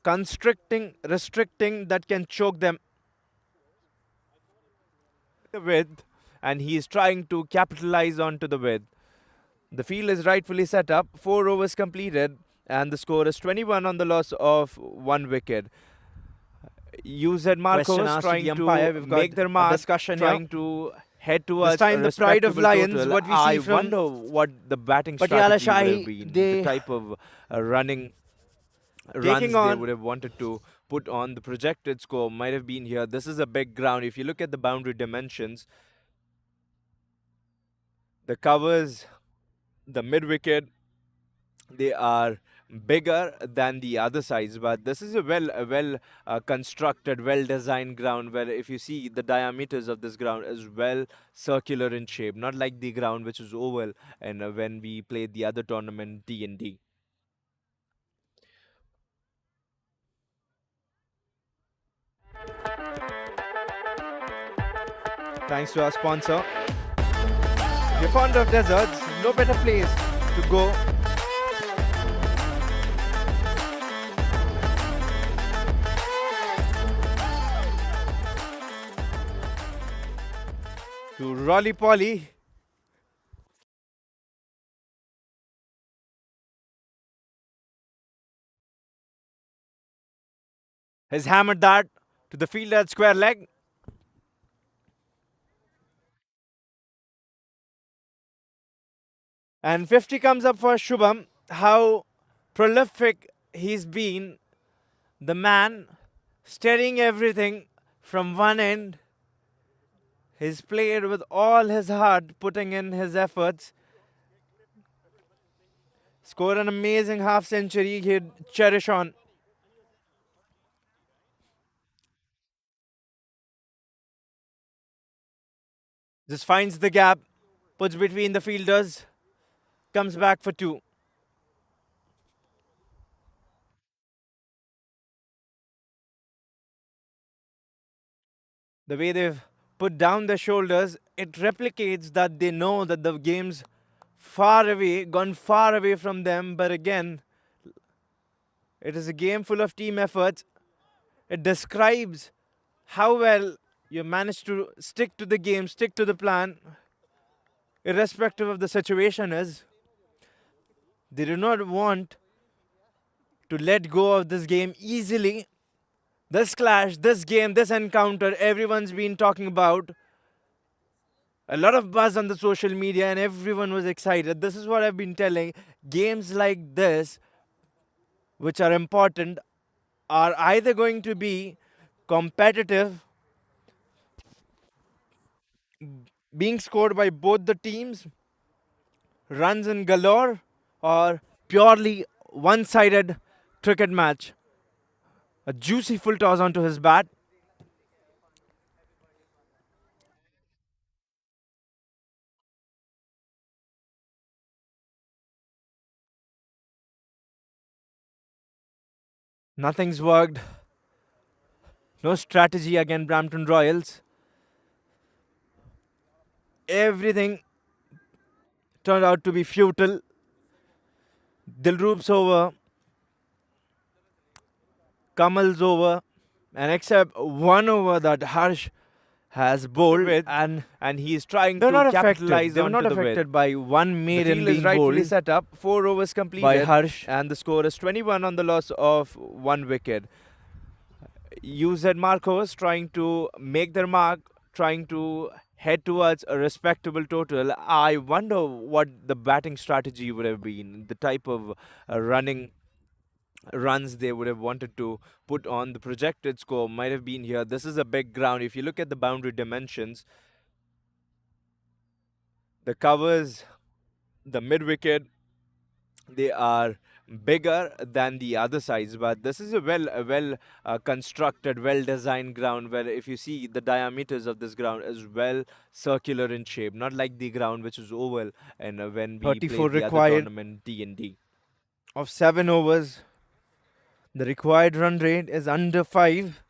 constricting, restricting that can choke them the width, and he is trying to capitalize onto the width. The field is rightfully set up, 4 overs completed, and the score is 21 on the loss of 1 wicket. UZ Marcos trying to umpire. We've make their mark, discussion trying to head towards this time the pride of Lions. Total. What we see I from wonder what the batting Patiala strategy would have been, the type of running runs they would have wanted to put on. The projected score might have been here. This is a big ground. If you look at the boundary dimensions, the covers, the mid wicket, they are bigger than the other sides, but this is a well constructed, well designed ground where if you see the diameters of this ground is well circular in shape, not like the ground which is oval and when we played the other tournament D&D. Thanks to our sponsor. If you're fond of deserts, no better place to go to Rolly Polly. Has hammered that to the fielder at square leg. And 50 comes up for Shubham. How prolific he's been. The man steadying everything from one end. He's played with all his heart, putting in his efforts. Scored an amazing half century he'd cherish on. Just finds the gap, puts between the fielders. comes back for two. The way they've put down their shoulders, it replicates that they know that the game's far away, gone far away from them. But again, it is a game full of team efforts. It describes how well you managed to stick to the game, stick to the plan, irrespective of the situation is. They do not want to let go of this game easily. This clash, this game, this encounter, everyone's been talking about. A lot of buzz on the social media, and everyone was excited. This is what I've been telling. Games like this, which are important, are either going to be competitive, being scored by both the teams, runs in galore, or purely one sided cricket match. A juicy full toss onto his bat. Nothing's worked. No strategy against Brampton Royals. Everything turned out to be futile. Dilroop's over, Kamal's over, and except one over that Harsh has bowled with, and he's trying they're to not capitalize affected. They were onto not the width. affected by one The maiden field is being rightfully bowled set up. 4 overs completed by Harsh. and the score is 21 on the loss of 1 wicket. UZ Marcos trying to make their mark, trying to head towards a respectable total. I wonder what the batting strategy would have been, the type of running runs they would have wanted to put on. The projected score might have been here. This is a big ground. If you look at the boundary dimensions, the covers, the mid wicket, they are bigger than the other sides, but this is a well constructed, well designed ground where if you see the diameters of this ground is well circular in shape, not like the ground which is oval. And when we 34 played the other required tournament D&D, of 7 overs. The required run rate is under 5.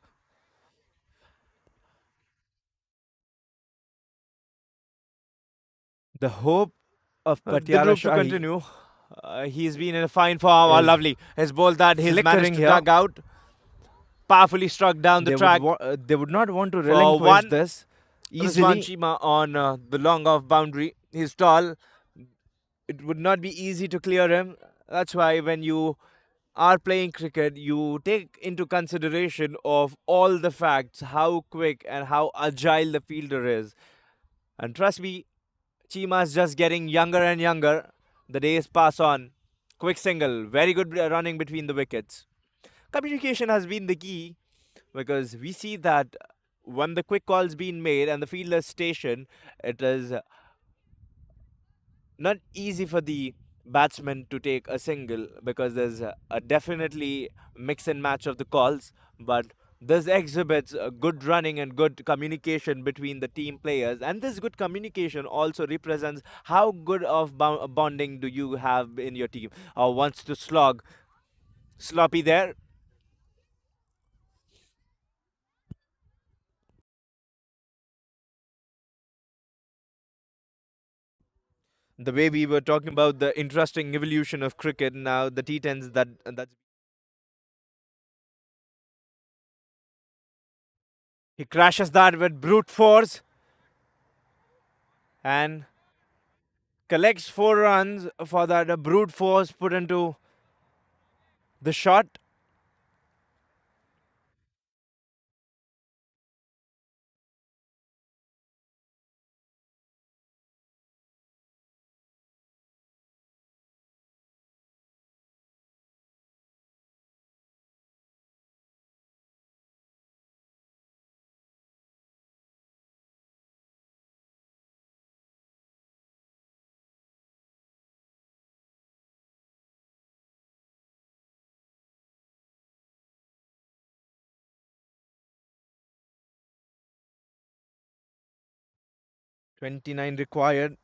The hope of the Patiala group to Shahi continue. He's been in a fine form. Oh, is lovely. His ball that he's managed flickering to here. dug out. Powerfully struck down the track They would not want to for relinquish one. this Rizwan easily. Chima on the long off boundary. He's tall. It would not be easy to clear him. That's why when you are playing cricket, you take into consideration of all the facts, how quick and how agile the fielder is. And trust me, Chima's just getting younger and younger. The days pass on. Quick single, very good running between the wickets. Communication has been the key because we see that when the quick call's been made and the fielder's station, it is not easy for the batsman to take a single because there's a definitely mix and match of the calls, but this exhibits a good running and good communication between the team players, and this good communication also represents how good of bonding do you have in your team. Wants to slog sloppy there. The way we were talking about the interesting evolution of cricket, now the T10s that's he crashes that with brute force and collects 4 runs for that brute force put into the shot. .29 required.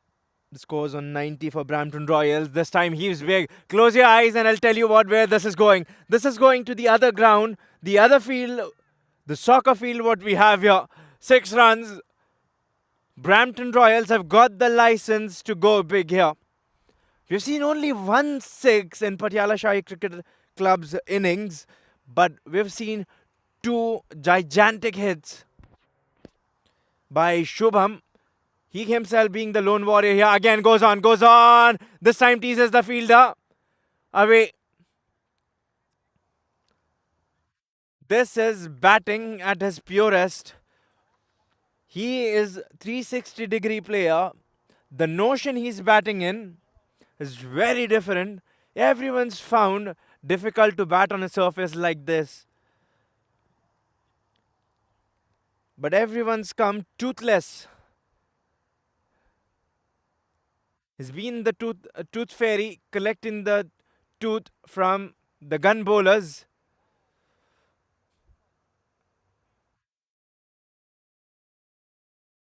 The score's on 90 for Brampton Royals. This time heaves big. Close your eyes and I'll tell you where this is going. This is going to the other ground, the other field, the soccer field what we have here. 6 runs. Brampton Royals have got the license to go big here. We've seen only 1 6 in Patiala Shahi Cricket Club's innings, but we've seen 2 gigantic hits by Shubham. He himself being the lone warrior here. Again goes on, goes on. This time teases the fielder. Away. This is batting at his purest. He is 360-degree player. The notion he's batting in is very different. Everyone's found difficult to bat on a surface like this. But everyone's come toothless. He's been the tooth fairy collecting the tooth from the gun bowlers.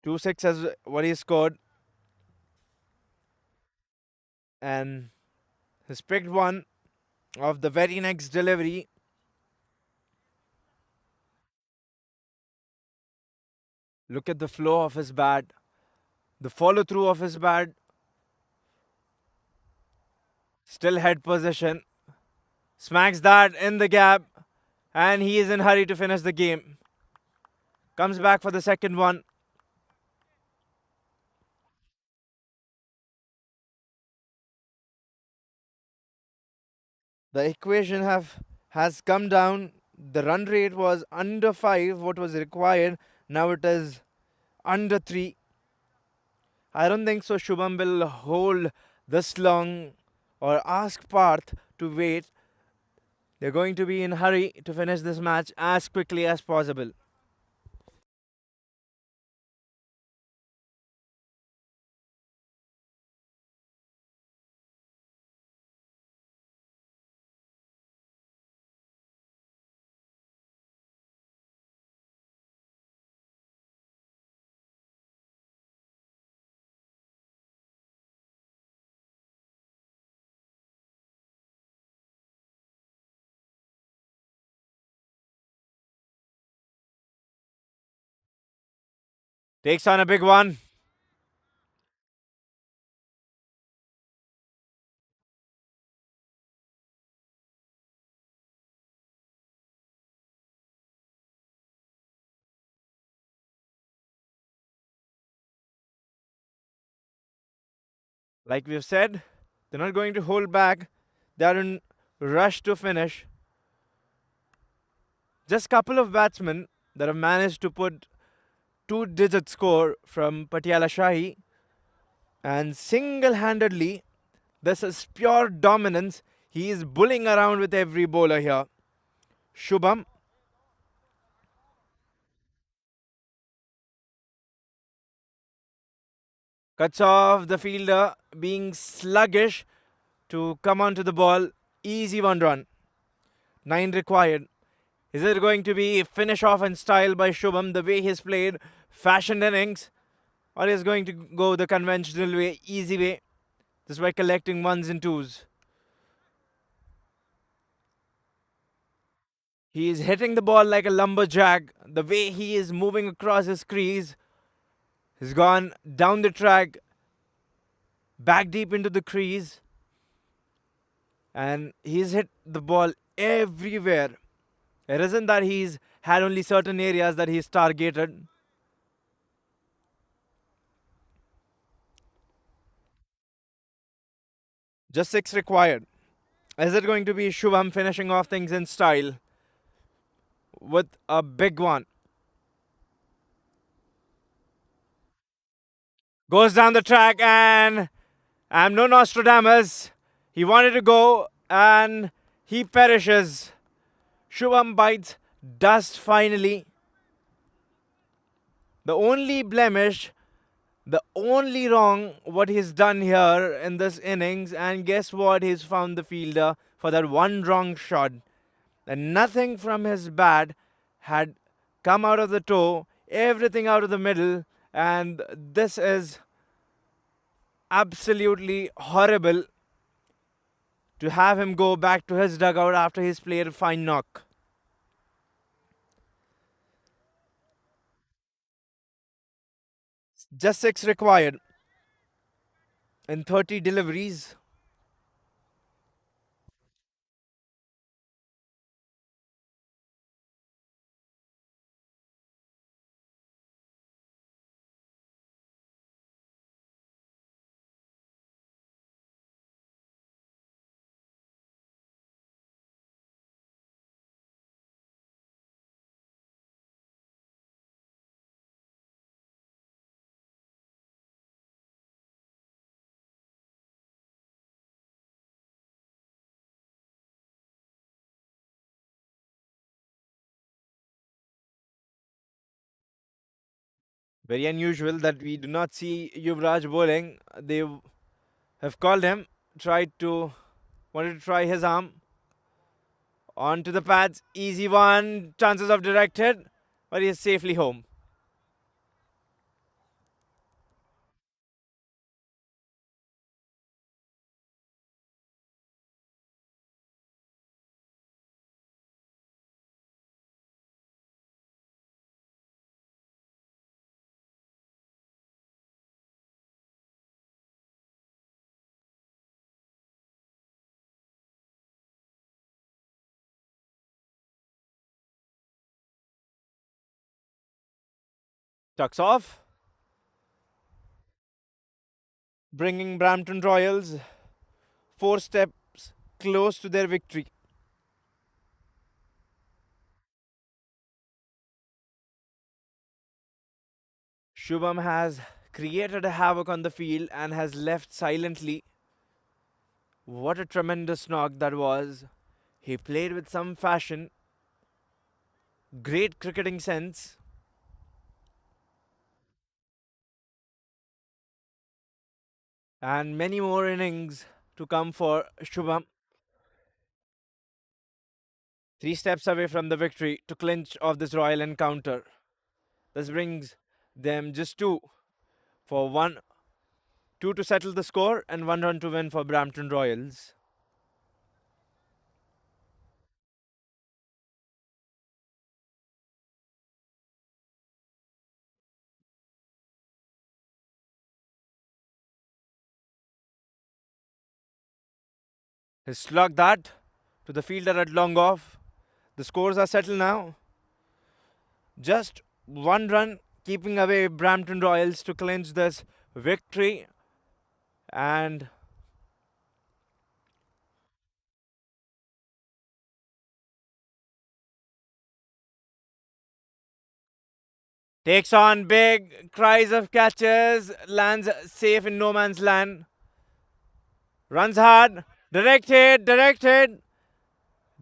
2 6 is what he scored. And he's picked one of the very next delivery. Look at the flow of his bat, the follow through of his bat. Still head position. Smacks that in the gap. And he is in hurry to finish the game. Comes back for the second one. The equation has come down. The run rate was under 5, what was required. Now it is under 3. I don't think so Shubham will hold this long or ask Parth to wait. They're going to be in hurry to finish this match as quickly as possible. Takes on a big one. Like we've said, they're not going to hold back. They're in rush to finish. Just couple of batsmen that have managed to put 2-digit score from Patiala Shahi, and single-handedly, this is pure dominance. He is bullying around with every bowler here. Shubham cuts off the fielder, being sluggish to come onto the ball. Easy 1 run. 9 required. Is it going to be finish off in style by Shubham, the way he's played, fashioned innings, or is going to go the conventional way, easy way, just by collecting 1s and 2s? He is hitting the ball like a lumberjack. The way he is moving across his crease, he's gone down the track, back deep into the crease, and he's hit the ball everywhere. It isn't that he's had only certain areas that he's targeted. Just 6 required. Is it going to be Shubham finishing off things in style with a big one? Goes down the track, and I'm no Nostradamus. He wanted to go and he perishes. Shubham bites dust finally. The only blemish, the only wrong what he's done here in this innings, and guess what? He's found the fielder for that one wrong shot. And nothing from his bat had come out of the toe, everything out of the middle, and this is absolutely horrible to have him go back to his dugout after he's played a fine knock. Just 6 required in 30 deliveries. Very unusual that we do not see Yuvraj bowling. They have called him, wanted to try his arm. Onto the pads, easy one, chances of direct hit, but he is safely home. Tucks off, bringing Brampton Royals 4 steps close to their victory. Shubham has created a havoc on the field and has left silently. What a tremendous knock that was. He played with some fashion, great cricketing sense, and many more innings to come for Shubham. 3 steps away from the victory to clinch off this royal encounter. This brings them just for 2 to settle the score and 1 run to win for Brampton Royals. He slugged that to the fielder at long off. The scores are settled now. Just 1 run keeping away Brampton Royals to clinch this victory, and takes on big cries of catches, lands safe in no man's land. Runs hard, directed.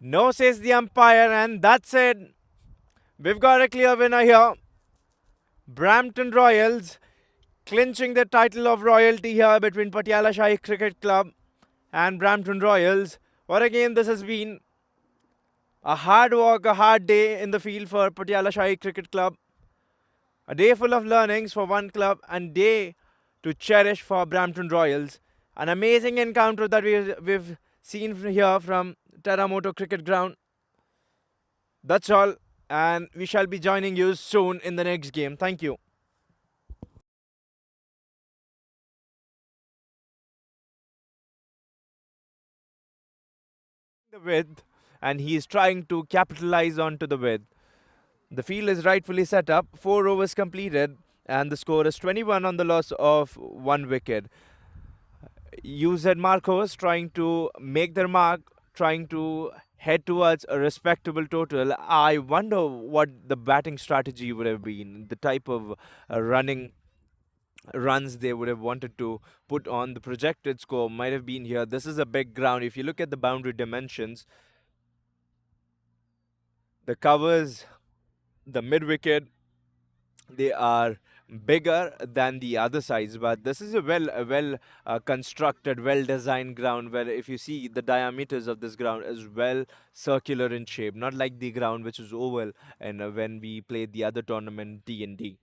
No, says the umpire, and that's it. We've got a clear winner here. Brampton Royals clinching the title of royalty here between Patiala Shahi Cricket Club and Brampton Royals. What a game this has been. A hard walk, a hard day in the field for Patiala Shahi Cricket Club. A day full of learnings for one club and day to cherish for Brampton Royals. An amazing encounter that we've seen here from Teramoto Cricket Ground. That's all, and we shall be joining you soon in the next game. Thank you. The width, and he is trying to capitalize onto the width. The field is rightfully set up, 4 overs completed, and the score is 21 on the loss of 1 wicket. UZ Marcos trying to make their mark, trying to head towards a respectable total. I wonder what the batting strategy would have been, the type of running runs they would have wanted to put on. The projected score might have been here. This is a big ground. If you look at the boundary dimensions, the covers, the mid wicket, they are bigger than the other sides, but this is a well constructed, well designed ground where if you see the diameters of this ground is well circular in shape, not like the ground which is oval and when we played the other tournament D&D.